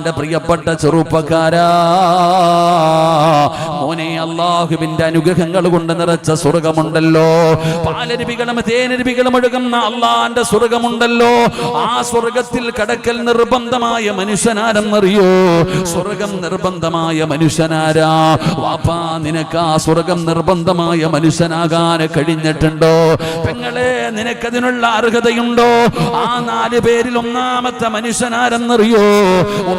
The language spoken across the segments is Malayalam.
പ്രിയപ്പെട്ട ചെറുപ്പക്കാരാ, മോനെ, അല്ലാഹുവിന്റെ അനുഗ്രഹങ്ങൾ കൊണ്ട് നിറച്ച സ്വർഗമുണ്ടല്ലോ, പാലരുവികളും തേനരുവികളും ഒഴുകുന്ന അള്ളാന്റെ സ്വർഗമുണ്ടല്ലോ. ആ സ്വർഗത്തിൽ കടക്കൽ നിർബന്ധമായ മനുഷ്യനാരെന്നറിയോ? സ്വർഗം നിർബന്ധമായ മനുഷ്യനാരാ? വാപ്പാ, നിനക്ക് ആ സ്വർഗം നിർബന്ധമായ മനുഷ്യനാകാൻ കഴിഞ്ഞിട്ടുണ്ടോ? പെങ്ങളെ, നിനക്കതിനുള്ള അർഹതയുണ്ടോ? ആ 4 പേരിൽ ഒന്നാമത്തെ മനുഷ്യനാരെന്നറിയോ?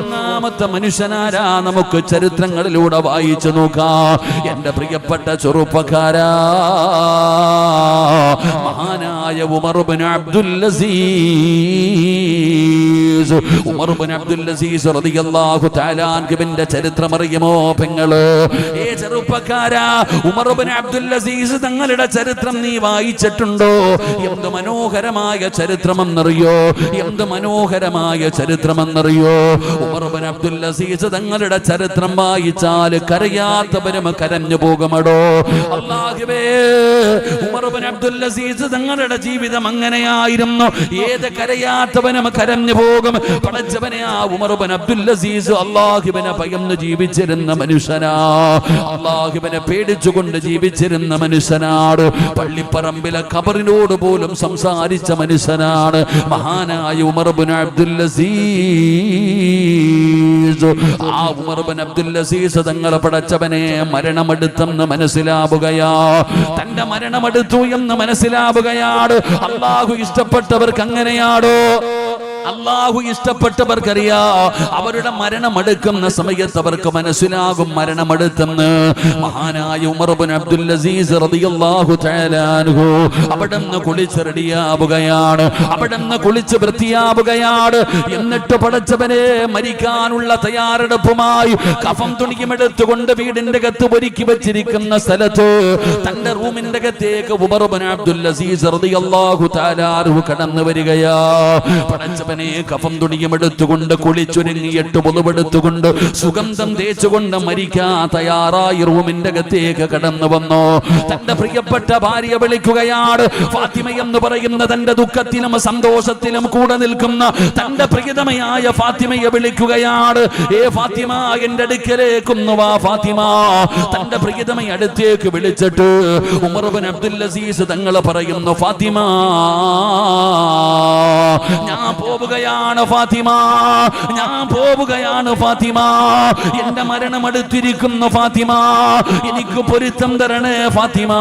ഒന്നാമത്തെ മനുഷ്യനാരാ? നമുക്ക് ചരിത്രങ്ങളിലൂടെ വായിച്ചു നോക്കാം. എന്റെ പ്രിയപ്പെട്ട ചെറുപ്പക്കാരാ, മഹാനായ ഉമർ ഇബ്നു അബ്ദുൽ അസീസ്, ഉമർ ഇബ്നു അബ്ദുൽ അസീസ് റളിയല്ലാഹു തആല അൻഹുവിന്റെ ചരിത്രം അറിയുമോ പെങ്ങള്? ഏ ചെറുപ്പക്കാരാ, ഉമർ ഇബ്നു അബ്ദുൽ അസീസ് തങ്ങളുടെ ചരിത്രം നീ വായിച്ചിട്ടുണ്ടോ? എന്ത് മനോഹരമായ ചരിത്രമെന്നറിയോ? എന്ത് മനോഹരമായ ചരിത്രമെന്നറിയോ? ഉമർ ഇബ്നു അബ്ദുൽ അസീസ് തങ്ങളുടെ ചരിത്രം വായിച്ചാൽ കരയാത്തവരും കരഞ്ഞു പോകുമടോ. അല്ലാഹുവേ, ഉമർ ഇബ്നു അബ്ദുൽ അസീസ് തങ്ങളുടെ ജീവിതം അങ്ങനെയായിരുന്നു. ഏത് കരയാത്തവനും കരഞ്ഞു പോകും. പടച്ചവനെ, ആ ഉമർ ഇബ്നു അബ്ദുൽ അസീസ് അല്ലാഹുവിനെ ഭയന്ന് ജീവിച്ചിരുന്ന മനുഷ്യനാ. അല്ലാഹുവിനെ പേടിച്ചുകൊണ്ട് ജീവിച്ചിരുന്ന മനുഷ്യനാണ്. പള്ളിപ്പറമ്പിലെ ഖബറിനോട് പോലും സംസാരിച്ച മനുഷ്യനാണ് മഹാനായ ഉമർ ഇബ്നു അബ്ദുൽ അസീസ്. ആ ഉമർ ഇബ്നു അബ്ദുൽ അസീസ് തങ്ങളെ പടച്ചവനെ മരണമെടുത്തെന്ന് മനസ്സിലാവുകയാ. തന്റെ മരണമെടുത്തു എന്ന് മനസ്സിലാവുകയാണ്. അല്ലാഹു ഇഷ്ടപ്പെട്ടവർക്ക് അങ്ങനെയാണോ? അല്ലാഹു ഇഷ്ടപ്പെട്ടവർക്കറിയാ, അവരുടെ മരണമെടുക്കുന്ന സമയത്ത് അവർക്ക് മനസ്സിലാകും മരണമെടുത്തെന്ന്. മഹാനായ ഉമർ ഇബ്നു അബ്ദുൽ അസീസ് റളിയല്ലാഹു തആല അൻഹു അവിടുന്ന് കുളിച്ച് റെഡിയാവുകയാണ്. അവിടുന്ന് കുളിച്ച് വൃത്തിയാവുകയാണ്. എന്നിട്ട് പടച്ചവനെ മരിക്കാനുള്ള തയ്യാറെടുപ്പുമായി കഫം തുണിയും എടുത്തുകൊണ്ട് വീടിന്റെ അകത്ത് ഒരുക്കി വെച്ചിരിക്കുന്ന സ്ഥലത്ത് തന്റെ റൂമിന്റെ അകത്തേക്ക് ഉമർ ഇബ്നു അബ്ദുൽ അസീസ് റളിയല്ലാഹു തആല അൻഹു കടന്നു വരികയാ. പടച്ചവനെ കഫം തുണിയും എടുത്തുകൊണ്ട് കുളിച്ചൊരുങ്ങിയിട്ട് പൊതുവെടുത്തുകൊണ്ട് സുഗന്ധം തേച്ചുകൊണ്ട് മരിക്കാൻ തയ്യാറായി റൂമിന്റെ അകത്തേക്ക് കടന്നു വന്നു. തന്റെ പ്രിയപ്പെട്ട ഭാര്യ വിളിക്കുകയാണ്. ഫാത്തിമ എന്ന് പറയുന്ന തന്റെ ദുഃഖത്തിലും സന്തോഷത്തിലും കൂടെ നിൽക്കുന്ന തന്റെ പ്രിയതമയായ ഫാത്തിമയെ വിളിക്കുകയാണ്. ഏ ഫാത്തിമ, എന്റെ അടുക്കലേക്കൊന്നു വാ ഫാത്തിമ. തന്റെ പ്രിയതമയെ അടുത്തേക്ക് വിളിച്ചിട്ട് ഉമർ ഇബ്നു അബ്ദുൽ അസീസ് തങ്ങളെ പറയുന്നു, ഫാത്തിമ, ഞാൻ പോവുകയാണ് ഫാത്തിമ, ഞാൻ പോവുകയാണ് ഫാത്തിമ. എന്റെ മരണം അടുത്തിരിക്കുന്നു ഫാത്തിമ, എനിക്ക് പൊരുത്തം തരണേ ഫാത്തിമ.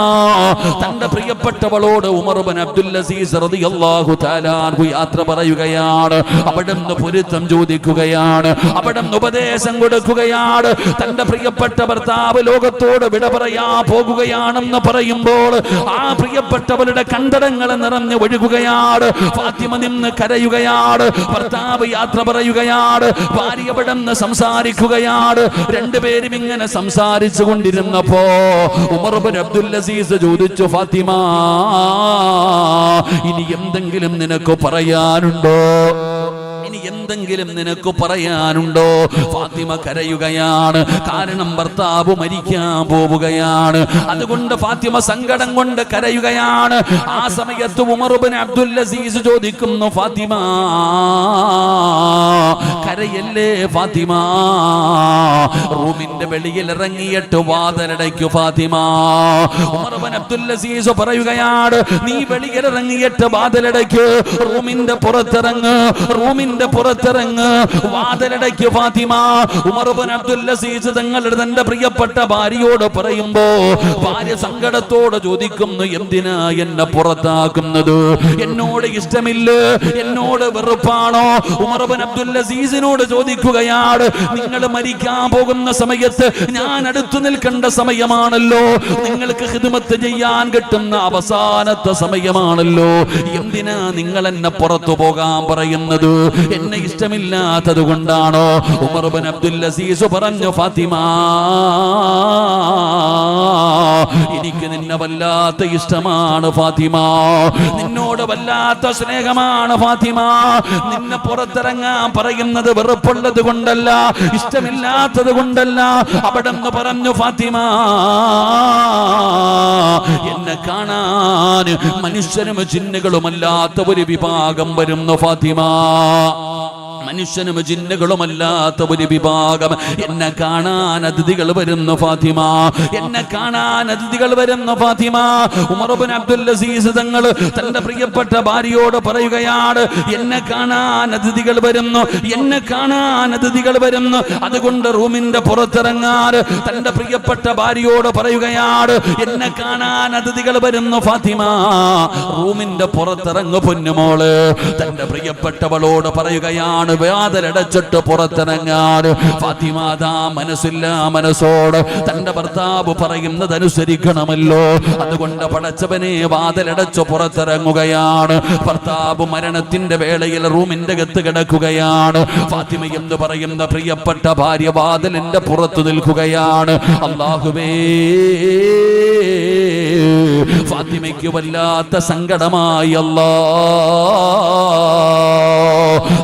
തന്റെ പ്രിയപ്പെട്ടവളോട് ഉമർ ഇബ്നു അബ്ദുൽ അസീസ് റളിയല്ലാഹു തആല അൻഹു യാത്ര പറയുകയാണ്. അവിടുന്ന് പൊരുത്തം ചോദിക്കുകയാണ്. അവിടുന്ന് ഉപദേശം കൊടുക്കുകയാണ്. തന്റെ പ്രിയപ്പെട്ട ഭർത്താവ് ലോകത്തോട് വിട പറയാ പോകുകയാണെന്ന് പറയുമ്പോൾ ആ പ്രിയപ്പെട്ടവരുടെ കണ്ടടങ്ങൾ നിറഞ്ഞു ഒഴുകുകയാണ്. ഫാത്തിമ നിന്ന് കരയുകയാണ്. ഭർത്താവ് യാത്ര പറയുകയാണ്. ഭാര്യ അവിടുന്ന് സംസാരിക്കുകയാണ്. രണ്ടുപേരും ഇങ്ങനെ സംസാരിച്ചു കൊണ്ടിരുന്നപ്പോ ഉമർ ഇബ്നു അബ്ദുൽ അസീസ് ചോദിച്ചു, ഫാത്തിമ, ഇനി എന്തെങ്കിലും നിനക്ക് പറയാനുണ്ടോ? ഇനി എന്തെങ്കിലും നിനക്ക് പറയാനുണ്ടോ? ഫാത്തിമ കരയുകയാണ്. കാരണം ഭർത്താവ് മരിക്കാൻ പോവുകയാണ്. അതുകൊണ്ട് ഫാത്തിമ സങ്കടം കൊണ്ട് കരയുകയാണ്. ആ സമയത്ത് ഉമർ ഇബ്നു അബ്ദുൽ അസീസ് ചോദിക്കുന്നു, ഫാത്തിമ, കരയല്ലേ ഫാത്തിമ? റൂമിന്റെ വെളിയിൽ ഇറങ്ങിയിട്ട് വാതിലടയ്ക്കു ഫാത്തിമ. ഉമർ ഇബ്നു അബ്ദുൽ അസീസ് പറയുകയാണ്, നീ വെളിയിൽ ഇറങ്ങിയിട്ട് വാതിലടയ്ക്ക്, റൂമിന്റെ പുറത്തിറങ്ങ്, റൂമിന്റെ പുറത്തിറങ്ങ്, വാതിലടയ്ക്ക് ഫാത്തിമ. ഉമർ ഇബ്നു അബ്ദുൽ അസീസ് തങ്ങളുടെ തന്റെ പ്രിയപ്പെട്ട ഭാര്യയോട് പറയുമ്പോ ഭാര്യ സങ്കടത്തോടെ ചോദിക്കുന്നു, എന്തിനാ എന്നെ പുറത്താക്കുന്നത്? എന്നോട് ഇഷ്ടമില്ല, എന്നോട് വെറുപ്പാണോ? ഉമർ ഇബ്നു അബ്ദുൽ അസീസിനോട് ചോദിക്കുകയാണ്, നിങ്ങൾ മരിക്കാൻ പോകുന്ന സമയത്ത് ഞാൻ അടുത്തു നിൽക്കേണ്ട സമയമാണല്ലോ, നിങ്ങൾക്ക് ഖിദ്മത്ത് ചെയ്യാൻ കിട്ടുന്ന അവസാനത്തെ സമയമാണല്ലോ, എന്തിനാ നിങ്ങൾ എന്നെ പുറത്തു പോകാൻ പറയുന്നത്? എന്നെ ഇഷ്ടമില്ലാത്തത് കൊണ്ടാണോ? ഉമർ ഇബ്നു അബ്ദുൽ അസീസ് പറഞ്ഞു, ഫാത്തിമ, എനിക്ക് നിന്നെ വല്ലാത്ത ഇഷ്ടമാണ് ഫാത്തിമ, നിന്നോട് വല്ലാത്ത സ്നേഹമാണ് ഫാത്തിമ. നിന്നെ പുറത്തിറങ്ങാൻ പറയുന്നത് വെറുപ്പുള്ളത് കൊണ്ടല്ല, ഇഷ്ടമില്ലാത്തത് കൊണ്ടല്ല. അവിടെന്ന് പറഞ്ഞു, ഫാത്തിമ, എന്നെ കാണാൻ മനുഷ്യരും ജിന്നുകളുമല്ലാത്ത ഒരു വിഭാഗം വരുന്നു ഫാത്തിമ. മനുഷ്യനും ജിന്നുകളുമല്ലാത്ത ഒരു വിഭാഗം എന്നെ കാണാൻ അതിഥികൾ വരുന്നു ഫാത്തിമ, എന്നെ കാണാൻ അതിഥികൾ വരുന്നു ഫാത്തിമ. ഉമർ ഇബ്നു അബ്ദുൽ അസീസ് തങ്ങൾ തന്റെ പ്രിയപ്പെട്ട ഭാര്യയോട് പറയുകയാണ്, എന്നെ കാണാൻ അതിഥികൾ വരുന്നു, എന്നെ കാണാൻ അതിഥികൾ വരുന്നു. അതുകൊണ്ട് റൂമിന്റെ പുറത്തിറങ്ങാൻ തന്റെ പ്രിയപ്പെട്ട ഭാര്യയോട് പറയുകയാണ്, എന്നെ കാണാൻ അതിഥികൾ വരുന്നു ഫാത്തിമ, റൂമിന്റെ പുറത്തിറങ്ങു പൊന്നുമോള്. തന്റെ പ്രിയപ്പെട്ടവളോട് പറയുകയാണ്, വാതിലടച്ചിട്ട് പുറത്തിറങ്ങാൻ. ഫാത്തിമ ദാ മനസ്സില്ല മനസ്സോട് തന്റെ ഭർത്താവ് പറയുന്നത് അനുസരിക്കണമല്ലോ. അതുകൊണ്ട് പടച്ചവനെ വാതിലടച്ചു പുറത്തിറങ്ങുകയാണ്. ഭർത്താവ് മരണത്തിന്റെ വേളയിൽ റൂമിന്റെ അകത്ത് കിടക്കുകയാണ്. ഫാത്തിമ എന്ന് പറയുന്ന പ്രിയപ്പെട്ട ഭാര്യ വാതിലിന്റെ പുറത്തു നിൽക്കുകയാണ്. അല്ലാഹുവേ, ഫാത്തിമയ്ക്ക് വല്ലാത്ത സങ്കടമായി.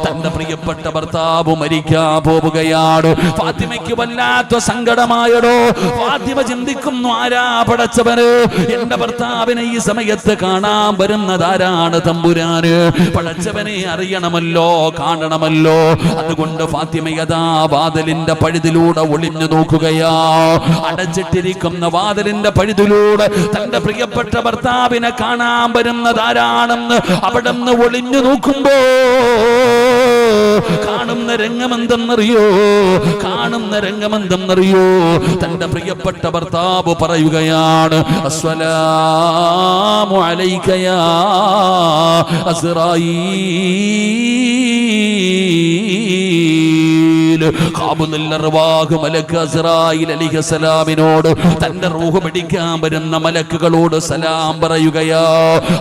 തന്റെ പ്രിയപ്പെട്ട ഭർത്താവ് മരിക്കാൻ പോവുകയാണ്. ഫാത്തിമയ്ക്ക് വല്ലാത്ത സങ്കടമായടോ. ഫാത്തിമ ചിന്തിക്കുന്നു, ആരാ പടച്ചവന് എന്റെ ഭർത്താവിനെ ഈ സമയത്ത് കാണാൻ വരുന്നതാരാണ് തമ്പുരാന്? പടച്ചവനെ അറിയണമല്ലോ, കാണണമല്ലോ. അതുകൊണ്ട് ഫാത്തിമയതാ വാതിലിന്റെ പഴുതിലൂടെ ഒളിഞ്ഞു നോക്കുകയാ. അടച്ചിട്ടിരിക്കുന്ന വാതിലിന്റെ പഴുതിലൂടെ തന്റെ പ്രിയപ്പെട്ട ഭർത്താവിനെ കാണാൻ വരുന്നതാരാണെന്ന് അവിടെ നിന്ന് ഒളിഞ്ഞു നോക്കുമ്പോ കാണുന്ന രംഗമെന്തെന്നറിയോ? കാണുന്ന രംഗമെന്തെന്നറിയോ? തന്റെ പ്രിയപ്പെട്ട ഭർത്താവ് പറയുകയാണ്, അസ്സലാമു അലൈക യാ അസ്റായീൽ. അസ്റായീൽ തന്റെ റൂഹ് പിടിക്കാൻ വരുന്ന മലക്കുകളോട് സലാം പറയുകയാ.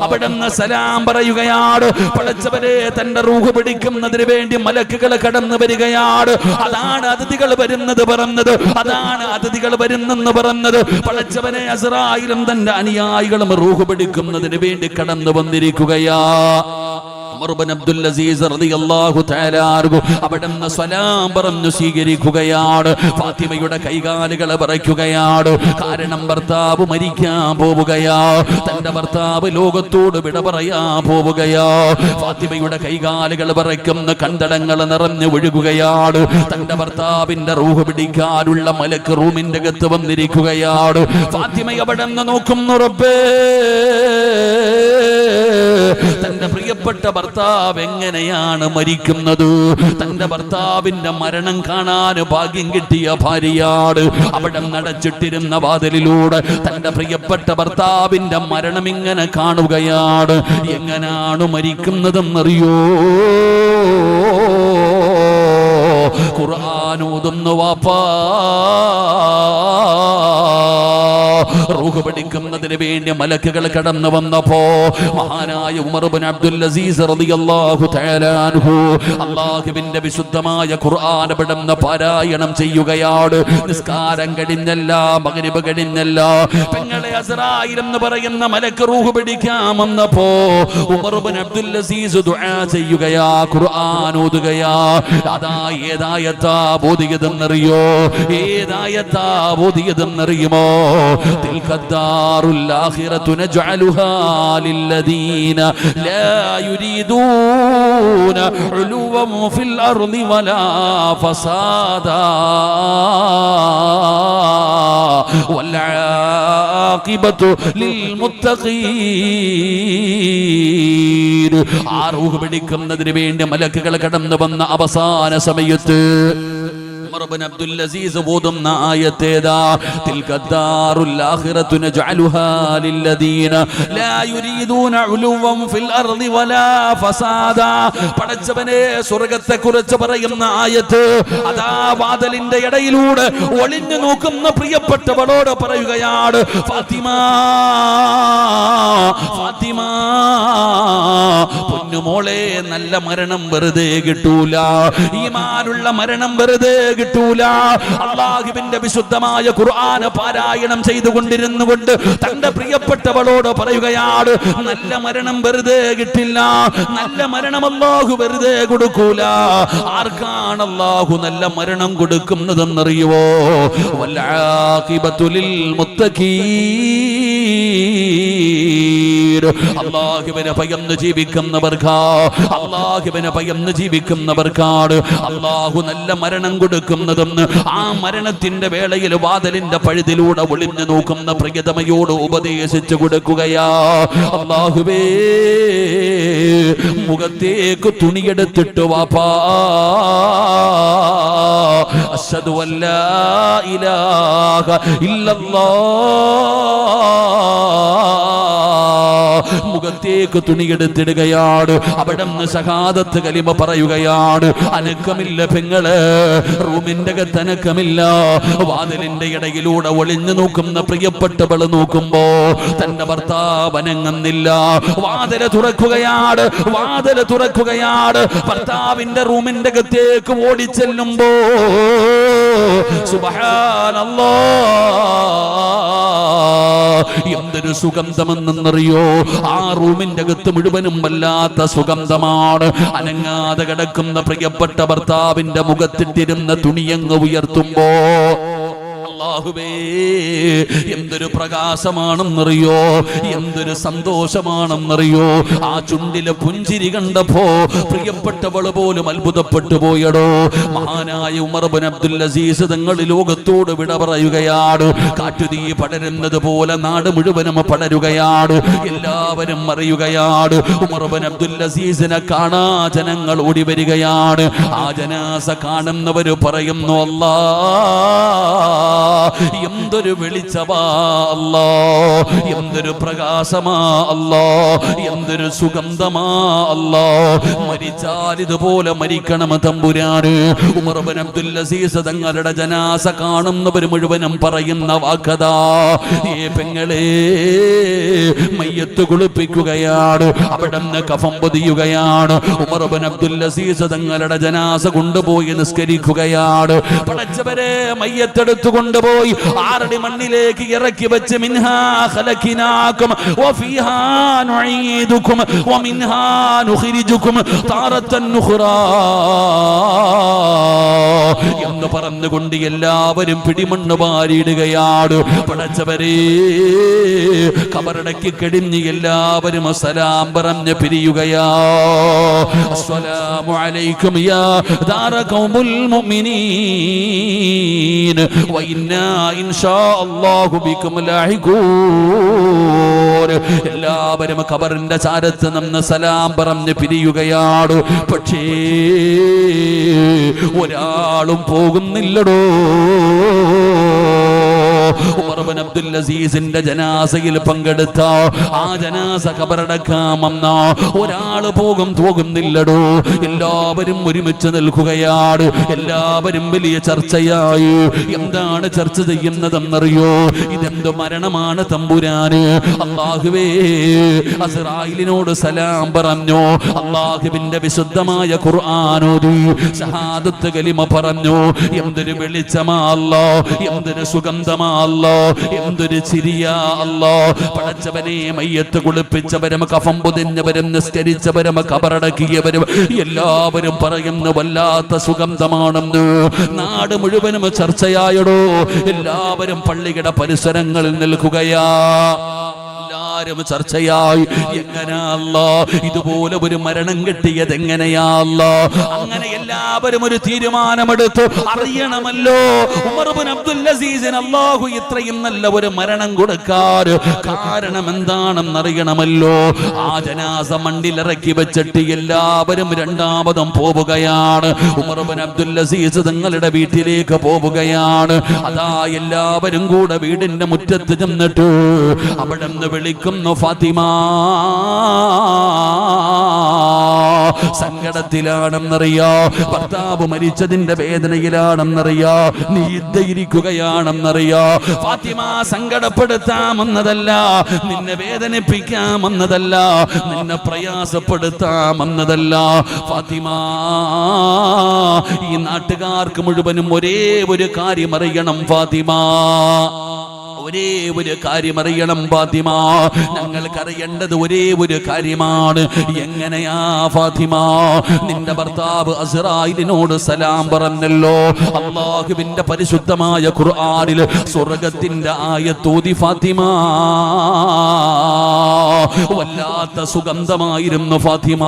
അവിടുന്ന് സലാം പറയുകയാണ്. പടച്ചവരെ, തന്റെ റൂഹ് പിടിക്കുന്നതിന് വേണ്ടി മലക്കുകൾ കടന്നു വരികയാണ്. അതാണ് അതിഥികൾ വരുന്നത് പറഞ്ഞത്, അതാണ് അതിഥികൾ വരുന്നെന്ന് പറഞ്ഞത്. പടച്ചവനെ, അസ്റായീലും തന്റെ അനുയായികളും റൂഹ് പിടിക്കുന്നതിന് വേണ്ടി കടന്നു വന്നിരിക്കുകയാ. അബ്ദുൽ അസീസ് റളിയല്ലാഹു തആല അൻഹു അവിടുന്ന് സലാം പറഞ്ഞു സ്വീകരിക്കുകയാണ്. ഫാത്തിമയുടെ കൈകാലുകൾ വിറയ്ക്കുകയാണ്. കാരണം ഭർത്താവ് മരിക്കാൻ പോവുകയാ. തന്റെ ഭർത്താവ് ലോകത്തോട് വിട പറയാൻ പോവുകയാ. ഫാത്തിമയുടെ കൈകാലുകൾ വിറയ്ക്കുന്ന കണ്ടടങ്ങൾ നിറഞ്ഞു ഒഴുകുകയാണ്. തന്റെ ഭർത്താവിന്റെ റൂഹ് പിടിക്കാനുള്ള മലക്ക് റൂമിന്റെ അകത്ത് വന്നിരിക്കുകയാണ്. ഫാത്തിമ അവിടുന്ന് നോക്കുന്നു, റബ്ബേ, തന്റെ പ്രിയപ്പെട്ട ഭർത്താവ് എങ്ങനെയാണ് മരിക്കുന്നത്? തന്റെ ഭർത്താവിന്റെ മരണം കാണാൻ ഭാഗ്യം കിട്ടിയ ഭാര്യയാണ്. അവിടെ നടച്ചിട്ടിരുന്ന വാതിലിലൂടെ തന്റെ പ്രിയപ്പെട്ട ഭർത്താവിന്റെ മരണം ഇങ്ങനെ കാണുകയാണ്. എങ്ങനെയാണ് മരിക്കുന്നതെന്നറിയോ? ഖുർആനോതുന്നു വാപ്പാ. റൂഹ് പിടിക്കുന്നതിന് വേണ്ടി മലക്കുകൾ കടന്നു വന്നപ്പോ മഹാനായ ഉമർ ഇബ്നു അബ്ദുൽ അസീസ് റളിയല്ലാഹു തആല അൻഹു അല്ലാഹുവിന്റെ വിശുദ്ധമായ ഖുർആൻ അവിടുന്ന് പാരായണം ചെയ്യുകയാണ്. നിസ്കാരം കഴിഞ്ഞല്ല, മഗ്രിബ് കഴിഞ്ഞല്ല, പെങ്ങളെ അസ്റായീൽ എന്ന് പറയുന്ന മലക്ക് റൂഹ് പിടിക്കാൻ വന്നപ്പോ ഉമർ ഇബ്നു അബ്ദുൽ അസീസ് ദുആ ചെയ്യുകയാ, ഖുർആൻ ഓതുകയാ. അതാ ഏതായത്താ ബോധിയതെന്നറിയോ? ഏതായത്താ ബോധിയതെന്നറിയുമോ? تلك الدار الآخرة نجعلها للذين لا يريدون علوا في الأرض ولا فسادا والعاقبة للمتقين. ആ റൂഹ് പിടിക്കുന്നതിന് വേണ്ടി മലക്കുകൾ കടന്നു വന്ന അവസാന സമയത്ത് ഉമർ ഇബ്നു അബ്ദുൽ അസീസ് ഓതുന്ന ആയത്തേതാ? തിൽകദ്ദാറുൽ ആഖിറതു നജഅലുഹാ ലില്ലദീന ലാ യുരീദൂന ഉലുവൻ ഫിൽ അർളി വലാ ഫസാദാ. പടച്ചവനെ, സ്വർഗ്ഗത്തെ കുറിച്ച് പറയുന്ന ആയത്ത്. അതാ വാതിലിന്റെ ഇടയിലൂടെ ഒളിഞ്ഞു നോക്കുന്ന പ്രിയപ്പെട്ടവളോട് പറയുകയാണ്, ഫാത്തിമ, ഫാത്തിമ, പൊന്നുമോളെ, നല്ല മരണം വെറുതെ കിട്ടൂല. ഈമാനുള്ള മരണം വെറുതെ കിട്ടൂല. അല്ലാഹുവിന്റെ വിശുദ്ധമായ ഖുർആൻ പാരായണം ചെയ്തുകൊണ്ടിരുന്നുകൊണ്ട് തന്റെ പ്രിയപ്പെട്ടവളോട് പറയുകയാണ്, നല്ല മരണം വെറുതെ കിട്ടില്ല. നല്ല മരണം അല്ലാഹു വെറുതെ കൊടുക്കൂല. ആർക്കാണ് അല്ലാഹു നല്ല മരണം കൊടുക്കുന്നതെന്നറിയുവോ? വൽ ആഖിബത്തു ലിൽ മുത്തഖീൻ. അല്ലാഹുവിനെ ഭയന്ന് ജീവിക്കുന്നവർക്ക്, അല്ലാഹുവിനെ ഭയന്ന് ജീവിക്കുന്നവർക്കാണ് അല്ലാഹു നല്ല മരണം കൊടുക്കുന്നതെന്ന് ആ മരണത്തിന്റെ വേളയിൽ വാതിലിന്റെ പഴുതിലൂടെ ഒളിഞ്ഞു നോക്കുന്ന പ്രിയതമയോട് ഉപദേശിച്ചു കൊടുക്കുകയാ. അല്ലാഹുവേ, മുഖത്തേക്ക് തുണിയെടുത്തിട്ട് വാപ്പാ അശ്ഹദു അല്ലാ ഇലാഹ ഇല്ലല്ലാഹ്, മുഖത്തേക്ക് തുണിയെടുത്തിടുകയാണ്. അവിടെ നിന്ന് ഷഹാദത്ത് കലിമ പറയുകയാണ്. അനക്കമില്ല പെങ്ങള്, റൂമിന്റെ അകത്ത് അനക്കമില്ല. വാതിലിന്റെ ഇടയിലൂടെ ഒളിഞ്ഞു നോക്കുന്ന പ്രിയപ്പെട്ടവള് നോക്കുമ്പോ തന്റെ ഭർത്താവ് അനങ്ങുന്നില്ല. വാതില് തുറക്കുകയാണ്, വാതില് തുറക്കുകയാണ്. ഭർത്താവിന്റെ റൂമിന്റെ അകത്തേക്ക് ഓടിച്ചെല്ലുമ്പോ സുബ്ഹാനല്ലാഹ്, എന്തൊരു സുഗന്ധമെന്നറിയോ. ആ റൂമിന്റെ അകത്ത് മുഴുവനും വല്ലാത്ത സുഗന്ധമാണ്. അനങ്ങാതെ കിടക്കുന്ന പ്രിയപ്പെട്ട ഭർത്താവിന്റെ മുഖത്തിട്ടിരുന്ന തുണിയങ്ങ് ഉയർത്തുമ്പോ അല്ലാഹുവേ, എന്തൊരു പ്രകാശമാണെന്നറിയോ, എന്തൊരു സന്തോഷമാണെന്നറിയോ. ആ ചുണ്ടിലെ പുഞ്ചിരി കണ്ടപ്പോ പ്രിയപ്പെട്ടവള് പോലും അത്ഭുതപ്പെട്ടു പോയടോ. മഹാനായ ഉമർ ഇബ്നു അബ്ദുൽ അസീസ് തങ്ങൾ ലോകത്തോട് വിട പറയുകയാണ്. കാട്ടുതീ പടരുന്നത് പോലെ നാട് മുഴുവനും പടരുകയാണ്. എല്ലാവരും അറിയുകയാണ്. ഉമർ ഇബ്നു അബ്ദുൽ അസീസിനെ കാണാ ജനങ്ങൾ ഓടി വരികയാണ്. ആ ജനാസ കാണുന്നവര് പറയുന്നു, അല്ലാഹ്, എന്തൊരു വെളിച്ചമാ അല്ലാ, എന്തൊരു പ്രകാശമാ അല്ലാ, എന്തൊരു സുഗന്ധമാ അല്ലാ. മരിച്ചാൽ ഇതുപോലെ മരിക്കണം തമ്പുരാന്. ഉമർ ഇബ്നു അബ്ദുൽ അസീസ് തങ്ങളുടെ ജനാസ കാണുന്നവർ മുഴുവനും പറയുന്ന വാക്കതാ, ഏ പെങ്ങളെ, മയ്യത്ത് കുളിപ്പിക്കുകയാണ്, അവിടെ നിന്ന് കഫം പൊതിയുകയാണ്. ഉമർ ഇബ്നു അബ്ദുൽ അസീസ് തങ്ങളുടെ ജനാസ കൊണ്ടുപോയി നിസ്കരിക്കുകയാണ്. പടച്ചവരെ, മയ്യത്തെടുത്തു കൊണ്ടുപോയി ആറടി മണ്ണിലേക്ക് ഇറക്കി വെച്ച് മിൻഹാ ഖലഖനാകും വഫീഹാ നുഈദുകും വമിൻഹാ നുഖ്രിജുകും താറത്തൻ നുഖ്റാ എന്ന് പറഞ്ഞുകൊണ്ട് എല്ലാവരും പിടിമണ്ണ് വാരിയിടുകയാണ്. പടച്ചവരെ, കബറടക്കി കിടന്ന് എല്ലാവരും സലാം പറഞ്ഞ് പിരിയുകയാ. അസ്സലാമു അലൈക്കും യാ ദാറ ഖൗമുൽ മുഅ്മിനീൻ വ ഇന്നാ ഇൻഷാ അല്ലാഹു ബികും ലാഹിഖൂൻ. എല്ലാവരും ഖബറിന്റെ ചാരത്ത് നിന്ന് സലാം പറഞ്ഞ് പിരിയുകയാണ്. പക്ഷേ ഒരാളും പോകുന്നില്ലടോ. ഉമർ ഇബ്നു അബ്ദുൽ അസീസിന്റെ ജനാസയിൽ പങ്കെടുത്ത ആ ജനാസ ഖബറടക്കാൻ വന്ന ഒരാൾ പോകുന്നില്ലടോ. എല്ലാവരും ഒരുമിച്ച് നിൽക്കുകയാണ്. എല്ലാവരും വലിയ ചർച്ചയായി. എന്താണ് ചർച്ച ചെയ്യുന്നതെന്നറിയോ? ഇതെന്ത് മരണമാണ് തമ്പുരാന്. അല്ലാഹുവേ, അസ്റായിലിനോട് സലാം പറഞ്ഞു. അല്ലാഹുവിന്റെ വിശുദ്ധമായ ഖുർആൻ ഓതി ഷഹാദത്ത് കലിമ പറഞ്ഞു. എന്തൊരു വെളിച്ചമാ അല്ലാ, എന്തൊരു സുഗന്ധമാ അല്ലാ, എന്തൊരു ചിരിയാ അല്ലാ. പടച്ചവനെ, മയ്യത്ത് കുളിപ്പിച്ചവരും കഫം പൊതിഞ്ഞവരും നിസ്കരിച്ചവരും ഖബറടക്കിയവരും എല്ലാവരും പറയുന്നു വല്ലാത്ത സുഗന്ധമാണെന്ന്. നാട് മുഴുവനും ചർച്ചയായടോ. എല്ലാവരും പള്ളിയുടെ പരിസരങ്ങളിൽ നിൽക്കുകയാ. ചർച്ചയായി. എങ്ങനെയല്ലോ ഇതുപോലെ ഒരു മരണം കിട്ടിയത്? എങ്ങനെയല്ലോ? അങ്ങനെ എല്ലാവരും ഒരു തീരുമാനമെടുത്തു. അറിയണമല്ലോ, ഉമർ ഇബ്നു അബ്ദുൽ അസീസിന് അല്ലാഹു ഇത്രയും നല്ല ഒരു മരണം കൊടുക്കാറ് കാരണം എന്താണെന്ന് അറിയണമല്ലോ. ആ ജനാസ മണ്ണിലിറക്കി വെച്ചിട്ട് എല്ലാവരും രണ്ടാമതും പോവുകയാണ്. ഉമർ ഇബ്നു അബ്ദുൽ അസീസ് തങ്ങളുടെ വീട്ടിലേക്ക് പോവുകയാണ്. അതാ എല്ലാവരും കൂടെ വീടിന്റെ മുറ്റത്ത് ചെന്നിട്ട് അവിടെ നിന്ന് വിളിക്കുന്നു, ഫാത്തിമ. സങ്കടത്തിലാണെന്നറിയോ, ഭർത്താവ് മരിച്ചതിന്റെ വേദനയിലാണെന്നറിയോ, നീ ഇരിക്കുകയാണെന്നറിയോ. ഫാത്തിമ, സങ്കടപ്പെടുത്താമെന്നതല്ല, നിന്നെ വേദനിപ്പിക്കാമെന്നതല്ല, നിന്നെ പ്രയാസപ്പെടുത്താമെന്നതല്ല. ഫാത്തിമ, ഈ നാട്ടുകാർക്ക് മുഴുവനും ഒരേ ഒരു കാര്യം അറിയണം. ഫാത്തിമ, ഒരേ ഒരു കാര്യം അറിയണം ഫാത്തിമ, ഞങ്ങൾക്കറിയേണ്ടത് ഒരേ ഒരു കാര്യമാണ്. എങ്ങനെയാ ഫാത്തിമ? നിന്റെ ഭർത്താവ് അസ്റായിലിനോട് സലാം പറഞ്ഞല്ലോ. അല്ലാഹുവിന്റെ പരിശുദ്ധമായ ഖുർആനിൽ സ്വർഗ്ഗത്തിന്റെ ആയത്തോതി ഫാത്തിമ. വല്ലാത്ത സുഗന്ധമായിരുന്നു ഫാത്തിമ.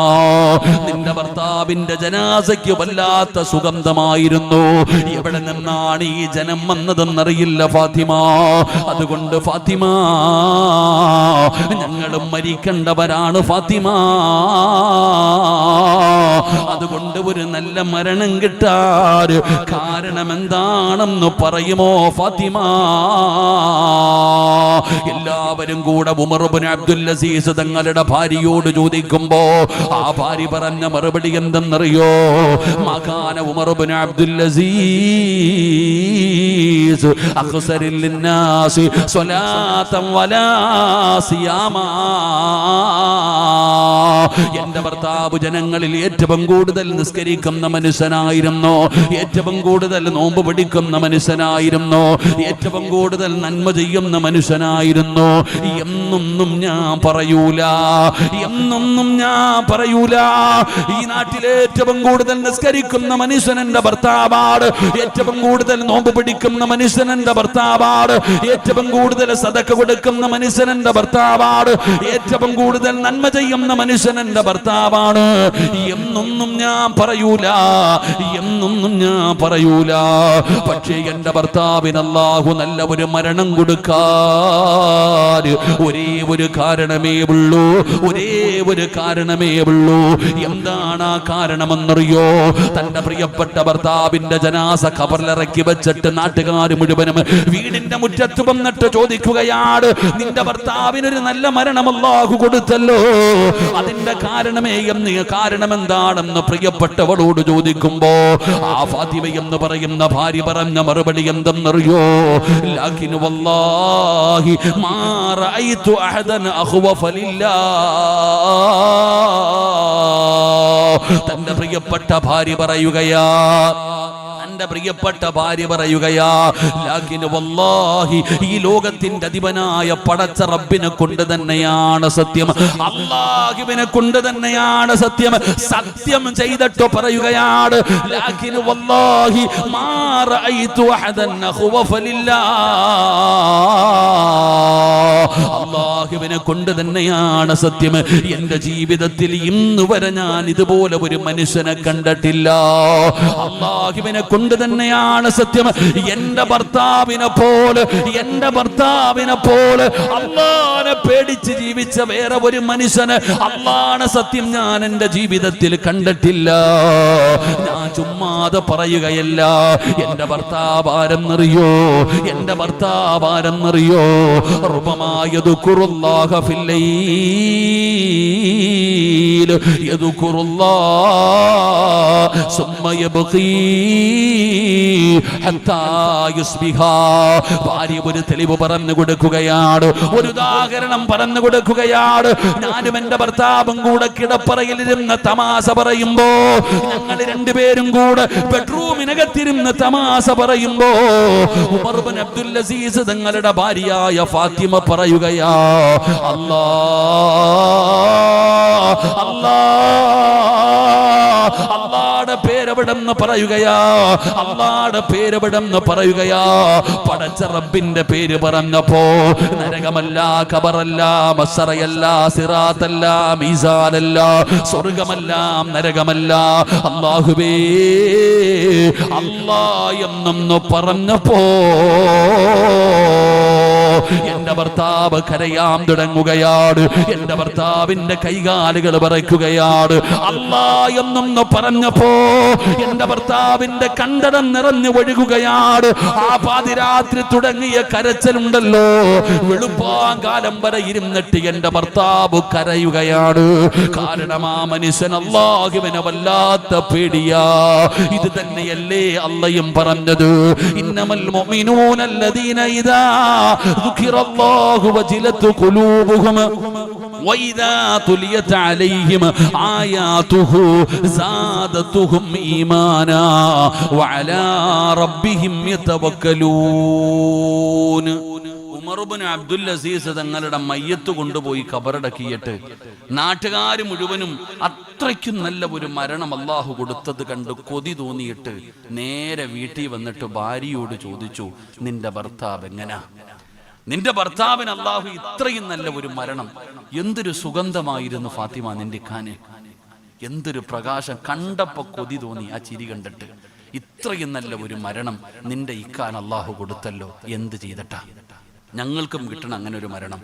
നിന്റെ ഭർത്താവിന്റെ ജനാസയ്ക്ക് വല്ലാത്ത സുഗന്ധമായിരുന്നു. എവിടെ നിന്നാണ് ഈ ജനം വന്നതെന്നറിയില്ല ഫാത്തിമ. അതുകൊണ്ട് ഫാത്തിമ, ഞങ്ങളും മരിക്കേണ്ടവരാണ് ഫാത്തിമ. അതുകൊണ്ട് ഒരു നല്ല മരണം കിട്ടാൻ കാരണം എന്താണെന്ന് പറയുമോ ഫാത്തിമ? എല്ലാവരും കൂടെ ഉമർ ഇബ്നു അബ്ദുൽ അസീസ് തങ്ങളുടെ ഭാര്യയോട് ചോദിക്കുമ്പോ ആ ഭാര്യ പറഞ്ഞ മറുപടി എന്തെന്നറിയോ? മകാന ഉമർ ഇബ്നു അബ്ദുൽ അസീസ് അഖ്സരിൽ ലിന്നാസി സ്വലാത്തൻ വലാ സിയാമാ. എന്റെ ഭർത്താവ് ജനങ്ങളിൽ ഏറ്റവും കൂടുതൽ നിസ്കരിക്കുന്ന മനുഷ്യനായിരുന്നു, ഏറ്റവും കൂടുതൽ നോമ്പ് പിടിക്കുന്ന മനുഷ്യനായിരുന്നു, ഏറ്റവും കൂടുതൽ നന്മ ചെയ്യുന്ന മനുഷ്യനായിരുന്നു. എന്നൊന്നും ഞാൻ പറയൂല, എന്നൊന്നും ഞാൻ പറയൂല. ഈ നാട്ടിലെ ഏറ്റവും കൂടുതൽ നിസ്കരിക്കുന്ന മനുഷ്യൻ എന്റെ ഭർത്താവാണ്, ഏറ്റവും കൂടുതൽ നോമ്പ് പിടിക്കുന്ന മനുഷ്യൻ എന്റെ ഭർത്താവാണ്, ഏറ്റവും കൂടുതൽ സദഖ കൊടുക്കുന്ന മനുഷ്യൻ എന്റെ ഭർത്താവാണ്, ഏറ്റവും കൂടുതൽ നന്മ ചെയ്യുന്ന മനുഷ്യൻ എന്റെ ഭർത്താവാണ്. എന്നൊന്നും ഞാൻ പറയൂല, എന്നൊന്നും ഞാൻ പറയൂല. പക്ഷേ എന്റെ ഭർത്താവിന് അല്ലാഹു നല്ല ഒരു മരണം കൊടുക്കാൻ ഒരേ ഒരു കാരണമേ ഉള്ളൂ, ഒരേ ഒരു കാരണമേ ഉള്ളൂ. എന്താണ് ആ കാരണമെന്നറിയോ? തന്റെ പ്രിയപ്പെട്ട ഭർത്താവിന്റെ ജനാസ ഖബറിലിറക്കി വെച്ചിട്ട് നാട്ടുകാർ മുഴുവനും വീടിന്റെ മുറ്റത്ത് വന്നിട്ട് ചോദിക്കുകയാണ്, നിന്റെ ഭർത്താവിനൊരു നല്ല മരണം അല്ലാഹു കൊടുത്തല്ലോ, അതിന്റെ കാരണമേ എന്ന്, കാരണം എന്താണെന്ന് പ്രിയപ്പെട്ടവളോട് ചോദിക്കുമ്പോ ആ ഫാത്തിമ എന്ന് പറയുന്ന ഭാര്യ പറഞ്ഞ മറുപടി എന്തെന്നറിയോ? ലാകിൻ വല്ലാഹി മാ റഅയ്തു അഹദൻ അഖ്വഫ ലില്ലാഹ്. തന്റെ പ്രിയപ്പെട്ട ഭാര്യ പറയുകയാ, തന്റെ പ്രിയപ്പെട്ട ഭാര്യ പറയുകയാ, ലാകിൻ വല്ലാഹി, ഈ ലോകത്തിന്റെ അധിപനായ പടച്ച റബ്ബിനെ കൊണ്ട് തന്നെയാണ് സത്യം, അല്ലാഹുവിനെ കൊണ്ട് തന്നെയാണ് സത്യം. സത്യം ചെയ്തിട്ട് പറയുകയാണ്, ലാകിൻ വല്ലാഹി മാ റഅയ്തു അഹദൻ അഖ്വഫ ലില്ലാഹ്. അല്ലാഹുവിനെ കൊണ്ട് തന്നെയാണ് സത്യം. എന്റെ ജീവിതത്തിൽ ഇന്ന് വരെ ഞാൻ ഇതുപോലെ ഒരു മനുഷ്യനെ കണ്ടിട്ടില്ല. അല്ലാഹുവിനെ കൊണ്ട് തന്നെയാണ് സത്യം. എന്റെ ഭർത്താവിനെ പോലെ, എന്റെ ഭർത്താവിനെ പോലെ അല്ലാഹുവിനെ പേടിച്ച് ജീവിച്ച വേറെ ഒരു മനുഷ്യന്, അല്ലാഹുവിനെ സത്യം, ഞാൻ എന്റെ ജീവിതത്തിൽ കണ്ടിട്ടില്ല. ഞാൻ ചുമ്മാതെ പറയുകയല്ല. എന്റെ ഭർത്താവ് ആരെന്നറിയോ? എന്റെ ഭർത്താവ് ആരെന്നറിയോ? റുബമായദുകുറുല്ലാഹ ഫില്ലൈൽ യദുകുറുല്ലാഹ സുമ്മ യബ്ഖീ ഹത്താ യുസ്ബിഹ. ഭാര്യ ഒരു തെളിവ് പറഞ്ഞു കൊടുക്കുകയാണ്, ഒരു ഉദാഹരണം പറഞ്ഞു കൊടുക്കുകയാണ്. ഞാനും എന്റെ ഭർത്താവും കൂടെ കിടപ്പറയിലിരുന്ന് തമാശ പറയുമ്പോ, ഞങ്ങൾ രണ്ടുപേരും കൂടെ ബെഡ്റൂമിനകത്തിരുന്ന് തമാശ പറയുമ്പോ ഉമർ ഇബ്നു അബ്ദുൽ അസീസ് തങ്ങളുടെ ഭാര്യയായ ഫാത്തിമ പറയുകയാ, അല്ലാ അല്ലാ, അല്ലാഹുവിന്റെ പേരെവിടെന്ന് പറയുകയാ, അല്ലാഹുവിന്റെ പേരെവിടെന്ന് പറയുകയാ. പടച്ച റബ്ബിന്റെ പേര് പറഞ്ഞപ്പോ നരകമല്ല, ഖബറല്ല, മസ്സറയല്ല, സിറാത്തല്ല, മീസാനല്ല, സ്വർഗമല്ല, നരകമല്ല, അല്ലാഹുവേ അല്ലാഹ് എന്നൊന്ന് പറഞ്ഞപ്പോ എന്റെ ഭർത്താവ് കരയാൻ തുടങ്ങുകയാണ്. എന്റെ ഭർത്താവിന്റെ കൈകാലുകൾ വിറയ്ക്കുകയാണ്. അല്ലാഹ് എന്നൊന്ന് പറഞ്ഞപ്പോ എന്റെ ഭർത്താവിന്റെ കണ്ടടം നിറഞ്ഞു ഒഴുകുകയാണ്. ആ പാതിരാത്രി തുടങ്ങിയ കരച്ചിലുണ്ടല്ലോ, വെളുപ്പാങ്കാലം വരെ ഇരുന്നിട്ട് എന്റെ ഭർത്താവ് കരയുകയാണ്. കാരണം ആ മനുഷ്യൻ അല്ലാഹുവിനെ വല്ലാത്ത പേടിയാ. ഇത് തന്നെയല്ലേ അള്ളയും പറഞ്ഞത്, ഇന്നമൽ മുഅ്മിനൂന അല്ലദീന ഇദാ ദുഖിറല്ലാഹു വജിലത് ഖുലൂബുഹും വഇദാ തുലിയത് അലൈഹിം ആയാതുഹു സാദതുഹും ഈമാനാ വഅലാ റബ്ബിഹിം യതവക്കലൂൻ. ഉമർ ഇബ്നു അബ്ദുൽ അസീസ് തങ്ങളുടെ മയ്യത്ത് കൊണ്ടുപോയി ഖബറടക്കിയിട്ട് നാട്ടുകാർ മുഴുവനും അത്രയ്ക്കും നല്ല ഒരു മരണം അള്ളാഹു കൊടുത്തത് കണ്ട് കൊതി തോന്നിയിട്ട് നേരെ വീട്ടിൽ വന്നിട്ട് ഭാര്യയോട് ചോദിച്ചു, നിന്റെ ഭർത്താവ് എങ്ങനാ? നിന്റെ ഭർത്താവിന് അള്ളാഹു ഇത്രയും നല്ല ഒരു മരണം, എന്തൊരു സുഗന്ധമായിരുന്നു ഫാത്തിമ നിന്റെ ഖാന്, എന്തൊരു പ്രകാശം, കണ്ടപ്പോ കൊതി തോന്നി ആ ചിരി കണ്ടിട്ട്. ഇത്രയും നല്ല ഒരു മരണം നിന്റെ ഇക്കാൻ അള്ളാഹു കൊടുത്തല്ലോ, എന്ത് ചെയ്തിട്ടാ? ഞങ്ങൾക്കും കിട്ടണം അങ്ങനെ ഒരു മരണം,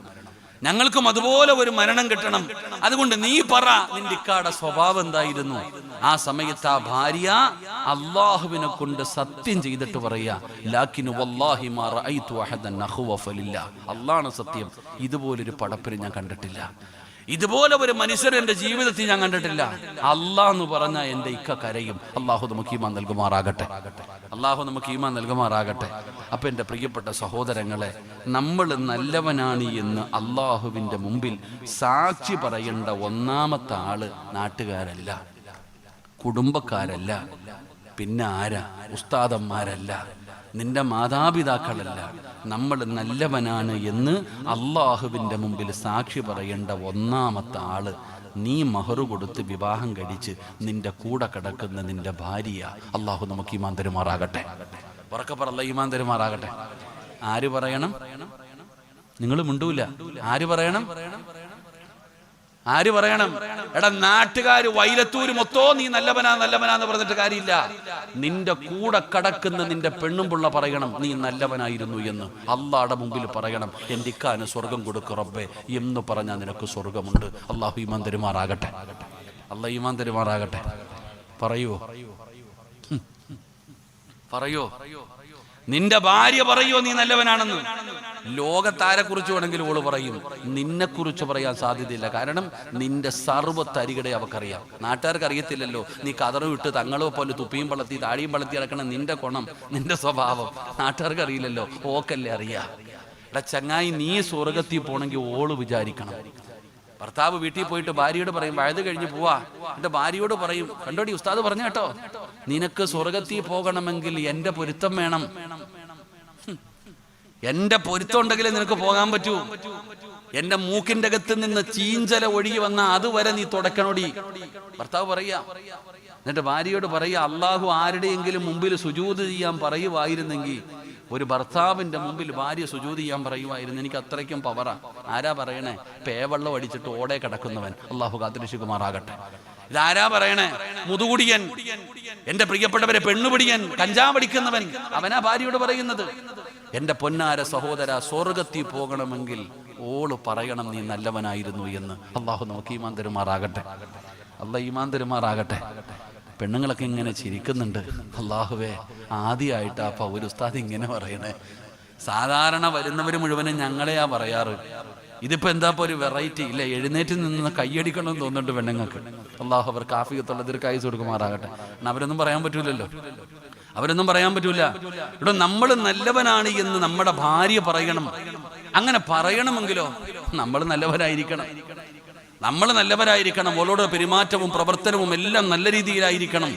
ഞങ്ങൾക്കും അതുപോലെ ഒരു മരണം കിട്ടണം. അതുകൊണ്ട് നീ പറ, നിന്റെ ഇക്കാടെ സ്വഭാവം എന്തായിരുന്നു? ആ സമയത്ത് ആ ഭാര്യ അള്ളാഹുവിനെ കൊണ്ട് സത്യം ചെയ്തിട്ട് പറയാ, ലാക്കിനു വല്ലാഹി മാ റഅയ്തു അഹദൻ അഖ്വഫ ലില്ലാ, അല്ലാഹുവാണ് സത്യം, ഇതുപോലൊരു പടപ്പിന് ഞാൻ കണ്ടിട്ടില്ല, ഇതുപോലെ ഒരു മനുഷ്യർ എന്റെ ജീവിതത്തിൽ ഞാൻ കണ്ടിട്ടില്ല. അല്ലാഹ് എന്ന് പറഞ്ഞാൽ എന്റെ ഇക്ക കരയും. അള്ളാഹു നമുക്ക് ഈമാൻ നൽകുമാറാകട്ടെ, അള്ളാഹു നമുക്ക് ഈമാൻ നൽകുമാറാകട്ടെ. അപ്പൊ എന്റെ പ്രിയപ്പെട്ട സഹോദരങ്ങളെ, നമ്മൾ നല്ലവനാണ് എന്ന് അള്ളാഹുവിന്റെ മുമ്പിൽ സാക്ഷി പറയേണ്ട ഒന്നാമത്തെ ആള് നാട്ടുകാരല്ല, കുടുംബക്കാരല്ല, പിന്നെ ആരാ? ഉസ്താദന്മാരല്ല, നിന്റെ മാതാപിതാക്കളല്ല. നമ്മൾ നല്ലവനാണ് എന്ന് അള്ളാഹുവിൻ്റെ മുമ്പിൽ സാക്ഷി പറയേണ്ട ഒന്നാമത്തെ ആള് നീ മഹറു കൊടുത്ത് വിവാഹം കഴിച്ച് നിന്റെ കൂടെ കിടക്കുന്ന നിന്റെ ഭാര്യ. അള്ളാഹു നമുക്ക് ഈമാൻ തരുമാറാകട്ടെ, ഉറക്കെ പറ ഈമാൻ തരുമാറാകട്ടെ. ആര് പറയണം? നിങ്ങൾ മിണ്ടൂല. ആര് പറയണം? ആര് പറയണം? എടാ നാട്ടുകാര് വൈലത്തൂര് മൊത്തം നീ നല്ലവനാന്ന് പറഞ്ഞിട്ട് കാര്യമില്ല. നിന്റെ കൂടെ കടക്കുന്ന നിന്റെ പെണ്ണുംപിള്ള പറയണം നീ നല്ലവനായിരുന്നു എന്ന്. അള്ളാഹുടെ മുമ്പിൽ പറയണം, എന്റെ ഇക്കാന് സ്വർഗം കൊടുക്കും റബ്ബേ എന്ന് പറഞ്ഞാൽ നിനക്ക് സ്വർഗമുണ്ട്. അള്ളാഹു ഈമാൻ തരുമാറാകട്ടെ, അള്ളാഹു ഈമാൻ തരുമാറാകട്ടെ. പറയോ? പറയോ? നിന്റെ ഭാര്യ പറയോ നീ നല്ലവനാണെന്ന്? ലോകത്താരെ കുറിച്ച് വേണമെങ്കിൽ ഓള് പറയും, നിന്നെ കുറിച്ച് പറയാൻ സാധ്യതയില്ല. കാരണം നിന്റെ സർവ്വ തരികടെ അവക്കറിയാം. നാട്ടുകാർക്ക് അറിയത്തില്ലല്ലോ നീ കതറ് വിട്ട് തങ്ങളോ പോലെ തുപ്പിയും വളർത്തി താടിയും വളർത്തി ഇറക്കണം. നിന്റെ ഗുണം, നിന്റെ സ്വഭാവം നാട്ടുകാർക്ക് അറിയില്ലല്ലോ, ഓക്കല്ലേ അറിയാ. എടാ ചങ്ങായി, നീ സ്വർഗത്തിൽ പോണെങ്കിൽ ഓള് വിചാരിക്കണം. ഭർത്താവ് വീട്ടിൽ പോയിട്ട് ഭാര്യയോട് പറയും, വഴുത് കഴിഞ്ഞ് പോവാ. എന്റെ ഭാര്യയോട് പറയും, കണ്ടോടി ഉസ്താദ് പറഞ്ഞ കേട്ടോ, നിനക്ക് സ്വർഗത്തിൽ പോകണമെങ്കിൽ എന്റെ പൊരുത്തം വേണം, എന്റെ പൊരുത്തം ഉണ്ടെങ്കിലേ നിനക്ക് പോകാൻ പറ്റൂ. എന്റെ മൂക്കിന്റെ അകത്ത് നിന്ന് ചീഞ്ചല ഒഴുകി വന്ന അതുവരെ നീ തുടക്കണോടി. ഭർത്താവ് പറയാ. എന്നിട്ട് ഭാര്യയോട് പറയാ, അള്ളാഹു ആരുടെയെങ്കിലും മുമ്പിൽ സുജൂദ് ചെയ്യാൻ പറയുവായിരുന്നെങ്കിൽ, ഒരു ഭർത്താവിന്റെ മുമ്പിൽ ഭാര്യ സുജൂദ് ചെയ്യാൻ പറയുമായിരുന്നു, എനിക്ക് അത്രയ്ക്കും പവറാ. ആരാ പറയണേ? പേവെള്ളം അടിച്ചിട്ട് ഓടെ കിടക്കുന്നവൻ. അള്ളാഹു കാത്തിരക്ഷിക്കുമാറാകട്ടെ. ഇതാരാ പറയണേ? മുതുകുടിയൻ, എന്റെ പ്രിയപ്പെട്ടവരെ പെണ്ണുപിടിയൻ, കഞ്ചാവടിക്കുന്നവൻ, അവനാ ഭാര്യയോട് പറയുന്നത്. എന്റെ പൊന്നാര സഹോദര, സ്വർഗത്തിൽ പോകണമെങ്കിൽ ഓള് പറയണം നീ നല്ലവനായിരുന്നു എന്ന്. അള്ളാഹു നമുക്ക് ഈമാൻ തരുമാറാകട്ടെ, അള്ളാഹ് ഈമാൻ തരുമാറാകട്ടെ. പെണ്ണുങ്ങളൊക്കെ ഇങ്ങനെ ചിരിക്കുന്നുണ്ട്. അള്ളാഹുവേ, ആദ്യമായിട്ടാ ഒരു ഉസ്താദ് ഇങ്ങനെ പറയണേ. സാധാരണ വരുന്നവര് മുഴുവനും ഞങ്ങളെയാ പറയാറ്. ഇതിപ്പോ എന്താ ഒരു വെറൈറ്റി ഇല്ല. എഴുന്നേറ്റ് നിന്ന് കയ്യടിക്കണമെന്ന് തോന്നുന്നുണ്ട് പെണ്ണുങ്ങൾക്ക്. അള്ളാഹു അവർക്ക് ആഫിയത്തുള്ള ദീർഘായുസ്സ് കൊടുക്കുമാറാകട്ടെ. അവരൊന്നും പറയാൻ പറ്റൂലല്ലോ, അവരൊന്നും പറയാൻ പറ്റൂല. ഇവിടെ നമ്മൾ നല്ലവനാണ് എന്ന് നമ്മുടെ ഭാര്യ പറയണം. അങ്ങനെ പറയണമെങ്കിലോ നമ്മൾ നല്ലവരായിരിക്കണം, നമ്മൾ നല്ലവരായിരിക്കണം. അവരോട് പെരുമാറ്റവും പ്രവർത്തനവും എല്ലാം നല്ല രീതിയിലായിരിക്കണം.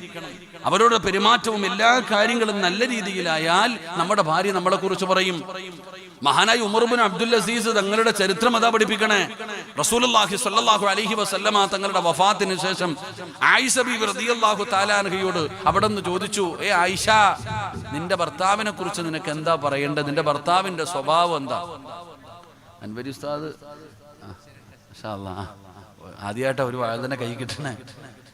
അവരോട് പെരുമാറ്റവും എല്ലാ കാര്യങ്ങളും നല്ല രീതിയിലായാൽ നമ്മുടെ ഭാര്യ നമ്മളെ കുറിച്ച് പറയും. മഹാനായ ഉമർ ഇബ്നു അബ്ദുൽ അസീസ് തങ്ങളുടെ ചരിത്രം അതാ പഠിപ്പിക്കണേ. റസൂലുള്ളാഹി സ്വല്ലല്ലാഹു അലൈഹി വസല്ലമ തങ്ങളുടെ വഫാത്തിന് ശേഷം ആയിഷ ബീവി റളിയല്ലാഹു തആല അൻഹയോട് അവിടെ നിന്ന് ചോദിച്ചു, ആയിഷ, നിന്റെ ഭർത്താവിനെ കുറിച്ച് നിനക്ക് എന്താ പറയേണ്ടത്? നിന്റെ ഭർത്താവിന്റെ സ്വഭാവം എന്താ? അൻവരി ഉസ്താദ് മാഷാ അല്ലാഹ് ആദ്യമായിട്ടാ ഒരു വാഴന്നെ കൈ കിട്ടണേ.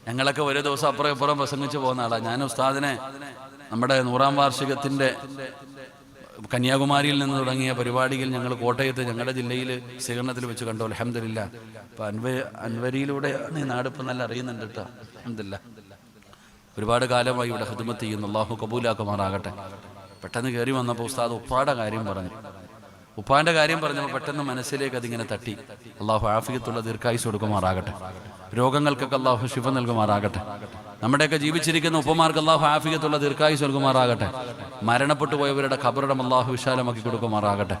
ഞങ്ങളൊക്കെ ഒരു ദിവസം അപ്പുറം ഇപ്പുറം പ്രസംഗിച്ചു പോകുന്ന ആളാ. ഞാൻ ഉസ്താദിനെ നമ്മുടെ 100ാം വാർഷികത്തിന്റെ കന്യാകുമാരിയിൽ നിന്ന് തുടങ്ങിയ പരിപാടിയിൽ ഞങ്ങൾ കോട്ടയത്ത് ഞങ്ങളുടെ ജില്ലയിൽ സ്വീകരണത്തിൽ വെച്ച് കണ്ടു. അൽഹംദുലില്ലാ. അപ്പൊ അൻവരിയിലൂടെ ഈ നാട് ഇപ്പം നല്ല അറിയുന്നുണ്ട് കേട്ടോ. അൽഹംദുലില്ലാ. ഒരുപാട് കാലമായി ഇവിടെ ഖിദ്മത്ത് ചെയ്യുന്നു. അല്ലാഹു കബൂലാക്കുമാറാകട്ടെ. പെട്ടെന്ന് കയറി വന്നപ്പോൾ ഉസ്താദ് ഉപ്പാടെ കാര്യം പറഞ്ഞു. ഉപ്പാന്റെ കാര്യം പറഞ്ഞപ്പോൾ പെട്ടെന്ന് മനസ്സിലേക്ക് അതിങ്ങനെ തട്ടി. അള്ളാഹു ആഫിയത്തുള്ള ദീർഘായുസ്സ് കൊടുക്കുമാറാകട്ടെ. രോഗങ്ങൾക്കൊക്കെ അള്ളാഹു ശിഫ നൽകുമാറാകട്ടെ. നമ്മുടെയൊക്കെ ജീവിച്ചിരിക്കുന്ന ഉപ്പമാർക്ക് അള്ളാഹു ആഫിയത്തുള്ള ദീർഘായുസ്സ് നൽകുമാറാകട്ടെ. മരണപ്പെട്ടു പോയവരുടെ ഖബറിടം അള്ളാഹു വിശാലമാക്കി കൊടുക്കുമാറാകട്ടെ.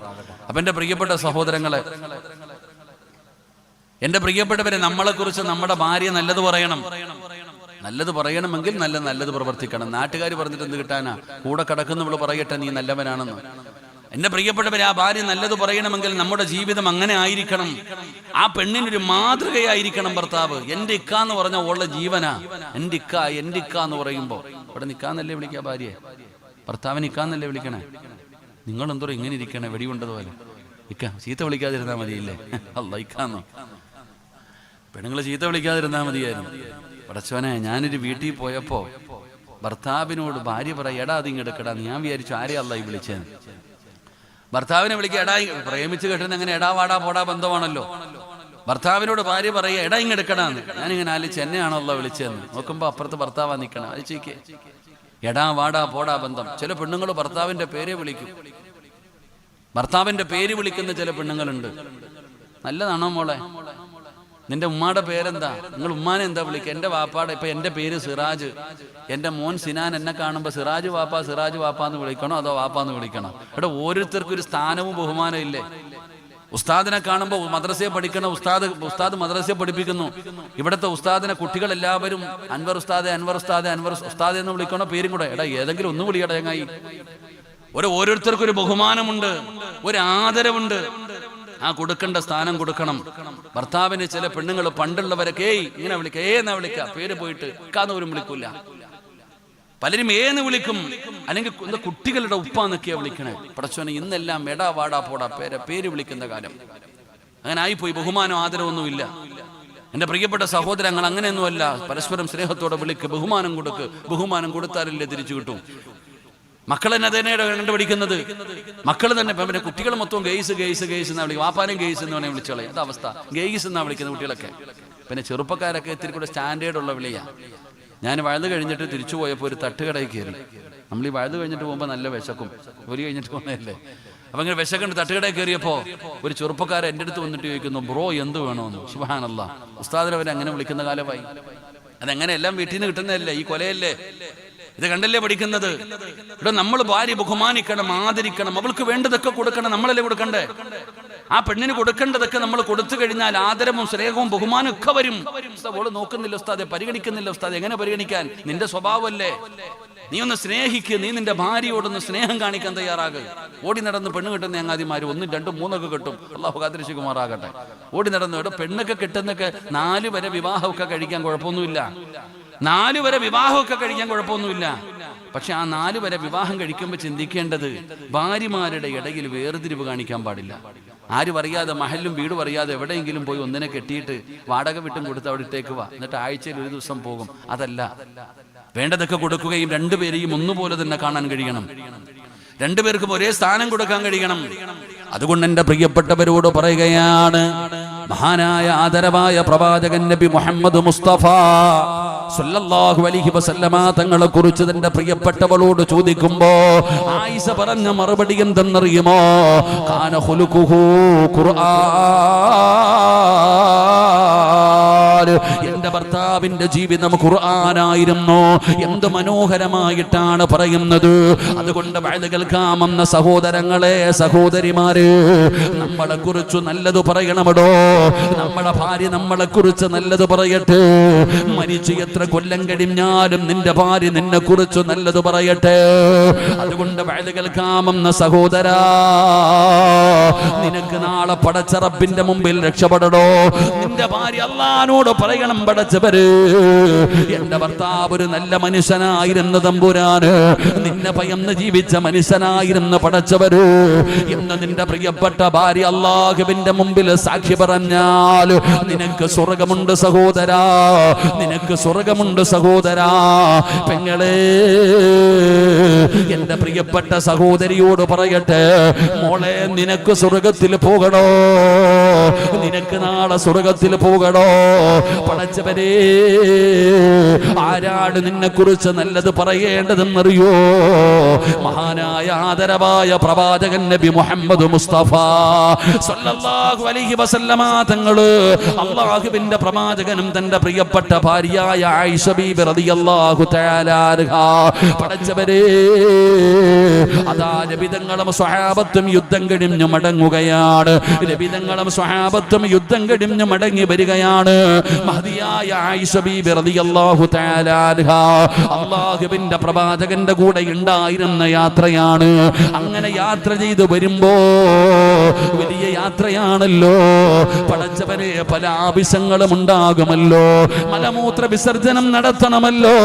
അപ്പൊ എന്റെ പ്രിയപ്പെട്ട സഹോദരങ്ങളെ, എന്റെ പ്രിയപ്പെട്ടവരെ, നമ്മളെക്കുറിച്ച് നമ്മുടെ ഭാര്യ നല്ലത് പറയണം. നല്ലത് പറയണമെങ്കിൽ നല്ലത് പ്രവർത്തിക്കണം. നാട്ടുകാർ പറഞ്ഞിട്ട് എന്ത് കിട്ടാനാ? കൂടെ കിടക്കുന്നവള് പറയട്ടെ നീ നല്ലവനാണെന്ന്. എന്റെ പ്രിയപ്പെട്ടവരെ, ആ ഭാര്യ നല്ലത് പറയണമെങ്കിൽ നമ്മുടെ ജീവിതം അങ്ങനെ ആയിരിക്കണം. ആ പെണ്ണിനൊരു മാതൃകയായിരിക്കണം ഭർത്താവ്. എന്റെ ഇക്ക എന്ന് പറഞ്ഞാൽ ഉള്ള ജീവനാ. എന്റെ ഇക്ക എന്ന് പറയുമ്പോ ഇവിടെ നിക്കാന്നല്ലേ വിളിക്കുക ഭാര്യയെ? ഭർത്താവിന് ഇക്കാന്നല്ലേ വിളിക്കണേ? നിങ്ങൾ എന്തോ ഇങ്ങനെ ഇരിക്കണേ വെടികൊണ്ടതുപോലെ? ഇക്ക ചീത്ത വിളിക്കാതിരുന്നാ മതിയില്ലേ? അല്ല ഇക്കാന്നോ? പെണ്ണുങ്ങളെ ചീത്ത വിളിക്കാതിരുന്നാ മതിയായിരുന്നു. പടച്ചോനെ, ഞാനൊരു വീട്ടിൽ പോയപ്പോ ഭർത്താവിനോട് ഭാര്യ പറയാ, എടാ അതിങ്ങെടുക്കടാ. ഞാൻ വിചാരിച്ചു ആരെയാ അല്ല ഈ വിളിച്ചേന്ന്. ഭർത്താവിനെ വിളിക്കുക എടാ. പ്രേമിച്ച് കെട്ടുന്ന അങ്ങനെ എടാ വാടാ പോടാ ബന്ധമാണല്ലോ. ഭർത്താവിനോട് ഭാര്യ പറയുക എടാ ഇങ്ങെടുക്കടാന്ന്. ഞാനിങ്ങനെ ആലോചിച്ച് എന്നെയാണല്ലോ വിളിച്ചതെന്ന്. നോക്കുമ്പോ അപ്പുറത്ത് ഭർത്താവാ നിൽക്കണം. ആലോചിക്കേ, എടാ വാടാ പോടാ ബന്ധം. ചില പെണ്ണുങ്ങൾ ഭർത്താവിന്റെ പേരെ വിളിക്കും. ഭർത്താവിന്റെ പേര് വിളിക്കുന്ന ചില പെണ്ണുങ്ങളുണ്ട്. നല്ലതാണോ മോളെ? നിന്റെ ഉമ്മാടെ പേരെന്താ? നിങ്ങൾ ഉമ്മാനെ എന്താ വിളിക്കുക? എന്റെ വാപ്പാടെ ഇപ്പൊ എന്റെ പേര് സിറാജ്. എന്റെ മോൻ സിനാൻ എന്നെ കാണുമ്പോ സിറാജ് വാപ്പ എന്ന് വിളിക്കണോ അതോ വാപ്പാന്ന് വിളിക്കണോ? ഇവിടെ ഓരോരുത്തർക്കും ഒരു സ്ഥാനവും ബഹുമാനം ഇല്ലേ? ഉസ്താദിനെ കാണുമ്പോൾ മദ്രസയെ പഠിക്കണ ഉസ്താദ് മദ്രസയെ പഠിപ്പിക്കുന്നു. ഇവിടുത്തെ ഉസ്താദിനെ കുട്ടികളെല്ലാവരും അൻവർ ഉസ്താദെ എന്ന് വിളിക്കണോ? പേരും കൂടെ എടാ ഏതെങ്കിലും ഒന്ന് വിളിക്കട ചങ്ങായി. ഓരോരുത്തർക്കും ഒരു ബഹുമാനമുണ്ട്, ഒരു ആദരവുണ്ട്. ആ കൊടുക്കേണ്ട സ്ഥാനം കൊടുക്കണം. ഭർത്താവിന് ചില പെണ്ണുങ്ങൾ പണ്ടുള്ളവരൊക്കെ ഇങ്ങനെ വിളിക്കുക, എന്നാ വിളിക്കുക, പേര് പോയിട്ട് ഇക്കാന്ന് പോലും വിളിക്കൂല. പലരും ഏന്ന് വിളിക്കും, അല്ലെങ്കിൽ കുട്ടികളുടെ ഉപ്പാന്നൊക്കെയാ വിളിക്കണേ. പടച്ചോനെ, ഇന്നെല്ലാം എടാ വാടാ പോടാ പേര് വിളിക്കുന്ന കാലം. അങ്ങനെ ആയിപ്പോയി. ബഹുമാനം ആദരവൊന്നുമില്ല. എന്റെ പ്രിയപ്പെട്ട സഹോദരങ്ങൾ, അങ്ങനെയൊന്നുമല്ല. പരസ്പരം സ്നേഹത്തോടെ വിളിക്ക്, ബഹുമാനം കൊടുക്ക്. ബഹുമാനം കൊടുത്താലല്ലേ തിരിച്ചു കിട്ടും. മക്കൾ തന്നെ തന്നെയാണ് കണ്ടുപിടിക്കുന്നത്. മക്കൾ തന്നെ പിന്നെ കുട്ടികൾ മൊത്തം ഗെയ്സ് എന്നാ വിളിക്കും. വാപ്പാനും ഗെയ്സ് എന്ന് വേണേൽ വിളിച്ചോളെ. അത് അവസ്ഥ. ഗെയ്സ് എന്നാ വിളിക്കുന്ന കുട്ടികളൊക്കെ. പിന്നെ ചെറുപ്പക്കാരൊക്കെ ഇത്തിരി കൂടെ സ്റ്റാൻഡേർഡ് ഉള്ള വിളിയാ. ഞാൻ വഴുത് കഴിഞ്ഞിട്ട് തിരിച്ചു പോയപ്പോൾ ഒരു തട്ടുകടയിൽ കയറി. നമ്മൾ ഈ വഴുത് കഴിഞ്ഞിട്ട് പോകുമ്പോൾ നല്ല വിശക്കും. ഒരു കഴിഞ്ഞിട്ട് പോകുന്നതല്ലേ. അപ്പൊ ഇങ്ങനെ വിശക്കണ്ട് തട്ടുകടയിൽ കയറിയപ്പോ ഒരു ചെറുപ്പക്കാരൻ എൻ്റെ അടുത്ത് വന്നിട്ട് ചോദിക്കുന്നു, ബ്രോ എന്ത് വേണമെന്ന്. സുബ്ഹാനല്ലാഹ്, ഉസ്താദിനെ അവരെ അങ്ങനെ വിളിക്കുന്ന കാലമായി. അതെങ്ങനെ? എല്ലാം വീട്ടിൽ നിന്ന് കിട്ടുന്നതല്ലേ? ഈ കൊലയല്ലേ? ഇത് കണ്ടല്ലേ പഠിക്കുന്നത്? ഇവിടെ നമ്മൾ ഭാര്യ ബഹുമാനിക്കണം, ആദരിക്കണം. അവൾക്ക് വേണ്ടതൊക്കെ കൊടുക്കണം. നമ്മളല്ലേ കൊടുക്കണ്ടേ? ആ പെണ്ണിന് കൊടുക്കേണ്ടതൊക്കെ നമ്മൾ കൊടുത്തു കഴിഞ്ഞാൽ ആദരവും സ്നേഹവും ബഹുമാനം ഒക്കെ വരും. ഓള് നോക്കുന്നില്ല ഉസ്താദെ, പരിഗണിക്കുന്നില്ല ഉസ്താദെ. എങ്ങനെ പരിഗണിക്കാൻ? നിന്റെ സ്വഭാവമല്ലേ. നീ ഒന്ന് സ്നേഹിക്ക്. നീ നിന്റെ ഭാര്യയോടൊന്ന് സ്നേഹം കാണിക്കാൻ തയ്യാറാകുക. ഓടി നടന്ന് പെണ്ണ് കിട്ടുന്ന ചങ്ങാതിമാര് 1, 2, 3 കിട്ടും. അല്ലാഹു കാത്തിരക്ഷിക്കുമാറാകട്ടെ. ഓടി നടന്ന് ഇവിടെ പെണ്ണൊക്കെ കിട്ടുന്നൊക്കെ 4 വരെ വിവാഹമൊക്കെ കഴിക്കാൻ കുഴപ്പമൊന്നുമില്ല. 4 വരെ വിവാഹമൊക്കെ കഴിക്കാൻ കുഴപ്പമൊന്നുമില്ല. പക്ഷെ ആ 4 വരെ വിവാഹം കഴിക്കുമ്പോൾ ചിന്തിക്കേണ്ടത്, ഭാര്യമാരുടെ ഇടയിൽ വേർതിരിവ് കാണിക്കാൻ പാടില്ല. ആരും അറിയാതെ, മഹലും വീടും അറിയാതെ എവിടെയെങ്കിലും പോയി ഒന്നിനെ കെട്ടിയിട്ട് വാടക വിട്ടും കൊടുത്ത് അവിടെ ഇട്ടേക്ക് വാ, എന്നിട്ട് ആഴ്ചയിൽ ഒരു ദിവസം പോകും. അതല്ല. വേണ്ടതൊക്കെ കൊടുക്കുകയും രണ്ടുപേരെയും ഒന്നുപോലെ തന്നെ കാണാൻ കഴിയണം. രണ്ടുപേർക്കും ഒരേ സ്ഥാനം കൊടുക്കാൻ കഴിയണം. അതുകൊണ്ട് എന്റെ പ്രിയപ്പെട്ടവരോട് പറയുകയാണ്, മഹാനായ ആദരവായ പ്രവാചകൻ നബി മുഹമ്മദ് മുസ്തഫ സല്ലല്ലാഹു അലൈഹി വസല്ലമ തങ്ങളെ കുറിച്ച് തന്റെ പ്രിയപ്പെട്ടവളോട് ചോദിക്കുമ്പോ ആയിഷ പറഞ്ഞ മറുപടി എന്തെന്നറിയുമോ? കാന ഖുലുഖുഹു ഖുർആൻ. എന്റെ ഭർത്താവിന്റെ ജീവിതം ഖുർആനായിരുന്നു. എന്ത് മനോഹരമായിട്ടാണ് പറയുന്നത്. അതുകൊണ്ട് വഅദ് കേൾക്കാമെന്ന സഹോദരങ്ങളെ, സഹോദരിമാരെ, നമ്മളെ കുറിച്ച് നല്ലത് പറയണമടോ. നമ്മളെ ഭാര്യ നമ്മളെ കുറിച്ച് നല്ലത് പറയട്ടെ. മരിച്ചു എത്ര കൊല്ലം കഴിഞ്ഞാലും നിന്റെ ഭാര്യ നിന്നെ കുറിച്ച് നല്ലത് പറയട്ടെ. അതുകൊണ്ട് വഅദ് കേൾക്കാമെന്ന സഹോദരാ, നിനക്ക് നാളെ പടച്ച റബ്ബിന്റെ മുമ്പിൽ രക്ഷപ്പെടണോ. നിന്റെ ഭാര്യ അല്ലാഹുവോട് പറയണം, പടച്ചവര്, എന്റെ ഭർത്താവ് ഒരു നല്ല മനുഷ്യനായിരുന്നു തമ്പുരാന്, നിന്നെ ഭയന്ന് ജീവിച്ച മനുഷ്യനായിരുന്നു പടച്ചവര് എന്ന് നിന്റെ പ്രിയപ്പെട്ട ഭാര്യ അല്ലാഹുവിന്റെ മുമ്പിൽ സാക്ഷി പറഞ്ഞാൽ നിനക്ക് സ്വർഗമുണ്ട് സഹോദരാ, നിനക്ക് സ്വർഗമുണ്ട് സഹോദരാ. പെങ്ങളെ, എന്റെ പ്രിയപ്പെട്ട സഹോദരിയോട് പറയട്ടെ, മോളെ, നിനക്ക് സ്വർഗത്തിൽ പോകണോ? നിനക്ക് നാളെ സ്വർഗത്തിൽ പോകണോ? പടച്ചവരേ, ആരാണ് നിന്നെ കുറിച്ച് നല്ലത് പറയേണ്ടതെന്നറിയോ? മഹാനായ ആദരവായ പ്രവാചകൻ നബി മുഹമ്മദ് മുസ്തഫ സല്ലല്ലാഹു അലൈഹി വസല്ലമ തങ്ങള്, അല്ലാഹുവിന്റെ പ്രവാചകനും തന്റെ പ്രിയപ്പെട്ട ഭാര്യയായ ആയിഷ ബീബി റളിയല്ലാഹു തആല അൻഹാ, പടച്ചവരേ, അതാ നബിതങ്ങളും സ്വഹാബത്തും യുദ്ധം കഴിഞ്ഞു മടങ്ങുകയാണ്. നബിതങ്ങളും സ്വഹാബത്തും യുദ്ധം കഴിഞ്ഞു മടങ്ങി വരികയാണ്. മഹദിയായ ആയിഷ ബീബി റളിയല്ലാഹു തആല അൻഹാ അല്ലാഹുവിന്റെ പ്രവാചകന്റെ കൂടെ ഉണ്ടായിരുന്ന യാത്രയാണ്. അങ്ങനെ യാത്ര ചെയ്തു വരുമ്പോ വലിയ യാത്രയാണല്ലോ. പടച്ചവനെ പല ആവശ്യങ്ങളും ഉണ്ടാകുമല്ലോ. മലമൂത്ര വിസർജനം നടത്തണമല്ലോ.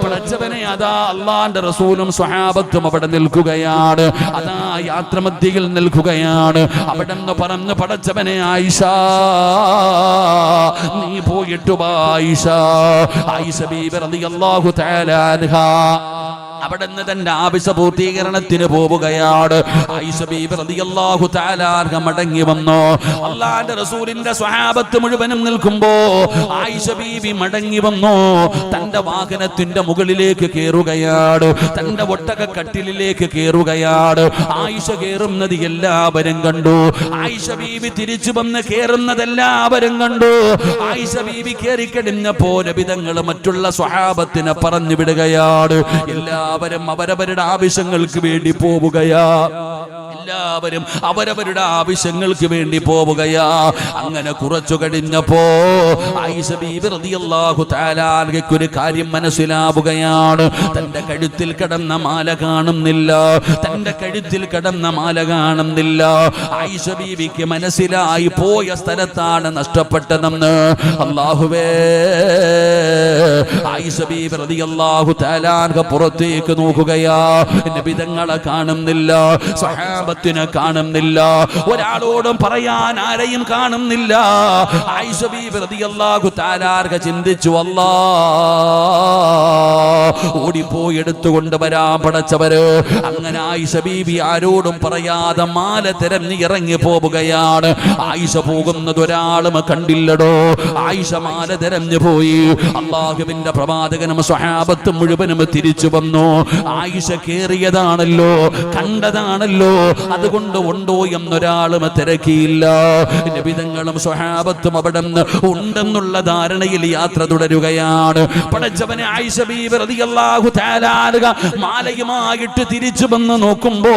പടച്ചവനെ അതാ അള്ളാന്റെ റസൂലും സ്വഹാബത്തും അവിടെ നിൽക്കുകയാണ്. അതാ യാത്രമധ്യയിൽ നിൽക്കുകയാണ്. അവിടെ നിന്ന് പറഞ്ഞു, പടച്ചവനെ ആയിഷ നീ പോയിട്ട് വാ ആയിഷ. ആയിഷ ബീബി റളിയല്ലാഹു തആല അൻഹാ അവിടെ നിന്ന് തന്റെ ആവശ്യ പൂർത്തീകരണത്തിന് പോവുകയാണ്. ആയിഷ ബീബി റളിയല്ലാഹു തആല അൻഹ മടങ്ങി വന്നു. അല്ലാഹുവിന്റെ റസൂലിന്റെ സ്വഹാബത്ത് മുഴുവനും നിൽക്കുമ്പോ ആയിഷ ബീബി മടങ്ങി വന്നു. തന്റെ വാഹനത്തിന്റെ മുകളിലേക്ക് കയറുകയാണ്. തന്റെ ഒട്ടക കട്ടിലിലേക്ക് കയറുകയാണ്. ആയിഷ കയറുന്നത് എല്ലാവരും കണ്ടു. ആയിഷ ബീബി തിരിച്ചു വന്ന് കയറുന്നത് എല്ലാവരും കണ്ടു. ആയിഷ ബീബി കയറിക്കഴിഞ്ഞപ്പോ നബിതങ്ങൾ മറ്റുള്ള സ്വഹാബത്തിനെ പറഞ്ഞു വിടുകയാണ്. എല്ലാവരും അവരവരുടെ ആവശ്യങ്ങൾക്ക് വേണ്ടി പോവുകയാ. എല്ലാവരും അവരവരുടെ ആവശ്യങ്ങൾക്ക് വേണ്ടി പോവുകയാ. അങ്ങനെ കുറച്ചു കഴിഞ്ഞപ്പോ ആയിഷ ബീബി റളിയല്ലാഹു തആല അൻഹയ്ക്ക് ഒരു കാര്യം മനസ്സിലാവുകയാണ്. തന്റെ കഴുത്തിൽ കിടന്ന മാല കാണുന്നില്ല. തന്റെ കഴുത്തിൽ കിടന്ന മാല കാണുന്നില്ല. ആയിഷ ബീബിക്ക് മനസ്സിലായി പോയ സ്ഥലത്താണ് നഷ്ടപ്പെട്ടതെന്ന്. അല്ലാഹുവേ, ആയിഷ ബീബി റളിയല്ലാഹു തആല അൻഹ പുറത്തേക്ക് നോക്കുകയാ. നബിതങ്ങളെ കാണുന്നില്ല, സ്വഹാബത്തിനെ കാണുന്നില്ല, ഒരാളോടും പറയാൻ ആരെയും കാണുന്നില്ല. ആയിഷ ബീബി റളിയല്ലാഹു തആല അൻഹ ചിന്തിച്ചു, അല്ലാഹ് ഓടിപ്പോയി എടുത്തുകൊണ്ട് വരാൻ പടച്ചവര്. അങ്ങനെ ആയിഷ ബീബി ആരോടും പറയാതെ മാല തിരഞ്ഞ് ഇറങ്ങി പോവുകയാണ്. ആയിഷ പോകുന്നത് ഒരാളും കണ്ടില്ലടോ. ആയിഷ മാല തിരഞ്ഞു പോയി. അല്ലാഹുവിന്റെ പ്രവാചകനും സ്വഹാബത്തും മുഴുവനും തിരിച്ചു വന്നു. ആയിഷ കേറിയതാണല്ലോ, കണ്ടതാണല്ലോ, അതുകൊണ്ട് ഉണ്ടോ എന്നൊരാളും തിരക്കിയില്ല. നബിതങ്ങളും സ്വഹാബത്തും അവിടെ ഉണ്ടെന്നുള്ള ധാരണയിൽ യാത്ര തുടരുകയാണ്. പടച്ചവനെ ആയിഷ ബീബി റളിയല്ലാഹു തആല അൻഹ മാലയുമായിട്ട് തിരിച്ചു വന്ന് നോക്കുമ്പോ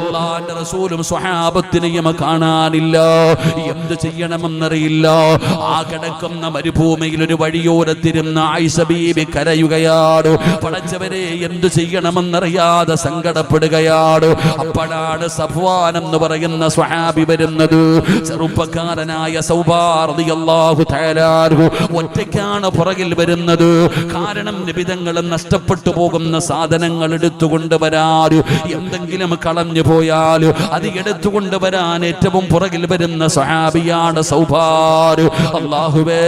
അല്ലാഹുവിന്റെ റസൂലും സ്വഹാബത്തിനെയും കാണാനില്ല. എന്ത് ചെയ്യണമെന്നറിയില്ല. ആ കിടക്കുന്ന മരുഭൂമിയിൽ ഒരു വഴിയോരത്തിരുന്ന ആയിഷ ബീബി കരയുകയാണ്. പടച്ചവരെ എന്തു ചെയ്യണമെന്നറിയാതെ സങ്കടപ്പെടുകയാണ്. അപ്പോഴാണ് സഫ്വാൻ എന്ന് പറയുന്ന സ്വഹാബി വരുന്നത്. ചെറുപ്പക്കാരനായ സൗബാൻ റളിയല്ലാഹു തആല അൻഹു ഒറ്റയ്ക്കാണ് പുറകിൽ വരുന്നത്. കാരണം നിബിധങ്ങൾ നഷ്ടപ്പെട്ടു പോകുന്ന സാധനങ്ങൾ എടുത്തുകൊണ്ട് വരാൻ, എന്തെങ്കിലും കളഞ്ഞു പോയാൽ അത് എടുത്തുകൊണ്ട് വരാൻ ഏറ്റവും പുറകിൽ വരുന്ന സ്വഹാബിയാണ് സൗബാൻ. അല്ലാഹുവേ,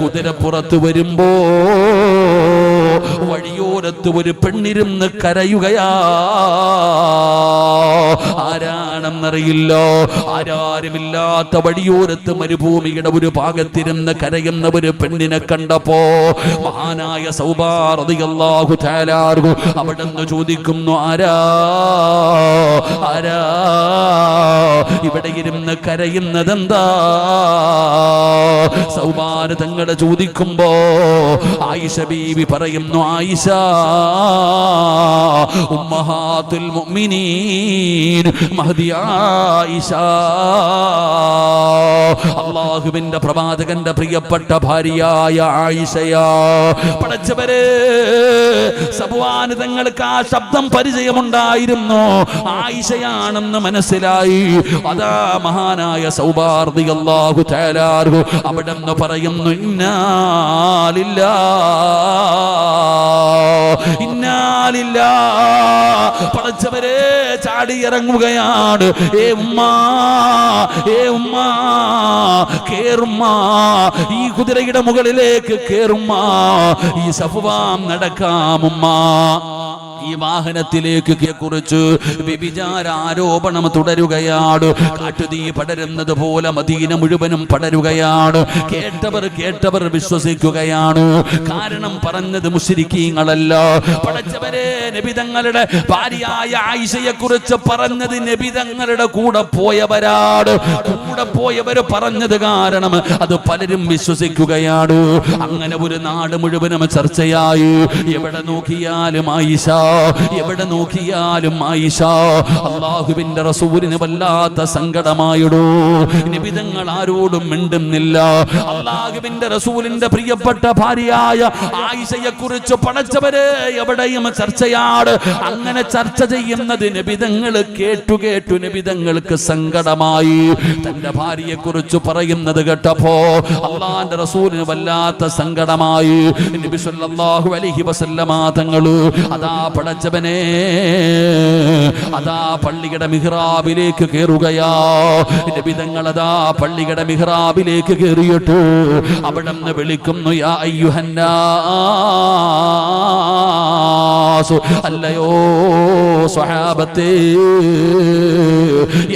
കുതിരപ്പുറത്ത് വരുമ്പോ വഴിയോരത്ത് ഒരു പെണ്ണിരുന്ന് കരയുകയാ. ആരാണെന്നറിയില്ല. ആരാരുമില്ലാത്ത വഴിയോരത്ത് മരുഭൂമിയുടെ ഒരു ഭാഗത്തിരുന്ന് കരയുന്ന ഒരു പെണ്ണിനെ കണ്ടപ്പോ മഹാനായ സൗബാൻ റളിയല്ലാഹു തആല അൻഹു അവിടുന്ന് ചോദിക്കുന്നു, ആരാ ഇവിടെ ഇരുന്ന് കരയുന്നതെന്താ? സൗബാൻ തങ്ങളെ ചോദിക്കുമ്പോ ആയിഷ ബീവി പറയുന്നു, ആയിഷ ഉമ്മഹാത്തുൽ മുഅ്മിനീൻ മഹദി ആയിഷ, അല്ലാഹുവിന്റെ പ്രവാചകന്റെ പ്രിയപ്പെട്ട ഭാര്യയായ ആയിഷയാ. പടച്ചവരെ, സഫ്വാൻ തങ്ങൾക്ക് ആ ശബ്ദം പരിചയമുണ്ടായിരുന്നു. ആയിഷയാണെന്ന് മനസ്സിലായി. അതാ മഹാനായ സൗബാൻ റളിയല്ലാഹു തആല അൻഹു അവിടെ നിന്ന് പറയുന്നു, ഇന്നാ ലില്ലാഹ്. പടച്ചവരെ, ചാടി ഇറങ്ങുകയാണ്. ഏ ഉമ്മ കേറുമ്മ, ഈ കുതിരയുടെ മുകളിലേക്ക് കേറുമ്മ, ഈ സഫ്വാൻ നടക്കാമുമ്മ. ഈ വാഹനത്തിലേക്ക് കുറിച്ച് വ്യഭിചാര ആരോപണം തുടരുകയാണ്. കാട്ടുതീ പടരുന്നത് പോലെ മദീന മുഴുവനും പടരുകയാണ്. കേട്ടവർ വിശ്വസിക്കുകയാണ്. കാരണം പറഞ്ഞത് മുശ്രിക്കീങ്ങളല്ല. പടച്ചവരെ, നബി തങ്ങളുടെ ഭാര്യയായ ആയിഷയെ കുറിച്ച് പറഞ്ഞത് നബി തങ്ങളുടെ കൂടെ പോയവരാണ്. കൂടെ പോയവര് പറഞ്ഞത് കാരണം അത് പലരും വിശ്വസിക്കുകയാണ്. അങ്ങനെ ഒരു നാട് മുഴുവനും ചർച്ചയായി. എവിടെ നോക്കിയാലും ആയിഷ, എവിടെ നോക്കിയാലും ആയിഷ. അല്ലാഹുവിന്റെ റസൂലിന് വല്ലാത്ത സങ്കടമായിടൂ. നബി തങ്ങൾ ആരോടും മിണ്ടുന്നില്ല. അല്ലാഹുവിന്റെ റസൂലിന്റെ പ്രിയപ്പെട്ട ഭാര്യയായ ആയിഷയെ കുറിച്ച് പടച്ചവരെ എവിടെയും ചർച്ചയാണ്. അങ്ങനെ ചർച്ച ചെയ്യുന്നത് നബി തങ്ങൾ കേട്ടു നബി തങ്ങൾക്ക് സങ്കടമായി. തന്റെ ഭാര്യയെ കുറിച്ച് പറയുന്നത് കേട്ടപ്പോ അല്ലാഹുവിന്റെ റസൂലിന് വല്ലാത്ത സങ്കടമായി. നബി സല്ലല്ലാഹു അലൈഹി വസല്ലമ തങ്ങൾ അതാ പടച്ചവനെ, അതാ പള്ളിയുടെ മിഹ്റാബിലേക്ക് കയറുകയാ. നബി തങ്ങൾ അതാ പള്ളിയുടെ മിഹ്റാബിലേക്ക് കയറിയിട്ട് അവിടെ നിന്ന് വിളിക്കുന്നു, യാ അയ്യുഹന്നാസ്, അല്ലയോ സ്വഹാബത്തേ,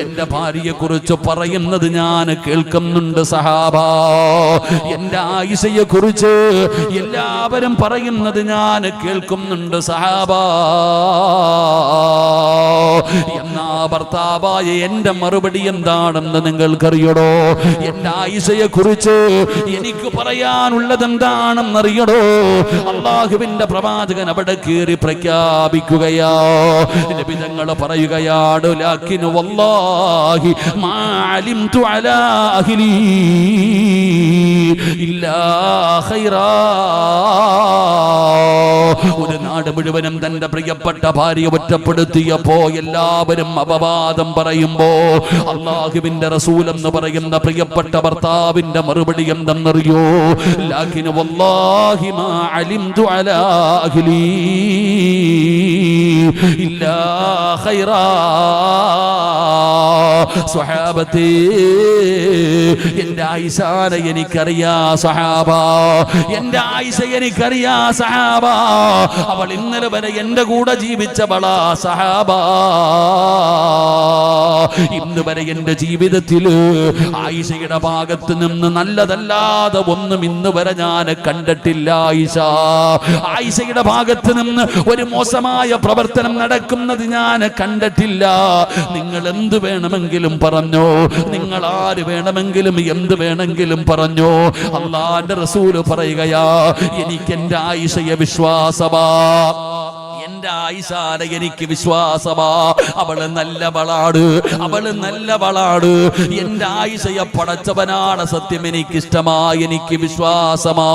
എന്റെ ഭാര്യയെ കുറിച്ച് പറയുന്നത് ഞാൻ കേൾക്കുന്നുണ്ട് സഹാബ. എന്റെ ആയിഷയെ കുറിച്ച് എല്ലാവരും പറയുന്നത് ഞാൻ കേൾക്കുന്നുണ്ട് സഹാബ. എന്നാ ഭർത്താവായ എന്റെ മറുപടി എന്താണെന്ന് നിങ്ങൾക്കറിയടോ? എന്റെ ആയിഷയെ കുറിച്ച് എനിക്ക് പറയാനുള്ളത് എന്താണെന്നറിയടോ? അല്ലാഹുവിന്റെ പ്രവാചകൻ അവിടെ കയറി പ്രഖ്യാപിക്കുകയാ. നബി തങ്ങൾ പറയുകയാണ്, ലാകിൻ വല്ലാഹി മാ അലിംതു അലാ അഹ്ലി ഇല്ലാ ഖൈറാ. ഒരു നാട് മുഴുവനും തന്റെ പ്രിയപ്പെട്ട ഭാര്യ ഒറ്റപ്പെടുത്തിയപ്പോ എല്ലാവരും അപവാദം പറയുമ്പോ അല്ലാഹുവിന്റെ റസൂൽ എന്ന് പറയുന്ന പ്രിയപ്പെട്ട ഭർത്താവിന്റെ മറുപടി എന്തെന്നറിയോ? ലാകിൻ വല്ലാഹി മാ അലിംതു അലാ അഹ്ലി ഇല്ലാ ഖൈറാ. സ്വഹാബത്തേ, എന്റെ ആയിഷാനെ എനിക്കറിയാ സഹാബ, എന്റെ ആയിഷ എനിക്കറിയാ സഹാബ. അവൾ ഇന്നലെ വരെ എന്റെ കൂടെ ജീവിച്ചവളാ സഹാബ. ഇന്ന് വരെ എന്റെ ജീവിതത്തിൽ ആയിഷയുടെ ഭാഗത്ത് നിന്ന് നല്ലതല്ലാതെ ഒന്നും ഇന്ന് വരെ ഞാൻ കണ്ടിട്ടില്ല. ആയിഷയുടെ ഭാഗത്ത് നിന്ന് ഒരു മോശമായ പ്രവർത്തനം നടക്കുന്നത് ഞാൻ കണ്ടിട്ടില്ല. നിങ്ങൾ എന്ത് വേണമെങ്കിലും പറഞ്ഞോ, നിങ്ങൾ ആര് വേണമെങ്കിലും എന്ത് വേണമെങ്കിലും പറഞ്ഞോ. അല്ലാഹുവിന്റെ റസൂൽ പറയുകയാ, എനിക്ക് എന്റെ ആയിഷയെ വിശ്വാസമാ, എന്റെ ആയിഷാനെ എനിക്ക് വിശ്വാസമാ. അവള് നല്ലവളാണ്, അവള് നല്ലവളാണ്. എന്റെ ആയിഷയെ പടച്ചവനാണ് സത്യം, എനിക്കിഷ്ടമാ, എനിക്ക് വിശ്വാസമാ.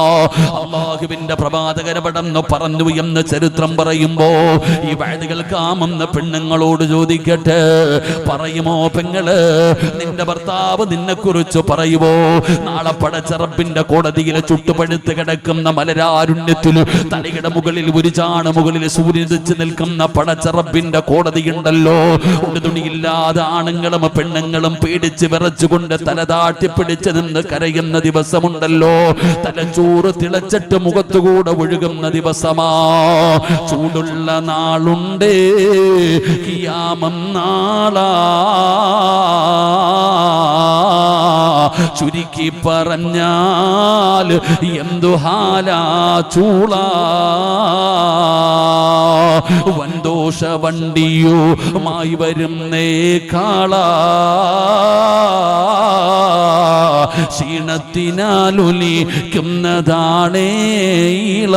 അല്ലാഹുവിന്റെ പ്രവാചകൻ പടന്ന് പറഞ്ഞു എന്ന് ചരിത്രം പറയുമ്പോ ഈ വയത് കേൾക്കാമെന്ന് പെണ്ണുങ്ങളോട് ചോദിക്കട്ടെ, പറയുമോ പെങ്ങള്? നിന്റെ ഭർത്താവ് നിന്നെ കുറിച്ച് പറയുമോ? നാളെ പടച്ച റബ്ബിന്റെ കോടതിയിൽ ചുട്ടുപഴുത്ത് കിടക്കുന്ന മലരാരുണ്യത്തിൽ തലയുടെ മുകളിൽ ഒരു ചാണ് മുകളിൽ സൂര്യൻ ഉദിച്ച് നിൽക്കുന്ന പടച്ച റബ്ബിന്റെ കോടതിയുണ്ടല്ലോ. ഉടുതുണിയില്ലാതെ ആണുങ്ങളും പെണ്ണുങ്ങളും പേടിച്ച് വിറച്ചുകൊണ്ട് തല താട്ടിപ്പിടിച്ച് നിന്ന് കരയുന്ന ദിവസമുണ്ടല്ലോ. തലച്ചോറ് തിളച്ചിട്ട് മുഖത്തുകൂടെ ഒഴുകുന്ന ദിവസമാ. ചൂടുള്ള നാളുണ്ടേ, ഖിയാമം നാളാ. ചുരുക്കി പറഞ്ഞാൽ എന്തു ഹാലാ ചൂളാ. വൻദോഷ വണ്ടിയുമായി വരുന്നേ കാളാ. ക്ഷീണത്തിനാലുലിക്കുന്നതാണേ ഇള.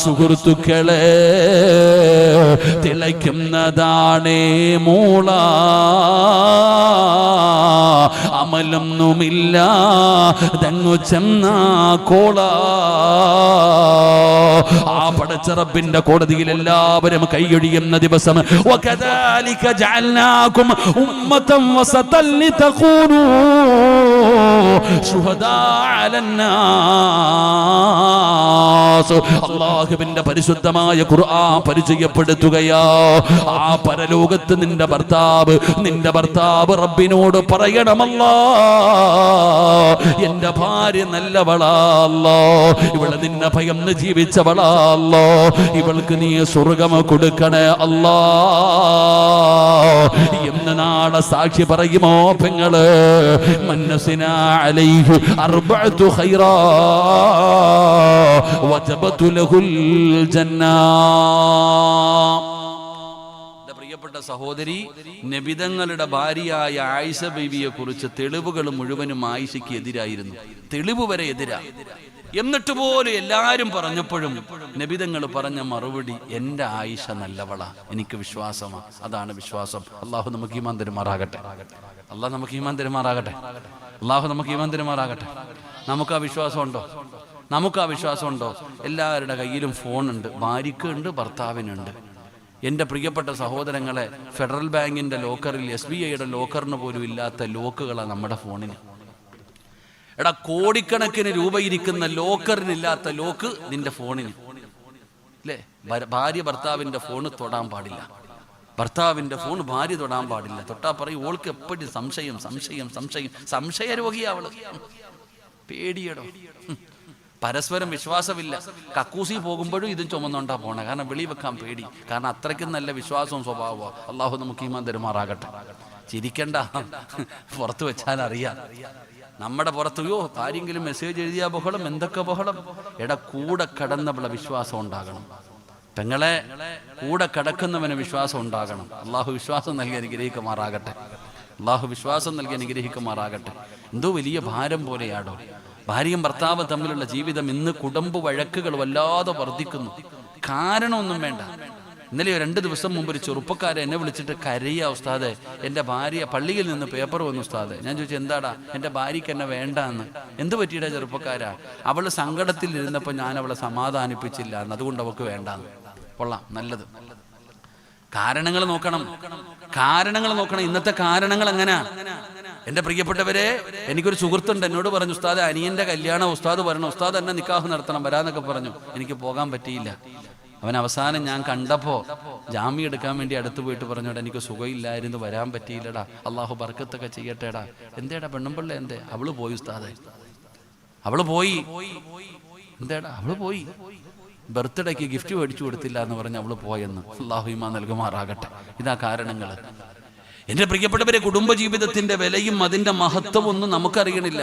സുഹൃത്തുക്കളെ, തിളയ്ക്കുന്നതാണേ മൂള. അമലൊന്നുമില്ല ദങ്ങു ചെന്നാ കോള. ആ പടച്ച റബ്ബിന്റെ കോടതിയിൽ എല്ലാവരും കൈയൊഴിയുന്ന ദിവസം. വകദാലിക ജഅൽനാകും ഉമ്മതൻ വസതൻ ലിതകൂനൂ ശുഹദാ അലന്നാസ്. അല്ലാഹുവിന്റെ പരിശുദ്ധമായ ഖുർആൻ പരിചയപ്പെടുത്തുകയാ. ആ പരലോകത്ത് നിന്റെ ഭർത്താവ് റബ്ബിനോട് പറയണമല്ലാ, എന്റെ ഭാര്യ നല്ലവളാ, ഇവള് നിന്നെ ഭയന്ന് ജീവിച്ചവളാ, അല്ലാ, ഇവൾക്ക് നീ സ്വർഗ്ഗം കൊടുക്കണേ അല്ലാ എന്ന് നാളെ സാക്ഷി പറയുമോ പെങ്ങള്? മന്നസിനാ അലൈഹി അർബഅതു ഖൈറാ വജബതു ലഹുൽ ജന്നാ. പ്രിയപ്പെട്ട സഹോദരി, നബിതങ്ങളുടെ ഭാര്യയായ ആയിഷ ബീവിയെ കുറിച്ച് തെളിവുകൾ മുഴുവനും ആയിഷയ്ക്ക് എതിരായിരുന്നു. തെളിവ് വരെ എതിരാ. എന്നിട്ട് പോലും എല്ലാരും പറഞ്ഞപ്പോഴും നബിതങ്ങൾ പറഞ്ഞ മറുപടി, എന്റെ ആയിഷ നല്ലവളാ, എനിക്ക് വിശ്വാസമാ, അതാണ് വിശ്വാസം. അള്ളാഹു നമുക്ക് ഈമാൻ തരുമാറാകട്ടെ. അള്ളാഹു നമുക്ക് ഈമാൻ തരുമാറാകട്ടെ. അള്ളാഹു നമുക്ക് ഈമാൻ തരുമാറാകട്ടെ. നമുക്ക് ആ വിശ്വാസമുണ്ടോ? നമുക്ക് ആ വിശ്വാസമുണ്ടോ? എല്ലാവരുടെ കയ്യിലും ഫോണുണ്ട്. ഭാര്യയ്ക്കുണ്ട്, ഭർത്താവിനുണ്ട്. എൻ്റെ പ്രിയപ്പെട്ട സഹോദരങ്ങളെ, ഫെഡറൽ ബാങ്കിൻ്റെ ലോക്കറിൽ, SBIയുടെ ലോക്കറിന് പോലും ഇല്ലാത്ത ലോക്കുകളാണ് നമ്മുടെ ഫോണിന്. എടാ, കോടിക്കണക്കിന് രൂപ ഇരിക്കുന്ന ലോക്കറിനില്ലാത്ത ലോക്ക് നിന്റെ ഫോണിന് അല്ലേ? ഭാര്യ ഭർത്താവിൻ്റെ ഫോണ് തൊടാൻ പാടില്ല. ഭർത്താവിൻ്റെ ഫോൺ ഭാര്യ തൊടാൻ പാടില്ല. തൊട്ടാ പറയും ഓൾക്ക് എപ്പോഴും സംശയം സംശയം സംശയം. സംശയരോഗിയാ അവള്. പേടിയടോ. പരസ്പരം വിശ്വാസമില്ല. കക്കൂസി പോകുമ്പോഴും ഇതും ചുമന്നുകൊണ്ടാ പോണേ. കാരണം വെളി വെക്കാൻ പേടി. കാരണം അത്രയ്ക്കും നല്ല വിശ്വാസവും സ്വഭാവമാണ്. അള്ളാഹു നമുക്ക് ഈമാൻ തരുമാറാകട്ടെ. ചിരിക്കണ്ട, പുറത്ത് വെച്ചാൽ അറിയാം. നമ്മുടെ പുറത്ത് ആരെങ്കിലും മെസ്സേജ് എഴുതിയ ബഹളം, എന്തൊക്കെ ബഹളം. എടാ, കൂടെ കടന്നവളെ വിശ്വാസം ഉണ്ടാകണം. പെങ്ങളെ, കൂടെ കിടക്കുന്നവന് വിശ്വാസം ഉണ്ടാകണം. അള്ളാഹു വിശ്വാസം നൽകി അനുഗ്രഹിക്കുമാറാകട്ടെ. അള്ളാഹു വിശ്വാസം നൽകി അനുഗ്രഹിക്കുമാറാകട്ടെ. എന്തോ വലിയ ഭാരം പോലെയാടോ ഭാര്യയും ഭർത്താവും തമ്മിലുള്ള ജീവിതം. ഇന്ന് കുടുംബ വഴക്കുകൾ വല്ലാതെ വർദ്ധിക്കുന്നു. കാരണമൊന്നും വേണ്ട. ഇന്നലെ 2 ദിവസം മുമ്പ് ഒരു ചെറുപ്പക്കാരൻ എന്നെ വിളിച്ചിട്ട് കരയ, ഉസ്താദെ എൻ്റെ ഭാര്യ പള്ളിയിൽ നിന്ന് പേപ്പർ വന്നു ഉസ്താദെ. ഞാൻ ചോദിച്ചു, എന്താടാ? എൻ്റെ ഭാര്യയ്ക്ക് എന്നെ വേണ്ടാന്ന്. എന്ത് പറ്റിയിടാ ചെറുപ്പക്കാരാ? അവൾ സങ്കടത്തിൽ ഇരുന്നപ്പോൾ ഞാൻ അവളെ സമാധാനിപ്പിച്ചില്ല, അതുകൊണ്ട് അവൾക്ക് വേണ്ടാന്ന്. കൊള്ളാം, നല്ലത്. കാരണങ്ങൾ നോക്കണം, കാരണങ്ങൾ നോക്കണം. ഇന്നത്തെ കാരണങ്ങൾ എങ്ങനാ? എൻ്റെ പ്രിയപ്പെട്ടവരെ, എനിക്കൊരു സുഹൃത്തുണ്ട്, എന്നോട് പറഞ്ഞു, ഉസ്താദ് അനിയൻ്റെ കല്യാണം ഉസ്താദ് പറഞ്ഞു, ഉസ്താദ് എന്നെ നിക്കാഹ് നടത്തണം, വരാന്നൊക്കെ പറഞ്ഞു. എനിക്ക് പോകാൻ പറ്റിയില്ല. അവൻ അവസാനം ഞാൻ കണ്ടപ്പോൾ ജാമ്യം എടുക്കാൻ വേണ്ടി അടുത്ത് പോയിട്ട് പറഞ്ഞോടാ, എനിക്ക് സുഖമില്ലായിരുന്നു, വരാൻ പറ്റിയില്ലടാ, അള്ളാഹു ബർക്കത്തൊക്കെ ചെയ്യട്ടേടാ. എന്തേടാ പെണ്ണുമ്പിള്ള? എന്തേ? അവള് പോയി ഉസ്താദെ, അവള് പോയി. എന്തേടാ? അവള് പോയി. ബർത്ത്ഡേക്ക് ഗിഫ്റ്റ് മേടിച്ചു കൊടുത്തില്ല എന്ന് പറഞ്ഞ് അവള് പോയെന്ന്. അള്ളാഹു ഈമാൻ നൽകുമാറാകട്ടെ. ഇതാ കാരണങ്ങൾ. എൻ്റെ പ്രിയപ്പെട്ടവരെ, കുടുംബജീവിതത്തിന്റെ വിലയും അതിന്റെ മഹത്വം ഒന്നും നമുക്കറിയണില്ല.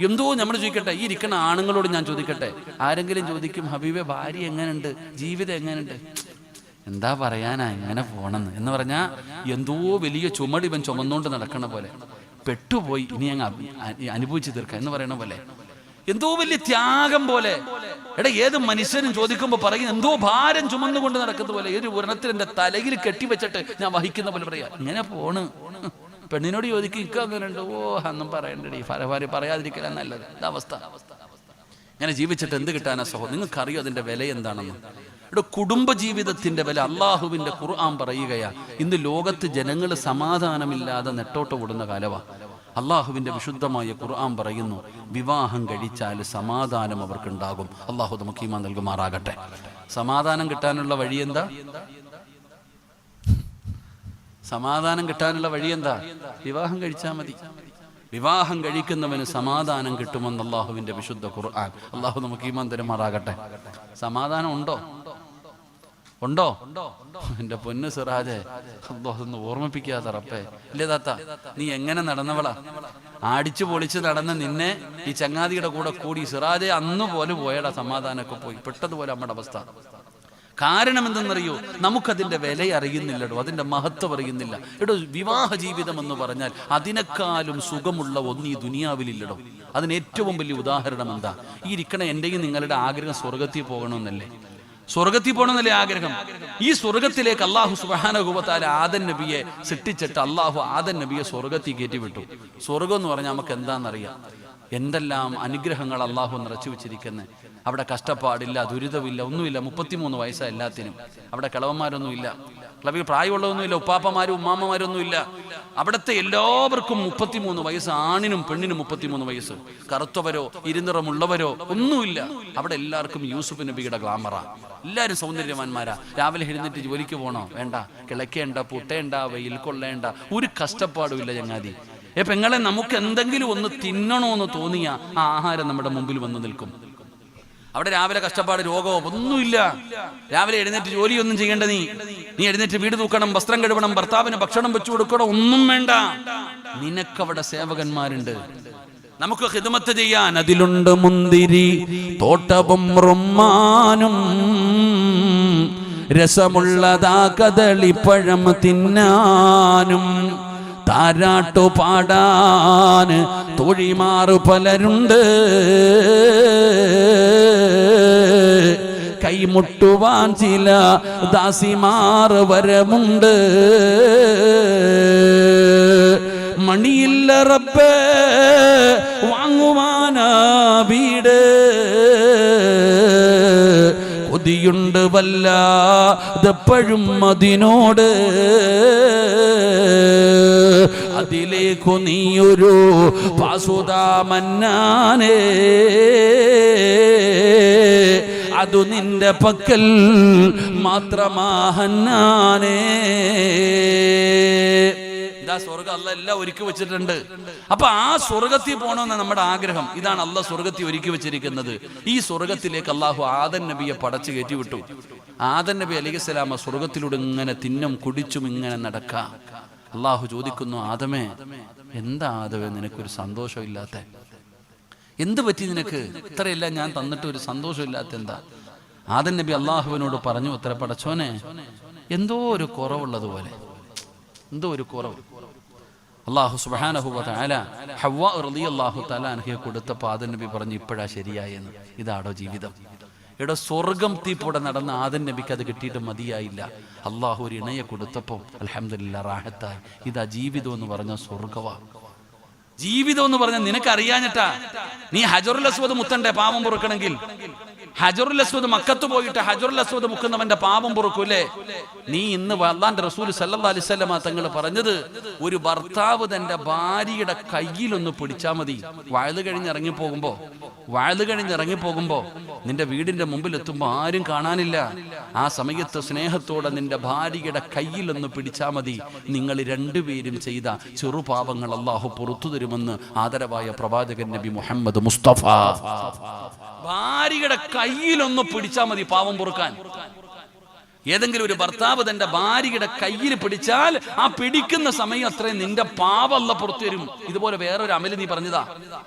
എന്തോ നമ്മൾ ചോദിക്കട്ടെ, ഈ ഇരിക്കുന്ന ആണുങ്ങളോട് ഞാൻ ചോദിക്കട്ടെ, ആരെങ്കിലും ചോദിക്കും, ഹബീബെ ഭാര്യ എങ്ങനെയുണ്ട്, ജീവിതം എങ്ങനെയുണ്ട്? എന്താ പറയാനാ, എങ്ങനെ പോണെന്ന് എന്ന് പറഞ്ഞാൽ എന്തോ വലിയ ചുമട് ഇവൻ ചുമന്നുകൊണ്ട് നടക്കണ പോലെ. പെട്ടുപോയി, ഇനി അങ്ങ് അനുഭവിച്ചു തീർക്കാം എന്ന് പറയണ പോലെ. എന്തോ വലിയ ത്യാഗം പോലെ. എടാ, ഏത് മനുഷ്യനും ചോദിക്കുമ്പോൾ പറയും എന്തോ ഭാരം ചുമന്നുകൊണ്ട് നടക്കുന്ന പോലെ. ഏത് ഉരണത്തിൽ എൻ്റെ തലയിൽ കെട്ടിവെച്ചിട്ട് ഞാൻ വഹിക്കുന്ന പോലെ പറയാ, ഇങ്ങനെ പോണ്. പെണ്ണിനോട് ചോദിക്കും, ഇക്ക അങ്ങനെ ഉണ്ട്? ഓ, അന്നും പറയണ്ടടി, ഭാര്യ പറയാതിരിക്കലാ നല്ലത്. അവസ്ഥ. ഇങ്ങനെ ജീവിച്ചിട്ട് എന്ത് കിട്ടാനാ സഹോദരൻ? നിങ്ങൾക്കറിയോ അതിന്റെ വില എന്താണെന്ന്? ഇവിടെ കുടുംബജീവിതത്തിന്റെ വില അള്ളാഹുവിന്റെ ഖുർആൻ പറയുകയാ. ഇന്ന് ലോകത്ത് ജനങ്ങൾ സമാധാനമില്ലാതെ നെട്ടോട്ട് ഓടുന്ന കാലവാ. അള്ളാഹുവിന്റെ വിശുദ്ധമായ ഖുർആൻ പറയുന്നു, വിവാഹം കഴിച്ചാൽ സമാധാനം അവർക്കുണ്ടാകും. അള്ളാഹു നമുക്ക് ഈമാൻ നൽകുമാറാകട്ടെ. സമാധാനം കിട്ടാനുള്ള വഴി എന്താ? സമാധാനം കിട്ടാനുള്ള വഴി എന്താ? വിവാഹം കഴിച്ചാൽ മതി. വിവാഹം കഴിക്കുന്നവന് സമാധാനം കിട്ടുമെന്ന് അള്ളാഹുവിന്റെ വിശുദ്ധ ഖുർആൻ. അള്ളാഹു നമുക്ക് ഈമാൻ തരുമാറാകട്ടെ. സമാധാനം ഉണ്ടോ? ഉണ്ടോ? എന്റെ പൊന്ന് സിറാജെ, അതൊന്ന് ഓർമ്മിപ്പിക്കാത്ത റബ്ബേ. ഇല്ലേ താത്ത, നീ എങ്ങനെ നടന്നവളാ? ആടിച്ചു പൊളിച്ച് നടന്ന നിന്നെ ഈ ചങ്ങാതിയുടെ കൂടെ കൂടി സിറാജെ അന്ന് പോലെ പോയടാ. സമാധാനമൊക്കെ പോയി, പെട്ടതുപോലെ നമ്മുടെ അവസ്ഥ. കാരണം എന്തെന്നറിയോ? നമുക്കതിന്റെ വില അറിയുന്നില്ലടോ, അതിന്റെ മഹത്വം അറിയുന്നില്ല. എടോ, വിവാഹ ജീവിതം എന്ന് പറഞ്ഞാൽ അതിനേക്കാളും സുഖമുള്ള ഒന്ന് ഈ ദുനിയാവിലില്ലടോ. അതിന് ഏറ്റവും വലിയ ഉദാഹരണം എന്താ? ഈ ഇരിക്കണ എന്റെയും നിങ്ങളുടെ ആഗ്രഹം സ്വർഗത്തിൽ പോകണമെന്നല്ലേ? സ്വർഗത്തിൽ പോകണമെന്നല്ലേ ആഗ്രഹം? ഈ സ്വർഗത്തിലേക്ക് അള്ളാഹു സുബ്ഹാനഹു വ തആല ആദം നബിയെ സൃഷ്ടിച്ചിട്ട് അള്ളാഹു ആദം നബിയെ സ്വർഗത്തിൽ കയറ്റിവിട്ടു. സ്വർഗം എന്ന് പറഞ്ഞാൽ നമുക്ക് എന്താണെന്നറിയാം. എന്തെല്ലാം അനുഗ്രഹങ്ങൾ അള്ളാഹു നിറച്ചു വെച്ചിരിക്കുന്നത്. അവിടെ കഷ്ടപ്പാടില്ല, ദുരിതമില്ല, ഒന്നുമില്ല. 33 വയസ്സാണ് എല്ലാത്തിനും. അവിടെ കിളവന്മാരൊന്നുമില്ല, പ്രായമുള്ളതൊന്നുമില്ല, ഉപ്പാപ്പമാരും ഉമ്മാമ്മമാരൊന്നുമില്ല. അവിടുത്തെ എല്ലാവർക്കും 33 വയസ്സ്. ആണിനും പെണ്ണിനും 33 വയസ്സ്. കറുത്തവരോ ഇരുനിറമുള്ളവരോ ഒന്നുമില്ല. അവിടെ എല്ലാവർക്കും യൂസുഫ് നബിയുടെ ഗ്ലാമറാ. എല്ലാവരും സൗന്ദര്യവാന്മാരാ. രാവിലെ എഴുന്നേറ്റ് ജോലിക്ക് പോകണോ? വേണ്ട. കിളക്കേണ്ട, പുട്ടേണ്ട, വെയിൽ കൊള്ളേണ്ട, ഒരു കഷ്ടപ്പാടുമില്ല ചങ്ങാതി. പെങ്ങളെ, നമുക്ക് എന്തെങ്കിലും ഒന്ന് തിന്നണോന്ന് തോന്നിയ ആ ആഹാരം നമ്മുടെ മുമ്പിൽ വന്ന് നിൽക്കും. അവിടെ രാവിലെ കഷ്ടപ്പാട്, രോഗമോ ഒന്നുമില്ല. രാവിലെ എഴുന്നേറ്റ് ജോലിയൊന്നും ചെയ്യേണ്ട നീ എഴുന്നേറ്റ് വീട് തൂക്കണം, വസ്ത്രം കഴുകണം, ഭർത്താവിന് ഭക്ഷണം വെച്ചു കൊടുക്കണം, ഒന്നും വേണ്ട. നിനക്കവിടെ സേവകന്മാരുണ്ട്, നമുക്ക് ഖിദ്മത്ത് ചെയ്യാൻ. അതിലുണ്ട് മുന്തിരി തോട്ടവും റുമ്മാനും, രസമുള്ളതാ കദളിപ്പഴം തിന്നാനും, താരാട്ടു പാടാൻ തൊഴിമാറു പലരുണ്ട്, കൈമുട്ടുവാൻ ചില ദാസിമാർ വരമുണ്ട്. മണിയില്ല റബ്ബേ വാങ്ങുവാനാ വീട്, കൊതിയുണ്ട് വല്ലാതെപ്പോഴും അതിനോട്. അതിലേക്കു നീയൊരു പാസുതാ മന്നാനേ, അതു നിന്റെ പക്കൽ മാത്രമാഹന്നാനേ. സ്വർഗം അല്ല എല്ലാം ഒരുക്കി വെച്ചിട്ടുണ്ട്. അപ്പൊ ആ സ്വർഗത്തിൽ പോകണമെന്ന് നമ്മുടെ ആഗ്രഹം. ഇതാണ് അള്ളാഹ് സ്വർഗത്തിൽ ഒരുക്കി വെച്ചിരിക്കുന്നത്. ഈ സ്വർഗത്തിലേക്ക് അള്ളാഹു ആദം നബിയെ പടച്ചു കയറ്റി വിട്ടു. ആദം നബി അലൈഹിസ്സലാമ സ്വർഗത്തിലൂടെ ഇങ്ങനെ തിന്നും കുടിച്ചും ഇങ്ങനെ നടക്കാം. അള്ളാഹു ചോദിക്കുന്നു, ആദമേ, എന്താ ആദമേ നിനക്കൊരു സന്തോഷമില്ലാത്ത? എന്ത് പറ്റി നിനക്ക്? ഇത്രയെല്ലാം ഞാൻ തന്നിട്ട് ഒരു സന്തോഷമില്ലാത്ത എന്താ? ആദം നബി അള്ളാഹുവിനോട് പറഞ്ഞു, ഉത്തര പടച്ചോനെ, എന്തോ ഒരു കുറവുള്ളതുപോലെ, എന്തോ ഒരു കുറവ്. അള്ളാഹു സുബ്ഹാനഹു വ തആല ഹവ്വ റളിയല്ലാഹു തആല അൻഹയെ കൊടുത്തപ്പോൾ ആദം നബി പറഞ്ഞു, ഇപ്പോഴാ ശരിയായെന്ന്. ഇതാടോ ജീവിതം? ഇവിടെ സ്വർഗം തീപ്പോടെ നടന്ന ആദം നബിക്ക് അത് കിട്ടിയിട്ട് മതിയായില്ല. അള്ളാഹു ഒരു ഇണയെ കൊടുത്തപ്പോൾ അൽഹംദുലില്ലാ റാഹത്തായി. ഇതാ ജീവിതം എന്ന് പറഞ്ഞ സ്വർഗവാ. ജീവിതം എന്ന് പറഞ്ഞാൽ നിനക്കറിയാഞ്ഞിട്ടാ. നീ ഹജറുൽ അസ്വദ് മുത്തണ്ടേ പാപം പൊറുക്കണമെങ്കിൽ? ഹജറുൽ അസ്വദ് മക്കത്ത് പോയിട്ട് ഹജറുൽ അസ്വദ് മുക്കുന്നവന്റെ പാപം പൊറുക്കൂലേ? നീ ഇന്ന് അല്ലാഹുവിന്റെ റസൂൽ സല്ലല്ലാഹു അലൈഹി വസല്ലമ തങ്ങൾ പറഞ്ഞത്, ഒരു ഭർത്താവ് തന്റെ ഭാര്യയുടെ കയ്യിലൊന്ന് പിടിച്ചാൽ മതി. വയല് കഴിഞ്ഞിറങ്ങിപ്പോകുമ്പോ നിന്റെ വീടിന്റെ മുമ്പിൽ എത്തുമ്പോ ആരും കാണാനില്ല. ആ സമയത്ത് സ്നേഹത്തോടെ നിന്റെ ഭാര്യയുടെ കയ്യിലൊന്ന് പിടിച്ചാൽ മതി. നിങ്ങൾ രണ്ടുപേരും ചെയ്ത ചെറുപാപങ്ങൾ അള്ളാഹു പുറത്തു തരുമെന്ന് ആദരവായ പ്രവാചകൻ നബി മുഹമ്മദ് മുസ്തഫ. ഭാര്യയുടെ കയ്യിലൊന്ന് പിടിച്ചാൽ മതി പാപം പൊറുക്കാൻ. ഏതെങ്കിലും ഒരു ഭർത്താവ് തന്റെ ഭാര്യയുടെ കയ്യിൽ പിടിച്ചാൽ ആ പിടിക്കുന്ന സമയം അത്രയും നിന്റെ പാപം അല്ലാഹു പുറത്തു തരും. ഇതുപോലെ വേറൊരു അമല് നീ പറഞ്ഞതാ,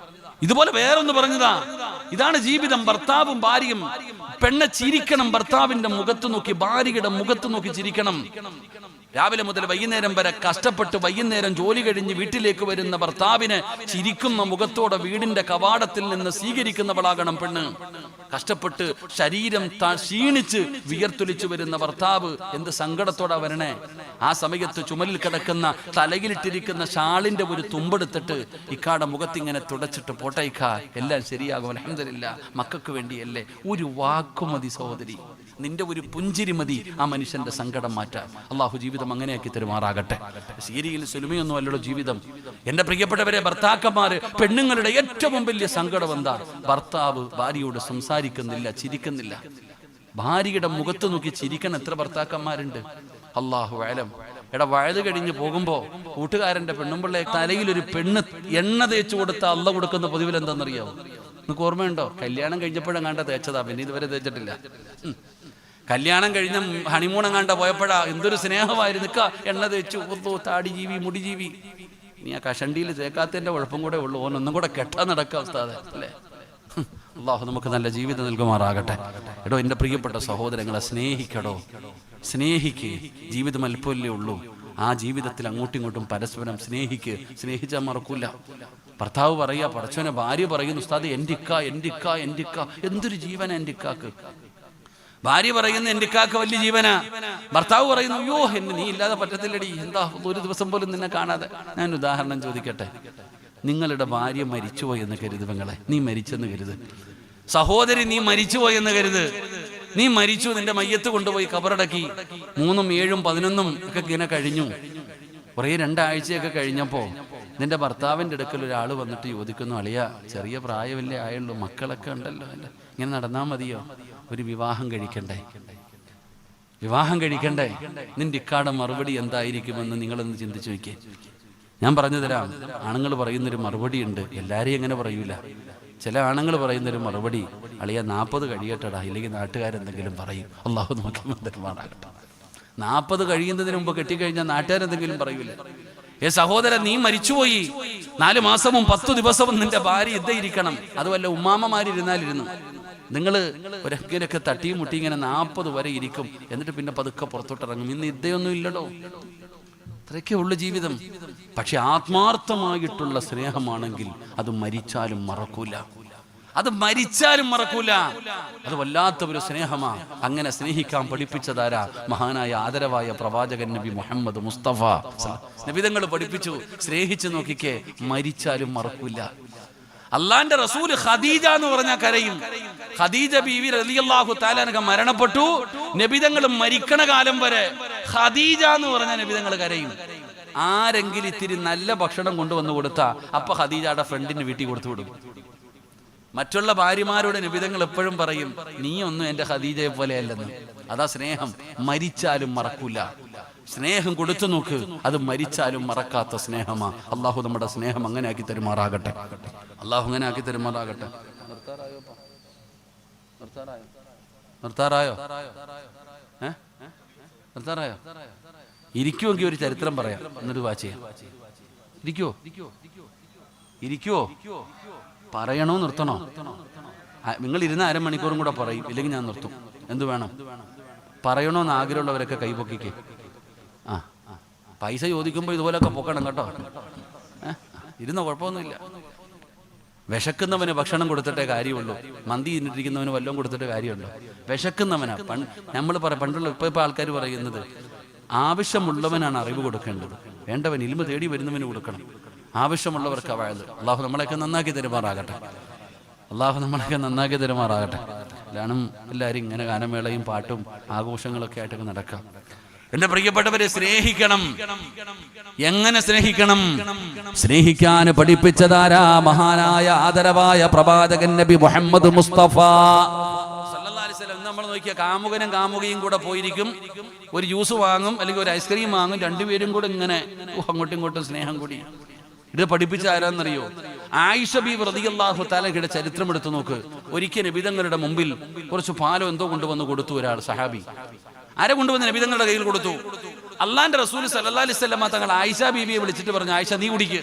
ഇതുപോലെ വേറൊന്ന് പറഞ്ഞതാ. ഇതാണ് ജീവിതം. ഭർത്താവും ഭാര്യയും. പെണ്ണെ ചിരിക്കണം, ഭർത്താവിന്റെ മുഖത്ത് നോക്കി, ഭാര്യയുടെ മുഖത്ത് നോക്കി ചിരിക്കണം. രാവിലെ മുതൽ വൈകുന്നേരം വരെ കഷ്ടപ്പെട്ട് വൈകുന്നേരം ജോലി കഴിഞ്ഞ് വീട്ടിലേക്ക് വരുന്ന ഭർത്താവിനെ ചിരിക്കുന്ന മുഖത്തോടെ വീടിന്റെ കവാടത്തിൽ നിന്ന് സ്വീകരിക്കുന്നവളാകണം പെണ്ണ്. കഷ്ടപ്പെട്ട് ശരീരം ക്ഷീണിച്ച് വിയർത്തൊലിച്ചു വരുന്ന ഭർത്താവ് എന്ത് സങ്കടത്തോടെ വരണേ. ആ സമയത്ത് ചുമലിൽ കിടക്കുന്ന തലയിലിട്ടിരിക്കുന്ന ഷാളിന്റെ ഒരു തുമ്പെടുത്തിട്ട് ഇക്കാടെ മുഖത്തിങ്ങനെ തുടച്ചിട്ട്, പോട്ടേക്ക, എല്ലാം ശരിയാകും, അൽഹംദുലില്ലാ, മക്കൾക്ക് വേണ്ടിയല്ലേ. ഒരു വാക്കുമതി സഹോദരി, നിന്റെ ഒരു പുഞ്ചിരി മതി ആ മനുഷ്യന്റെ സങ്കടം മാറ്റാൻ. അള്ളാഹു ജീവിതം അങ്ങനെയാക്കി തരുമാറാകട്ടെ. സീരിയൽ സിനിമയൊന്നും അല്ലല്ലോ ജീവിതം. എന്റെ പ്രിയപ്പെട്ടവരെ, ഭർത്താക്കന്മാര്, പെണ്ണുങ്ങളുടെ ഏറ്റവും വലിയ സങ്കടം എന്താ? ഭർത്താവ് ഭാര്യയോട് സംസാരിക്കുന്നില്ല, ചിരിക്കുന്നില്ല. ഭാര്യയുടെ മുഖത്ത് നോക്കി ചിരിക്കാൻ എത്ര ഭർത്താക്കന്മാരുണ്ട്? അല്ലാഹു അലം. എടാ, വയത് കഴിഞ്ഞ് പോകുമ്പോ കൂട്ടുകാരന്റെ പെണ്ണുമ്പിള്ളെ തലയിൽ ഒരു പെണ്ണ് എണ്ണ തേച്ചു കൊടുത്ത അള്ള കൊടുക്കുന്ന പൊതുവിൽ എന്താണെന്നറിയാവോ? നിനക്ക് ഓർമ്മയുണ്ടോ? കല്യാണം കഴിഞ്ഞപ്പോഴെങ്ങാണ്ട തേച്ചതാ, പിന്നെ ഇതുവരെ തേച്ചിട്ടില്ല. കല്യാണം കഴിഞ്ഞ ഹണിമൂണെങ്ങാണ്ട പോയപ്പോഴാ എന്തൊരു സ്നേഹമായിരുന്നു. എണ്ണ തേച്ചു, താടി ജീവി, മുടി ജീവി. നീ ആ കഷണ്ടിയിൽ തേക്കാത്തതിന്റെ കുഴപ്പം കൂടെ ഉള്ളൂ. ഓനൊന്നും കൂടെ കെട്ടാ നടക്കാം ഉസ്താദേ, അല്ലേ? അള്ളാഹു നമുക്ക് നല്ല ജീവിതം നൽകുമാറാകട്ടെ. എടോ, എന്റെ പ്രിയപ്പെട്ട സഹോദരങ്ങളെ, സ്നേഹിക്കടോ, സ്നേഹിക്ക്. ജീവിതം അല്പമല്ലേ ഉള്ളൂ. ആ ജീവിതത്തിൽ അങ്ങോട്ടും ഇങ്ങോട്ടും പരസ്പരം സ്നേഹിക്ക്. സ്നേഹിച്ചാൽ മറക്കൂല. ഭർത്താവ് പറയാ, പടച്ചവനെ, ഭാര്യ പറയുന്നു, ഉസ്താദ് എൻ്റെ ഇക്ക, എൻ്റെ ഇക്ക, എൻ്റെ ഇക്ക. എന്തൊരു ജീവന എൻ്റെ ഇക്കാക്ക്. ഭാര്യ പറയുന്നു, എൻ്റെ ഇക്കാക്ക് വലിയ ജീവനാ. ഭർത്താവ് പറയുന്നു, അയ്യോ, എന്നെ നീ ഇല്ലാതെ പറ്റത്തില്ലടി, എന്താ ഒരു ദിവസം പോലും നിന്നെ കാണാതെ. ഞാൻ ഉദാഹരണം ചോദിക്കട്ടെ. നിങ്ങളുടെ ഭാര്യ മരിച്ചുപോയെന്ന് കരുത് പെങ്ങളെ, നീ മരിച്ചെന്ന് കരുത്. സഹോദരി, നീ മരിച്ചുപോയെന്ന് കരുത്. നീ മരിച്ചു, നിന്റെ മയ്യത്ത് കൊണ്ടുപോയി കബറടക്കി. 3, 7, 11 ഒക്കെ ഇങ്ങനെ കഴിഞ്ഞു. കുറേ 2 ആഴ്ചയൊക്കെ കഴിഞ്ഞപ്പോ നിന്റെ ഭർത്താവിൻ്റെ അടുക്കൽ ഒരാൾ വന്നിട്ട് ചോദിക്കുന്നു, അളിയ, ചെറിയ പ്രായമല്ലേ ആയുള്ളൂ, മക്കളൊക്കെ ഉണ്ടല്ലോ, അല്ല ഇങ്ങനെ നടന്നാൽ മതിയോ? ഒരു വിവാഹം കഴിക്കണ്ടേ? വിവാഹം കഴിക്കണ്ടേ? നിന്റെ ഇക്കാടെ മറുപടി എന്തായിരിക്കുമെന്ന് നിങ്ങളൊന്ന് ചിന്തിച്ചു നോക്കിയേ. ഞാൻ പറഞ്ഞു തരാം. ആണുങ്ങൾ പറയുന്നൊരു മറുപടി ഉണ്ട്, എല്ലാരെയും എങ്ങനെ പറയൂല. ചില ആണുങ്ങൾ പറയുന്നൊരു മറുപടി, അളിയ 40 കഴിയട്ടടാ, ഇല്ലെങ്കിൽ നാട്ടുകാരെന്തെങ്കിലും പറയും. അള്ളാഹു നോക്കി മന്ദരമാറാകട്ടെ. 40 കഴിയുന്നതിന് മുമ്പ് കെട്ടിക്കഴിഞ്ഞാൽ നാട്ടുകാരെന്തെങ്കിലും പറയൂലേ? സഹോദരൻ, നീ മരിച്ചുപോയി, 4 മാസവും 10 ദിവസവും നിന്റെ ഭാര്യ ഇരിക്കണം. അതുമല്ല ഉമ്മാമ്മമാരിരുന്നാലിരുന്നു. നിങ്ങൾ ഒരൊക്കെ തട്ടിയും മുട്ടി ഇങ്ങനെ 40 വരെ ഇരിക്കും, എന്നിട്ട് പിന്നെ പതുക്കെ പുറത്തോട്ടിറങ്ങും. ഇന്ന് ഇതയൊന്നും ഇല്ലടോ. അത്രയൊക്കെ ഉള്ളു ജീവിതം. പക്ഷെ ആത്മാർത്ഥമായിട്ടുള്ള സ്നേഹമാണെങ്കിൽ അത് മരിച്ചാലും മറക്കൂല. അത് മരിച്ചാലും മറക്കൂല. അത് വല്ലാത്ത ഒരു സ്നേഹമാ. അങ്ങനെ സ്നേഹിക്കാൻ പഠിപ്പിച്ചതാരാ? മഹാനായ ആദരവായ പ്രവാചകൻ നബി മുഹമ്മദ് മുസ്തഫ. നബിതങ്ങൾ പഠിപ്പിച്ചു, സ്നേഹിച്ചു നോക്കിക്കേ, മരിച്ചാലും മറക്കൂല. അള്ളാന്റെ റസൂല് ഖദീജ എന്ന് പറഞ്ഞാൽ കരയും. ഖദീജ ബീവി റളിയല്ലാഹു തആല അൻഹ മരണപ്പെട്ടു. നബിതങ്ങൾ മരിക്കണ കാലം വരെ ഖദീജ എന്ന് പറഞ്ഞ നബിതങ്ങൾ കരയും. ആരെങ്കിലും ഇത്തിരി നല്ല ഭക്ഷണം കൊണ്ടുവന്ന് കൊടുത്താ അപ്പൊ ഖദീജയുടെ ഫ്രണ്ടിന് വീട്ടിൽ കൊടുത്തു വിടും. മറ്റുള്ള ഭാര്യമാരോട് നബിതങ്ങൾ എപ്പോഴും പറയും, നീ ഒന്നും എന്റെ ഖദീജയെ പോലെ അല്ലെന്ന്. അതാ സ്നേഹം, മരിച്ചാലും മറക്കൂല. സ്നേഹം കൊടുത്തു നോക്ക്, അത് മരിച്ചാലും മറക്കാത്ത സ്നേഹമാ. അള്ളാഹു നമ്മുടെ സ്നേഹം അങ്ങനെ ആക്കി തരുമാറാകട്ടെ. അള്ളാഹു അങ്ങനെ ആക്കി തരുമാറാകട്ടെ. നിർത്താറായോ? നിർത്താറായോ? ഇരിക്കുമെങ്കിൽ ഒരു ചരിത്രം പറയാം, എന്നിട്ട് വാച്ച് ചെയ്യാം. ഇരിക്കുവോ? പറയണോ നിർത്തണോ? നിങ്ങൾ ഇരുന്ന അരമണിക്കൂറും കൂടെ പറയും, ഇല്ലെങ്കിൽ ഞാൻ നിർത്തും. എന്ത് വേണം? പറയണോന്ന് ആഗ്രഹമുള്ളവരൊക്കെ കൈപൊക്കിക്കേ. പൈസ ചോദിക്കുമ്പോൾ ഇതുപോലൊക്കെ പൊക്കണം കേട്ടോ. ഇരുന്ന കുഴപ്പമൊന്നുമില്ല. വിശക്കുന്നവന് ഭക്ഷണം കൊടുത്തിട്ടേ കാര്യമുള്ളൂ. മന്തി തിന്നിട്ടിരിക്കുന്നവന് വല്ലതും കൊടുത്തിട്ട് കാര്യമുണ്ടോ? വിശക്കുന്നവനാ. നമ്മൾ പണ്ടുള്ള ഇപ്പൊ ആൾക്കാർ പറയുന്നത്, ആവശ്യമുള്ളവനാണ് അറിവ് കൊടുക്കേണ്ടത്, വേണ്ടവൻ ഇൽമ തേടി വരുന്നവന് കൊടുക്കണം. ആവശ്യമുള്ളവർക്ക് അവഴത്. അള്ളാഹു നമ്മളെയൊക്കെ നന്നാക്കി തരുമാറാകട്ടെ. കാരണം എല്ലാവരും ഇങ്ങനെ ഗാനമേളയും പാട്ടും ആഘോഷങ്ങളൊക്കെ ആയിട്ടൊക്കെ നടക്കാം. എന്റെ പ്രിയപ്പെട്ടവരെ, സ്നേഹിക്കണം. എങ്ങനെ സ്നേഹിക്കണം? സ്നേഹിക്കാൻ പഠിപ്പിച്ചതാരാ? മഹാനായ ആദരവായ പ്രവാചകൻ നബി മുഹമ്മദ് മുസ്തഫ സല്ലല്ലാഹു അലൈഹി വസല്ലം. നമ്മൾ നോക്കിയ കാമുകനും കാമുകയും കൂടെ പോയിരിക്കും, ഒരു ജ്യൂസ് വാങ്ങും അല്ലെങ്കിൽ ഒരു ഐസ്ക്രീം വാങ്ങും, രണ്ടുപേരും കൂടെ ഇങ്ങനെ അങ്ങോട്ടും ഇങ്ങോട്ടും സ്നേഹം കൂടി. ഇത് പഠിപ്പിച്ച ആരാന്നറിയോ? ആയിഷ ബീവി റളിയല്ലാഹു തആലയുടെ ചരിത്രം എടുത്തു നോക്ക്. ഒരിക്കൽ നബിതങ്ങളുടെ മുമ്പിൽ കുറച്ച് പാലോ എന്തോ കൊണ്ടുവന്ന് കൊടുത്തു ഒരാൾ സഹാബി. ആരെ കൊണ്ടുവന്ന് നബിതങ്ങളുടെ കയ്യിൽ കൊടുത്തു? അള്ളാന്റെ റസൂൽ സല്ലല്ലാഹു അലൈഹി വസല്ലം തങ്ങൾ ആയിഷ ബീവിയെ വിളിച്ചിട്ട് പറഞ്ഞു, ആയിഷ നീ കുടിക്ക്.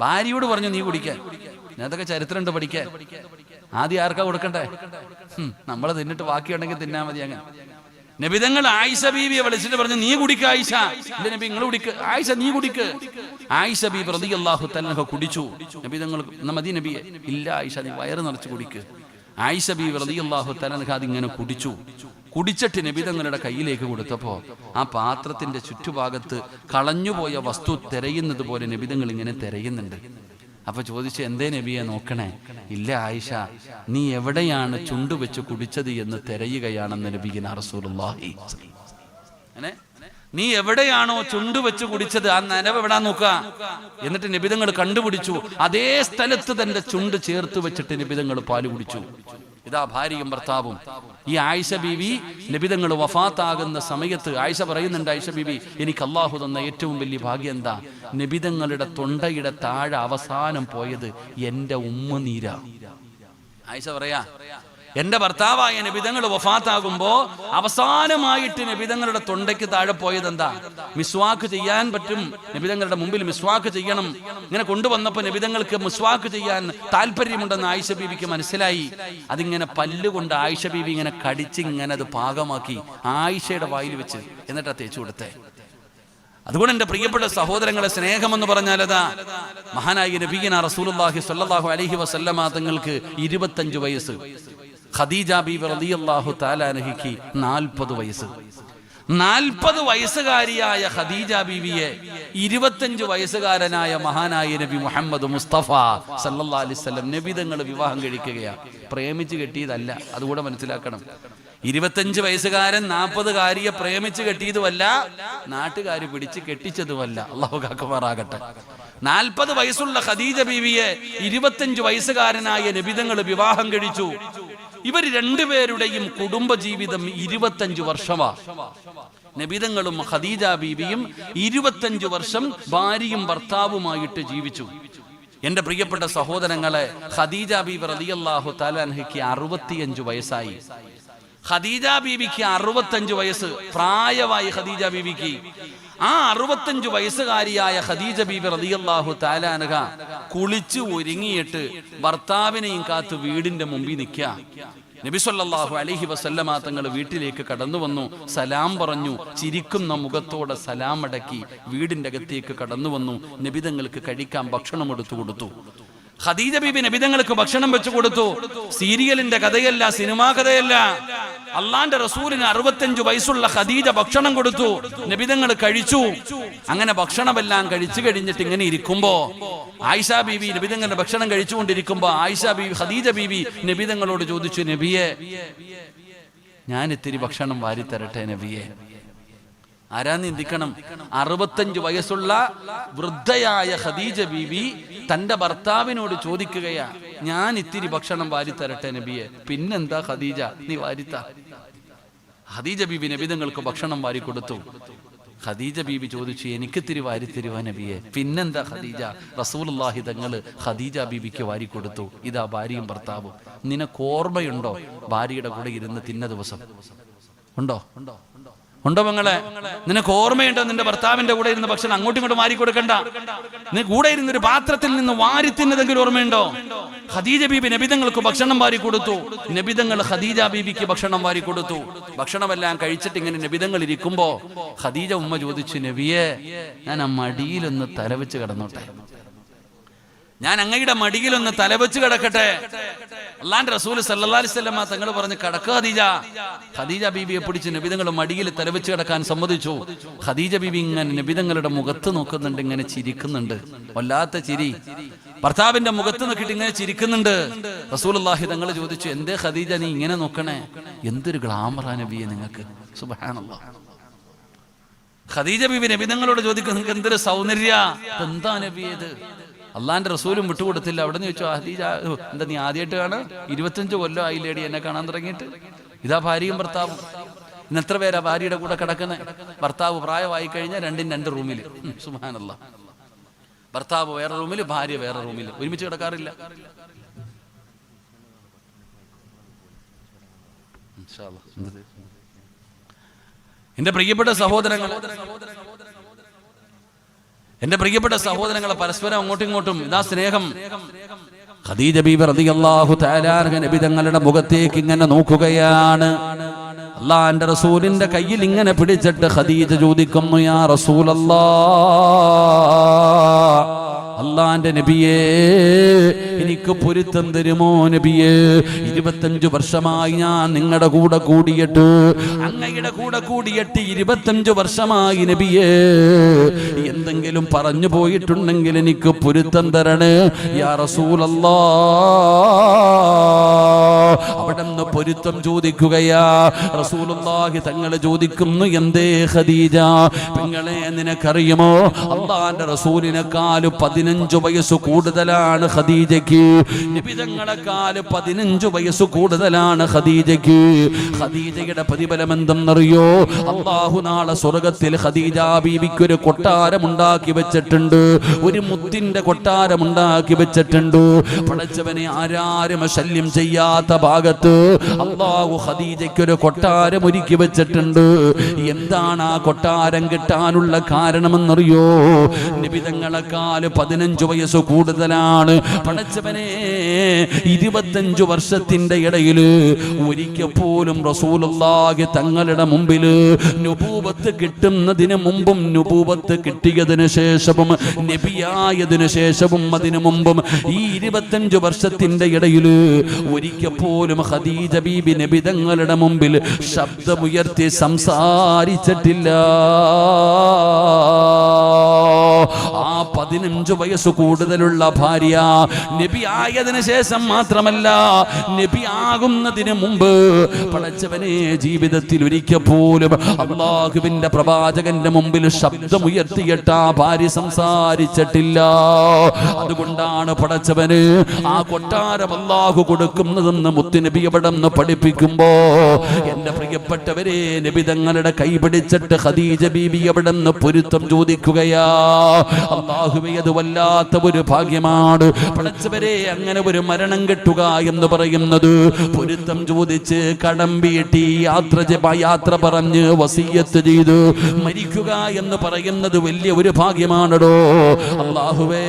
ഭാര്യയോട് പറഞ്ഞു നീ കുടിക്കാൻ. അതൊക്കെ ചരിത്രമുണ്ട് പഠിക്കാൻ. ആദ്യം ആർക്കാ കൊടുക്കണ്ടേ? നമ്മൾ തിന്നിട്ട് ബാക്കിയുണ്ടെങ്കിൽ തിന്നാ മതി. അങ്ങനെ നബിതങ്ങൾ ആയിഷ ബീവിയെ വിളിച്ചിട്ട് പറഞ്ഞു, നീ കുടിക്ക് ആയിഷ. ഇല്ല നബി, നിങ്ങൾ കുടിക്ക്. ആയിഷ നീ കുടിക്ക്. ആയിഷ ബീബി റളിയല്ലാഹു തആല കുടിച്ചു. നബിതങ്ങൾ മതി നബിയെ. ഇല്ല ആയിഷ, നീ വയറ് നിറച്ച് കുടിക്ക്. ആയിഷ ബീബി റളിയല്ലാഹു തആല അതിങ്ങനെ കുടിച്ചു. കുടിച്ചിട്ട് നബിതങ്ങളുടെ കയ്യിലേക്ക് കൊടുത്തപ്പോ ആ പാത്രത്തിന്റെ ചുറ്റുഭാഗത്ത് കളഞ്ഞുപോയ വസ്തു തിരയുന്നത് പോലെ നബിതങ്ങൾ ഇങ്ങനെ തിരയുന്നുണ്ട്. അപ്പൊ ചോദിച്ചു, എന്തേ നബിയെ നോക്കണേ? ഇല്ല ആയിഷ, നീ എവിടെയാണ് ചുണ്ടുവെച്ച് കുടിച്ചത് എന്ന് തിരയുകയാണെന്ന് നബിയിന റസൂലുള്ളാഹി. നീ എവിടെയാണോ ചുണ്ടുവെച്ച് കുടിച്ചത് ആ നനവ് എവിടാ നോക്കുക. എന്നിട്ട് നബിതങ്ങൾ കണ്ടുപിടിച്ചു, അതേ സ്ഥലത്ത് തന്റെ ചുണ്ട് ചേർത്ത് വെച്ചിട്ട് നബിതങ്ങൾ പാല് കുടിച്ചു. ഇതാ ഭാര്യയും ഭർത്താവും. ഈ ആയിഷ ബീവി നബിതങ്ങൾ വഫാത്താകുന്ന സമയത്ത് ആയിഷ പറയുന്നുണ്ട്, ആയിഷ ബീവി, എനിക്ക് അള്ളാഹു തന്ന ഏറ്റവും വലിയ ഭാഗ്യം എന്താ? നബിതങ്ങളുടെ തൊണ്ടയുടെ താഴെ അവസാനം പോയത് എന്റെ ഉമ്മനീരാ. ആയിഷ പറയാ, എന്റെ ഭർത്താവായ നബിതങ്ങൾ വഫാത്താകുമ്പോ അവസാനമായിട്ട് നബിതങ്ങളുടെ തൊണ്ടയ്ക്ക് താഴെ പോയത് എന്താ? മിസ്വാക്ക് ചെയ്യാൻ പറ്റും, നബിതങ്ങളുടെ മുമ്പിൽ മിസ്വാക്ക് ചെയ്യണം. ഇങ്ങനെ കൊണ്ടുവന്നപ്പോ നബിതങ്ങൾക്ക് മിസ്വാക്ക് ചെയ്യാൻ താല്പര്യമുണ്ടെന്ന് ആയിഷ ബീവിക്ക് മനസ്സിലായി. അതിങ്ങനെ പല്ലുകൊണ്ട് ആയിഷ ബീവി ഇങ്ങനെ കടിച്ച് ഇങ്ങനെ അത് പാകമാക്കി ആയിഷയുടെ വായിൽ വെച്ച് എന്നിട്ടാ തേച്ചു കൊടുത്തേ. അതുകൊണ്ട് എന്റെ പ്രിയപ്പെട്ട സഹോദരങ്ങളെ, സ്നേഹമെന്ന് പറഞ്ഞാൽ അതാ. മഹാനായ നബിയിന റസൂലുള്ളാഹി സ്വല്ലല്ലാഹു അലൈഹി വസല്ലമ തങ്ങൾക്ക് 25 വയസ്സ്. ഖദീജ ബീവി റളിയല്ലാഹു തആല അൻഹയ്ക്ക് 40 വയസ്സ്. 40 വയസ്സുകാരിയായ ഖദീജ ബീവിയെ 25 വയസ്സുകാരനായ മഹാനായ നബി മുഹമ്മദ് മുസ്തഫ സല്ലല്ലാഹു അലൈഹി വസല്ലം നബിതങ്ങൾ വിവാഹം കഴിക്കുകയാണ്. പ്രേമിച്ച് കെട്ടിയതല്ല, അതുകൂടെ മനസ്സിലാക്കണം. 25 വയസ്സുകാരൻ 40കാരിയെ പ്രേമിച്ച് കെട്ടിയതുമല്ല, നാട്ടുകാർ പിടിച്ച് കെട്ടിച്ചതുമല്ല. അല്ലാഹു കാക്കുമാറാകട്ടെ. 40 വയസ്സുള്ള ഖദീജ ബീവിയെ 25 വയസ്സുകാരനായ നബിതങ്ങൾ വിവാഹം കഴിച്ചു. ഇവർ രണ്ടുപേരുടെയും കുടുംബജീവിതം 25 വർഷമാ. നബിതങ്ങളും ഖദീജ ബീവിയും 25 വർഷം ഭാര്യയും ഭർത്താവുമായിട്ട് ജീവിച്ചു. എന്റെ പ്രിയപ്പെട്ട സഹോദരങ്ങളെ, ഖദീജ ബീബി റളിയല്ലാഹു തആല അൻഹയ്ക്ക് 65 വയസ്സായി. ഖദീജ ബീബിക്ക് 65 വയസ്സ് പ്രായമായി. ഖദീജ ബീബിക്ക് ആ 65 വയസ്സുകാരിയായ ഖദീജ ബീബി റളിയല്ലാഹു തആല അൻഹ കുളിച്ച് ഒരുങ്ങിയിട്ട് ഭർത്താവിനെയും കാത്ത് വീടിന്റെ മുമ്പിൽ നിൽക്കുക. നബി സല്ലല്ലാഹു അലൈഹി വസല്ലമ തങ്ങൾ വീട്ടിലേക്ക് കടന്നു വന്നു, സലാം പറഞ്ഞു, ചിരിക്കുന്ന മുഖത്തോടെ സലാം അടക്കി വീടിന്റെ അകത്തേക്ക് കടന്നു വന്നു. നബിതങ്ങൾക്ക് കഴിക്കാൻ ഭക്ഷണം എടുത്തു കൊടുത്തു. ഖദീജ ബീബി നബിതങ്ങൾക്ക് ഭക്ഷണം വെച്ചു കൊടുത്തു. സീരിയലിന്റെ കഥയല്ല, സിനിമാ കഥയല്ല. അള്ളാന്റെ റസൂലിന് 65 വയസ്സുള്ള ഖദീജ ഭക്ഷണം കൊടുത്തു. നബിതങ്ങൾ കഴിച്ചു. അങ്ങനെ ഭക്ഷണമെല്ലാം കഴിച്ചു കഴിഞ്ഞിട്ട് ഇങ്ങനെ ഇരിക്കുമ്പോ ആയിഷ ബീബി നബിതങ്ങളുടെ ഭക്ഷണം കഴിച്ചുകൊണ്ടിരിക്കുമ്പോ ആയിഷ ബീബി ഖദീജ ബീബി നബിതങ്ങളോട് ചോദിച്ചു, നബിയെ, ഞാൻ ഇത്തിരി ഭക്ഷണം വാരിത്തരട്ടെ നബിയെ. ആരാന്ന് ചിന്തിക്കണം, 65 വയസ്സുള്ള വൃദ്ധയായ ഖദീജ ബീബി തന്റെ ഭർത്താവിനോട് ചോദിക്കുകയാ, ഞാൻ ഇത്തിരി ഭക്ഷണം വാരിത്തരട്ടെ നബിയെ. പിന്നെന്താ ഖദീജ, നീ വാരിത്ത. ഖദീജ ബീബി നബിതങ്ങൾക്ക് ഭക്ഷണം വാരി കൊടുത്തു. ഖദീജ ബീബി ചോദിച്ചു, എനിക്കിത്തിരി വാരിത്തരുവാ നബിയെ. പിന്നെന്താ ഖദീജ. റസൂലുള്ളാഹി തങ്ങൾ ഖദീജ ബീബിക്ക് വാരി കൊടുത്തു. ഇതാ ഭാര്യയും ഭർത്താവും. നിനക്ക് ഓർമ്മയുണ്ടോ ഭാര്യയുടെ കൂടെ ഇരുന്ന് തിന്ന ദിവസം? ഉണ്ടോ? ഉണ്ടോ മങ്ങളെ? നിനക്ക് ഓർമ്മയുണ്ടോ നിന്റെ ഭർത്താവിന്റെ കൂടെ ഇരുന്ന് ഭക്ഷണം അങ്ങോട്ടും ഇങ്ങോട്ടും വാരി കൊടുക്കണ്ട, നീ കൂടെ ഇരുന്നൊരു പാത്രത്തിൽ നിന്ന് വാരി തിന്നതെങ്കിലും ഓർമ്മയുണ്ടോ? ഖദീജ ബീബി നബിതങ്ങൾക്ക് ഭക്ഷണം വാരി കൊടുത്തു. നബിതങ്ങൾ ഖദീജ ബീബിക്ക് ഭക്ഷണം വാരി കൊടുത്തു. ഭക്ഷണമെല്ലാം കഴിച്ചിട്ട് ഇങ്ങനെ നബിതങ്ങൾ ഇരിക്കുമ്പോ ഖദീജ ഉമ്മ ചോദിച്ചു, നബിയെ, ഞാൻ ആ മടിയിലൊന്ന് തലവെച്ച് കിടന്നോട്ടെ, ഞാൻ അങ്ങയുടെ മടിയിലൊന്ന് തലവെച്ച് കിടക്കട്ടെ. അള്ളാന്റെ റസൂൽ സല്ലല്ലാഹു അലൈഹി വസല്ലം തങ്ങൾ പറഞ്ഞു, കിടക്കുക ഖദീജ. ഖദീജ ബീബിയെ പിടിച്ച് നബിതങ്ങൾ മടിയിൽ തലവെച്ച് കിടക്കാൻ സമ്മതിച്ചു. ഖദീജ ബീബി ഇങ്ങനെ നബിതങ്ങളുടെ മുഖത്ത് നോക്കുന്നുണ്ട്, ഇങ്ങനെ ചിരിക്കുന്നുണ്ട്, വല്ലാത്ത ചിരി. ഭർത്താവിന്റെ മുഖത്ത് നോക്കിയിട്ട് ഇങ്ങനെ ചിരിക്കുന്നുണ്ട്. റസൂലുള്ളാഹി തങ്ങൾ ചോദിച്ചു, എന്തേ ഖദീജ നീ ഇങ്ങനെ നോക്കണേ? എന്തൊരു ഗ്ലാമറാ നബിയെ നിങ്ങൾക്ക്, സുബ്ഹാനല്ലാഹ്. ഖദീജ ബീബി നബിതങ്ങളോട് ചോദിക്കും, നിങ്ങൾക്ക് എന്തൊരു സൗന്ദര്യ, എന്താ നബിയത്? അള്ളാന്റെ റസൂലും വിട്ടുകൊടുത്തില്ല. അവിടെ നിന്ന് ചോദിച്ചു, ഖദീജ എന്താ നീ ആദ്യമായിട്ട് കാണാ? 25 കൊല്ലം ആയില്ലേടി എന്നെ കാണാൻ തുടങ്ങിയിട്ട്. ഇതാ ഭാര്യയും ഭർത്താവും. ഇന്ന് എത്ര പേരാ ഭാര്യയുടെ കൂടെ കിടക്കുന്നത്? ഭർത്താവ് പ്രായമായി കഴിഞ്ഞാൽ 2 റൂമിൽ. സുബ്ഹാനല്ലാഹ്. ഭർത്താവ് വേറെ റൂമിൽ, ഭാര്യ വേറെ റൂമിൽ, ഒരുമിച്ച് കിടക്കാറില്ല. എന്റെ പ്രിയപ്പെട്ട സഹോദരങ്ങളെ, പരസ്പരം അങ്ങോട്ടും ഇങ്ങോട്ടും ഇതാ സ്നേഹം. ഖദീജ ബീബി റളിയല്ലാഹു തആല അൻഹ നബി തങ്ങളുടെ മുഖത്തേക്ക് ഇങ്ങനെ നോക്കുകയാണ്. അല്ലാഹുവിന്റെ റസൂലിന്റെ കയ്യിൽ ഇങ്ങനെ പിടിച്ചിട്ട് ഖദീജ ചോദിക്കുന്നു, യാ റസൂലല്ലാഹ്, അല്ലാഹുവിന്റെ നബിയേ, എനിക്ക് പൊരുത്തം തരുമോ നബിയേ? 25 വർഷമായി ഞാൻ നിങ്ങളുടെ കൂടെ കൂടിയിട്ട്, അങ്ങയുടെ കൂടെ കൂടിയിട്ട് 25 വർഷമായി നബിയേ. എന്തെങ്കിലും പറഞ്ഞു പോയിട്ടുണ്ടെങ്കിൽ എനിക്ക് പൊരുത്തം തരണേ യാ റസൂലല്ലാഹ്. അവിടുന്ന് പൊരുത്തം ചോദിക്കുകയാ. റസൂലുള്ളാഹി തങ്ങൾ ചോദിക്കുന്നു, എന്തേ ഖദീജ പെങ്ങളെ, നിനക്കറിയുമോ അല്ലാഹുവിന്റെ റസൂലിനെക്കാൾ 15 വയസ്സ് കൂടുതലാണ് ഖദീജയ്ക്ക്. നബിതങ്ങളെക്കാൾ 15 വയസ്സ് കൂടുതലാണ് ഖദീജയ്ക്ക്. ഖദീജയുടെ പ്രതിഫലം എന്തെന്നറിയോ? അല്ലാഹു നാളെ സ്വർഗത്തിൽ ഖദീജ ബീവിക്ക് ഒരു കൊട്ടാരം ഉണ്ടാക്കി വെച്ചിട്ടുണ്ട്, ഒരു മുത്തിന്റെ കൊട്ടാരം ഉണ്ടാക്കി വെച്ചിട്ടുണ്ട്. പടച്ചവനെ, ആരാരും ശല്യം ചെയ്യാത്ത ഭാഗത്ത് അല്ലാഹു ഖദീജയ്ക്ക് ഒരു കൊട്ടാരം ഒരുക്കി വെച്ചിട്ടുണ്ട്. എന്താണ് ആ കൊട്ടാരം കിട്ടാനുള്ള കാരണമെന്നറിയോ? നബിതങ്ങളെക്കാൾ 15 വയസ്സ് കൂടുതലാണ്. പടച്ചവനെ, 25 വർഷത്തിന്റെ ഇടയിൽ ഒരിക്കൽ പോലും റസൂലുള്ളാഹി തങ്ങളുടെ മുമ്പിൽ നുബൂവത്ത് കിട്ടുന്നതിന് മുമ്പും നുബൂവത്ത് കിട്ടിയതിനു ശേഷവും നബിയായതിനു ശേഷവും അതിനു മുമ്പും ഈ 25 വർഷത്തിന്റെ ഇടയിൽ ഒരിക്കൽ പോലും ഖദീജ ബീബി നബി തങ്ങളുടെ മുമ്പിൽ ശബ്ദമുയർത്തി സംസാരിച്ചിട്ടില്ല. ആ 15 വയസ്സ് കൂടുതലുള്ള ഭാര്യ നബി ആയതിനു ശേഷം മാത്രമല്ല, നബി ആകുന്നതിന് മുമ്പ് പടച്ചവനെ ജീവിതത്തിൽ ഒരിക്കൽ പോലും അല്ലാഹുവിന്റെ പ്രവാചകന്റെ മുമ്പിൽ ശബ്ദമുയർത്തിയിട്ട് ആ ഭാര്യ സംസാരിച്ചിട്ടില്ല. അതുകൊണ്ടാണ് പടച്ചവന് ആ കൊട്ടാരം അല്ലാഹു കൊടുക്കുന്നതെന്ന് മുത്തുനബി എവിടെന്ന് പഠിപ്പിക്കുമ്പോ, എന്റെ പ്രിയപ്പെട്ടവരെ, നബി തങ്ങളുടെ കൈ പിടിച്ചിട്ട് ഖദീജ ബീബി എവിടെന്ന് പൊരുത്തം ചോദിക്കുകയാ. അല്ലാഹുവേ, അത് വല്ലാത്ത ഒരു ഭാഗ്യമാണ് പടച്ചവരെ. അങ്ങനെ ഒരു മരണം കെട്ടുക എന്ന് പറയുന്നത് പൊരുത്തം ചോദിച്ച് കടം വീട്ടി യാത്ര പറഞ്ഞ് വസിയ്യത്ത് ചെയ്ത് മരിക്കുക എന്ന് പറയുന്നത് വലിയ ഒരു ഭാഗ്യമാണോ. അല്ലാഹുവേ,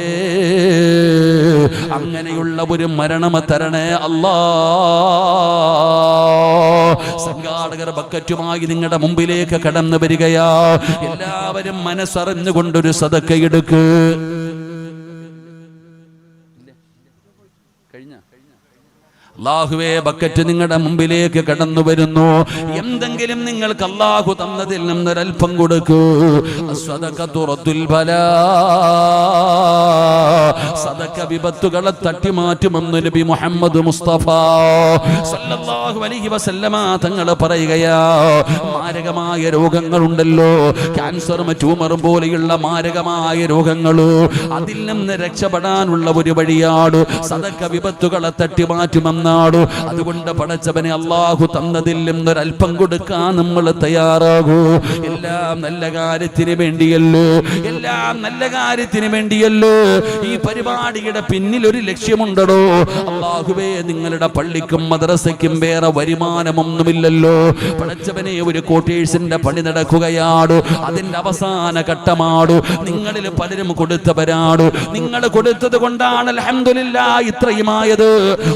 അങ്ങനെയുള്ള ഒരു മരണം തരണേ അല്ലാ. സംഘാടകർ ബക്കറ്റുമായി നിങ്ങളുടെ മുമ്പിലേക്ക് കടന്നു വരികയാ. എല്ലാവരും മനസ്സറിഞ്ഞുകൊണ്ടൊരു സദക്ക എടുക്ക്. അല്ലാഹുവേ, ബക്കറ്റ് നിങ്ങളുടെ മുമ്പിലേക്ക് കടന്നു വരുന്നു. എന്തെങ്കിലും നിങ്ങൾക്ക് അല്ലാഹു തന്നതിൽ നിന്നൊരൽപ്പം കൊടുക്കൂ. അസ്സദഖത്തു റദ്ദുൽ ബലാ, സദഖ വിപത്തുകളെ തട്ടിമാറ്റുമെന്ന് നബി മുഹമ്മദ് മുസ്തഫ സല്ലല്ലാഹു അലൈഹി വസല്ലമ തങ്ങൾ പറയുകയാ. മാരകമായ രോഗങ്ങളുണ്ടല്ലോ, ക്യാൻസറും ട്യൂമറും പോലെയുള്ള മാരകമായ രോഗങ്ങൾ, അതിൽ നിന്ന് രക്ഷപ്പെടാനുള്ള ഒരു വഴിയാണ് സദഖ വിപത്തുകളെ തട്ടിമാറ്റുമെന്ന്. അതുകൊണ്ട് പടച്ചവനെ, അല്ലാഹു തന്നതിൽ നിന്നൊരൽപ്പം കൊടുക്കാൻ നമ്മൾ തയ്യാറാകൂ. എല്ലാം നല്ല കാര്യത്തിന് വേണ്ടിയല്ലോ, എല്ലാം നല്ല കാര്യത്തിന് വേണ്ടിയല്ലോ. ഈ പരിപാടിയുടെ പിന്നിൽ ഒരു ലക്ഷ്യമുണ്ടോ. അല്ലാഹുവേ, നിങ്ങളുടെ പള്ളിക്കും മദ്രസയ്ക്കും വേറെ വരുമാനമൊന്നുമില്ലല്ലോ പടച്ചവനെ. ഒരു ക്വാർട്ടേഴ്സിന്റെ പണി നടക്കുകയാണ്, അതിന്റെ അവസാന ഘട്ടമാണ്. നിങ്ങളിൽ പലരും കൊടുത്തവരാണ്. നിങ്ങൾ കൊടുത്തത് കൊണ്ടാണ് അൽഹംദുലില്ലാഹ് ഇത്രയുമായത്.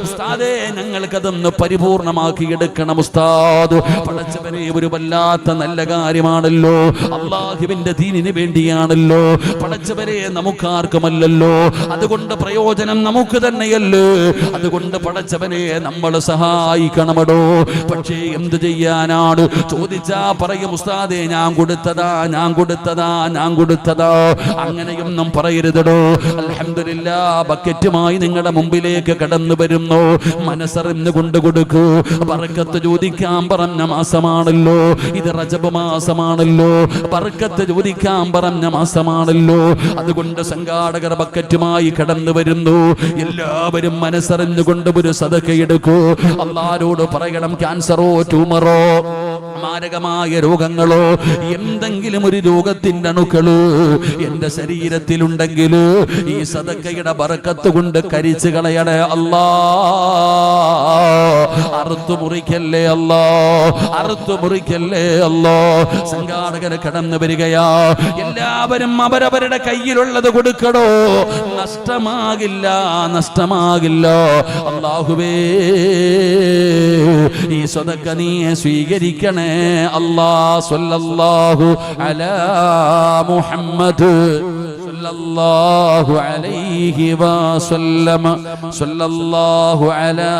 ഉസ്താദേ, ഞങ്ങൾക്കതൊന്ന് പരിപൂർണമാക്കി എടുക്കണം ഉസ്താദ്. പടച്ചവനെ, ഒരു വല്ലാത്ത നല്ല കാര്യമാണല്ലോ, അല്ലാഹുവിന്റെ ദീനിന് വേണ്ടിയാണല്ലോ പടച്ചവനെ, നമുക്കാർക്കുമല്ലല്ലോ. അതുകൊണ്ട് പ്രയോജനം നമുക്ക് തന്നെയല്ലോ. അതുകൊണ്ട് പടച്ചവനെ, നമ്മൾ സഹായിക്കണമടോ. പക്ഷേ എന്ത് ചെയ്യാനാണ്? ചോദിച്ചാ പറയും ഉസ്താദേ, ഞാൻ കൊടുത്തതാ, ഞാൻ കൊടുത്തതാ, ഞാൻ കൊടുത്തതാ. അങ്ങനെയൊന്നും പറയരുതടോ. അൽഹംദുലില്ലാഹ്, ബക്കറ്റുമായി നിങ്ങളുടെ മുമ്പിലേക്ക് കടന്നു വരുന്നു. മനസ്സറിഞ്ഞു കൊണ്ട് കൊടുക്കൂ. ബർക്കത്ത് ചോദിക്കാൻ പറഞ്ഞ മാസമാണല്ലോ ഇത്, റജബ് മാസമാണല്ലോ. ബർക്കത്ത് ചോദിക്കാൻ പറഞ്ഞ മാസമാണല്ലോ. അതുകൊണ്ട് സംഘാടകർ ബക്കറ്റുമായി കടന്നു വരുന്നു. എല്ലാവരും മനസ്സറിഞ്ഞുകൊണ്ട് ഒരു സദഖ എടുക്കൂ. അല്ലാഹുവോട് പറയണം, ക്യാൻസറോ ട്യൂമറോ മാരകമായ രോഗങ്ങളോ എന്തെങ്കിലും ഒരു രോഗത്തിന്റെ അണുക്കള് എന്റെ ശരീരത്തിലുണ്ടെങ്കിൽ ഈ സദഖയുടെ ബർക്കത്ത് കൊണ്ട് കരിച്ചു കളയണേ അല്ലാ. അറുത്തു മുറിക്കല്ലേ അല്ലാ, അറുത്തു മുറിക്കല്ലേ അല്ലാ. സംഘാടകര് കടന്നു വരികയാ. എല്ലാവരും അവരവരുടെ കയ്യിലുള്ളത് കൊടുക്കണോ. നഷ്ടമാകില്ല, നഷ്ടമാകില്ല. അല്ലാഹുവേ, ഈ സദഖ നീ സ്വീകരിക്കണേ അല്ലാ. സ്വല്ലല്ലാഹു അലാ മുഹമ്മദ് സല്ലല്ലാഹു അലൈഹി വസല്ലം. സല്ലല്ലാഹു അലാ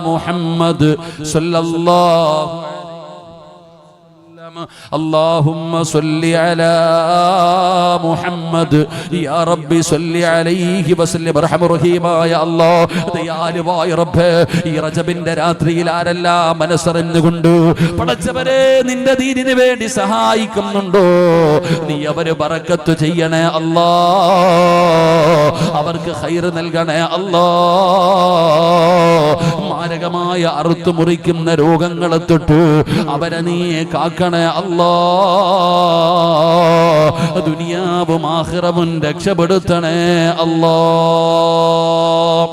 മുഹമ്മദ് സല്ലല്ലാഹു اللهم صل على محمد يا ربي صل عليه وسلم ارحم റഹീമായ അല്ലാഹ്. ദയാലുവായ റബ്ബേ, ഈ റജബിന്റെ രാത്രിയിൽ ആരെല്ലാം മനസ്സറിഞ്ഞുകൊണ്ട് പടച്ചവരെ നിന്റെ ദീനിന് വേണ്ടി സഹായിക്കുന്നുണ്ടോ, നീ അവര് ബറക്കത്ത് ചെയ്യണേ അല്ലാഹ്. അവർക്ക് ഖൈർ നൽകണേ അല്ലാഹ്. മാരകമായ അറുത്തു മുറിക്കുന്ന രോഗങ്ങളെ തൊട്ട് അവരെ നീ കാക്കണേ അല്ലാഹ്. ദുനിയാവും ആഖിറവും രക്ഷപ്പെടുത്തണേ അല്ലാഹ്.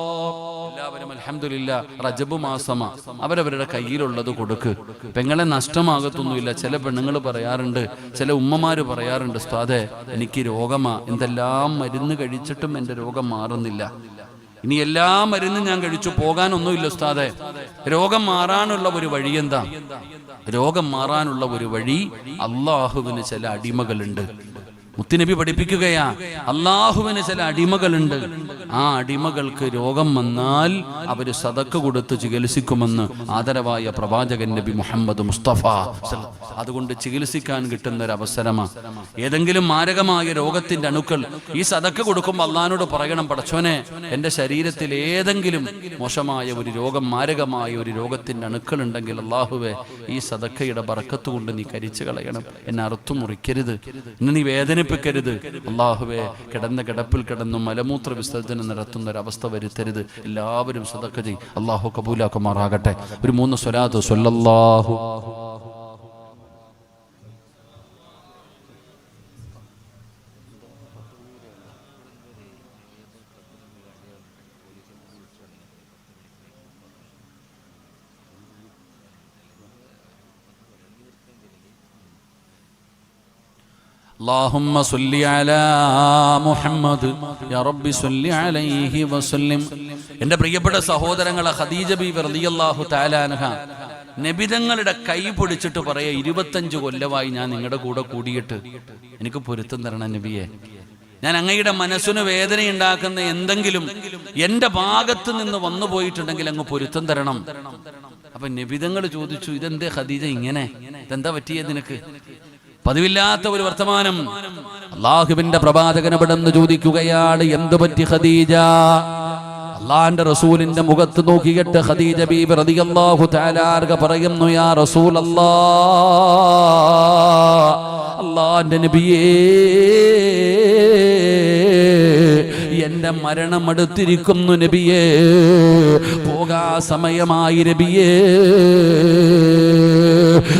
എല്ലാവരും അൽഹംദുലില്ലാ, റജബ് മാസമാ, അവരവരുടെ കയ്യിലുള്ളത് കൊടുക്ക്. പെങ്ങളെ നഷ്ടമാകത്തൊന്നുമില്ല. ചില പെണ്ണുങ്ങൾ പറയാറുണ്ട്, ചില ഉമ്മമാര് പറയാറുണ്ട്, ഉസ്താദേ എനിക്ക് രോഗമാ, എന്തെല്ലാം മരുന്ന് കഴിച്ചിട്ടും എൻ്റെ രോഗം മാറുന്നില്ല. ഇനി എല്ലാ മരുന്നും ഞാൻ കഴിച്ചു, പോകാനൊന്നുമില്ല ഉസ്താദേ. രോഗം മാറാനുള്ള ഒരു വഴി എന്താ? രോഗം മാറാനുള്ള ഒരു വഴി, അള്ളാഹുവിന് ചില അടിമകളുണ്ട്. മുത്തുനബി പഠിപ്പിക്കുകയാ, അള്ളാഹുവിന് ചില അടിമകളുണ്ട്. ആ അടിമകൾക്ക് രോഗം വന്നാൽ അവര് സദക്ക കൊടുത്ത് ചികിത്സിക്കുമെന്ന് ആദരവായ പ്രവാചകൻ നബി മുഹമ്മദ് മുസ്തഫ. അതുകൊണ്ട് ചികിത്സിക്കാൻ കിട്ടുന്ന ഒരു അവസരമാണ്. ഏതെങ്കിലും മാരകമായ രോഗത്തിന്റെ അണുക്കൾ ഈ സദക്ക കൊടുക്കുമ്പോൾ അള്ളാഹിനോട് പറയണം, പടച്ചോനെ എൻ്റെ ശരീരത്തിൽ ഏതെങ്കിലും മോശമായ ഒരു രോഗം, മാരകമായ ഒരു രോഗത്തിന്റെ അണുക്കൾ ഉണ്ടെങ്കിൽ അള്ളാഹുവെ ഈ സദക്കയുടെ ബർക്കത്ത് കൊണ്ട് നീ കരിച്ചു കളയണം, എന്നെ അറുത്തു മുറിക്കരുത്, എന്നെ നീ വേദനിപ്പിക്കരുത് അള്ളാഹുവെ. കിടന്ന കിടപ്പിൽ കിടന്നു മലമൂത്ര വിസർജനം നടത്തുന്ന ഒരവസ്ഥ വരുത്തരുത്. എല്ലാവരും സദക്ക ചെയ്യും. അള്ളാഹു കബൂലാക്കുമാറാകട്ടെ. ഒരു 3 സ്വലാത്ത് സ്വല്ലല്ലാഹു اللهم صل على മുഹമ്മദ് യാ റബ്ബി സ്വല്ലി അലൈഹി വസല്ലം. എൻ്റെ പ്രിയപ്പെട്ട സഹോദരങ്ങളെ, ഖദീജ ബീവി റളിയല്ലാഹു തആല അൻഹ നബിതങ്ങളുടെ കൈ പിടിച്ചിട്ട് പറയാ, 25 കൊല്ലമായി ഞാൻ നിങ്ങളുടെ കൂടെ കൂടിയിട്ട് എനിക്ക് പൊരുത്തം തരണം നബിയെ. ഞാൻ അങ്ങയുടെ മനസ്സിന് വേദനയുണ്ടാക്കുന്ന എന്തെങ്കിലും എൻ്റെ ഭാഗത്ത് നിന്ന് വന്നു പോയിട്ടുണ്ടെങ്കിൽ അങ്ങ് പൊരുത്തം തരണം. അപ്പൊ നബിതങ്ങൾ ചോദിച്ചു, ഇതെന്തേ ഖദീജ ഇങ്ങനെ, ഇതെന്താ പറ്റിയത് നിനക്ക്? പതിവില്ലാത്ത ഒരു വർത്തമാനം. അള്ളാഹുവിന്റെ പ്രവാചകൻ അവിടെന്ന് ചോദിക്കുകയാണ്, എന്ത് പറ്റി ഖദീജ? അള്ളാന്റെ റസൂലിന്റെ മുഖത്ത് നോക്കിയിട്ട് ഖദീജ ബീബി റളിയല്ലാഹു തആല അൻഹ പറയുന്നു, യാ റസൂലല്ലാഹ്, അള്ളാന്റെ നബിയേ, എന്റെ മരണം അടുത്തിരിക്കുന്നു നബിയേ, പോകാ സമയമായി നബിയേ.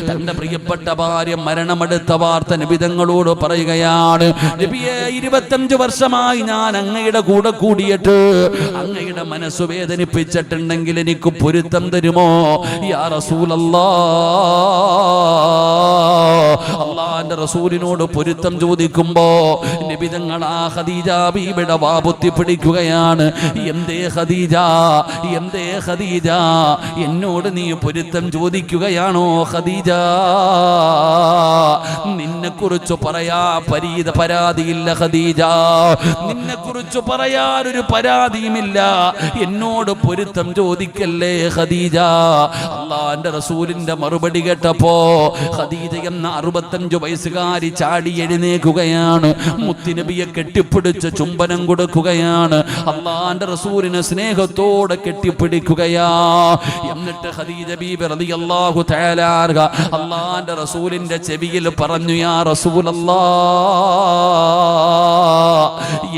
തന്റെ പ്രിയപ്പെട്ട ഭാര്യ മരണമെടുത്ത വാർത്ത നബിതങ്ങളോട് പറയുകയാണ്, നബിയേ, 25 വർഷമായി ഞാൻ അങ്ങയുടെ കൂടെ കൂടിയിട്ട് അങ്ങയുടെ മനസ്സ് വേദനിപ്പിച്ചിട്ടുണ്ടെങ്കിൽ എനിക്ക് പൊരുത്തം തരുമോ യാ റസൂലല്ലാഹ്? അള്ളാന്റെ റസൂലിനോട് പൊരുത്തം ചോദിക്കുമ്പോ നബിതങ്ങൾ ആ ഖദീജ ബീബിയുടെ വാപുത്തി പിടിക്കുകയാണ്. എന്തേ ഖദീജ, എന്തേ ഖദീജ, എന്നോട് നീ പൊരുത്തം ചോദിക്കുകയാണോ ഖദീജ? നിന്നെ കുറിച്ച് പറയാ പരാതിയില്ല ഖദീജ, നിന്നെ കുറിച്ച് പറയാനൊരു പരാതിയുമില്ല, എന്നോട് പൊരുത്തം ചോദിക്കല്ലേ ഖദീജ. അള്ളാന്റെ റസൂലിന്റെ മറുപടി കേട്ടപ്പോ ഖദീജ എന്ന 65 വയസ്സുകാരി ചാടി എഴുന്നേക്കുകയാണ്. മുത്തുനബിയെ കെട്ടിപ്പിടിച്ച് ചുംബനം കൊടുക്കുകയാണ്. അള്ളാന്റെ റസൂലിനെ സ്നേഹത്തോടെ കെട്ടിപ്പിടിക്കുകയാ. എന്നിട്ട് ഖദീജ ബീബി റളിയല്ലാഹു തആല അൻഹ അള്ളാന്റെ റസൂലിന്റെ ചെവിയിൽ പറഞ്ഞു, യാ റസൂലല്ലാഹ്,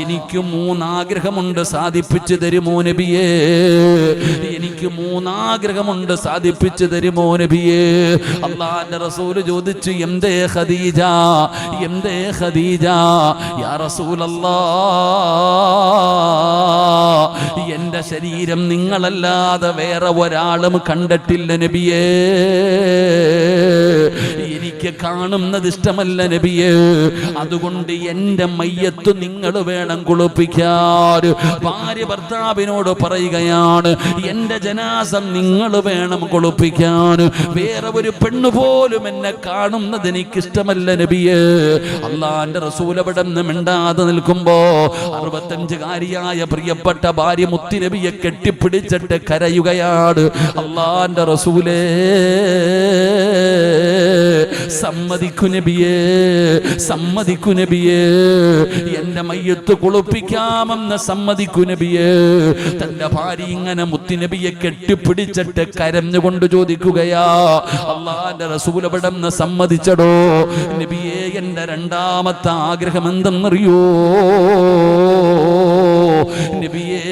എനിക്ക് 3 ആഗ്രഹമുണ്ട്, സാധിപ്പിച്ചു തരുമോ നബിയേ? എനിക്ക് 3 ആഗ്രഹമുണ്ട്, സാധിപ്പിച്ചു തരുമോ നബിയേ? അള്ളാന്റെ റസൂൽ ചോദിച്ചു, എന്തേ ഖദീജ, എന്തേ ഖദീജ? യാ റസൂലല്ലാഹ്, എന്റെ ശരീരം നിങ്ങളല്ലാതെ വേറെ ഒരാളും കണ്ടിട്ടില്ല നബിയേ, എനിക്ക് കാണുന്നത് ഇഷ്ടമല്ല നബിയേ, അതുകൊണ്ട് എന്റെ മയ്യത്ത് നിങ്ങൾ വേണം കുളിപ്പിക്കാൻ. ഭാര്യ ഭർത്താവിനോട് പറയുകയാണ്, എന്റെ ജനാസം നിങ്ങൾ വേണം കുളിപ്പിക്കാൻ, വേറെ ഒരു പെണ്ണു പോലും എന്നെ കാണുന്നത് എനിക്ക് ഇഷ്ടമല്ല നബിയേ. അള്ളാന്റെ റസൂൽ അവിടെ നിന്ന് മിണ്ടാതെ നിൽക്കുമ്പോ 65-കാരിയായ പ്രിയപ്പെട്ട ഭാര്യ മുത്തുനബിയെ കെട്ടിപ്പിടിച്ചിട്ട് കരയുകയാണ്. അള്ളാന്റെ റസൂലേ, സമ്മതിക്കു നബിയേ, സമ്മതിക്കു നബിയേ, എന്റെ മയ്യത്ത് കുളിപ്പിക്കാമെന്ന് സമ്മതിക്കു നബിയേ. തന്റെ ഭാര്യ ഇങ്ങനെ മുത്തുനബിയെ കെട്ടിപ്പിടിച്ചിട്ട് കരഞ്ഞുകൊണ്ട് ചോദിക്കുകയാ, അള്ളാന്റെ റസൂൽ അവിടെ നിന്ന് സമ്മതിച്ചടോ നബിയേ, എന്റെ 2ാമത്തെ ആഗ്രഹം എന്തെന്നറിയോ നബിയേ?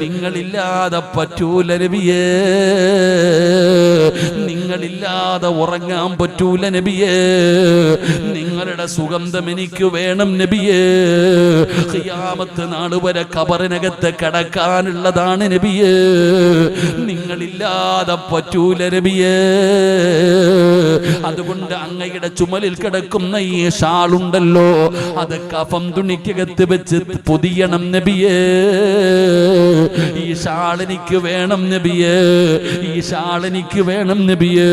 നിങ്ങളില്ലാതെ പറ്റൂല നബിയേ, നിങ്ങളില്ലാതെ ഉറങ്ങാൻ പറ്റൂല നബിയേ, നിങ്ങളുടെ സുഗന്ധം എനിക്ക് വേണം നബിയേ, ഖിയാമത്ത് നാൾ വരെ ഖബറിനകത്ത് കിടക്കാനുള്ളതാണ് നബിയേ, നിങ്ങളില്ലാതെ പറ്റൂല നബിയേ. അതുകൊണ്ട് അങ്ങയുടെ ചുമലിൽ കിടക്കുന്ന ഈ ഷാളുണ്ടല്ലോ, അത് കഫം തുണിക്കകത്ത് വെച്ച് പൊതിയണം നബിയേ, ഈ ഷാളെനിക്ക് വേണം നബിയേ, ഈ ഷാളെനിക്ക് വേണം നബിയേ.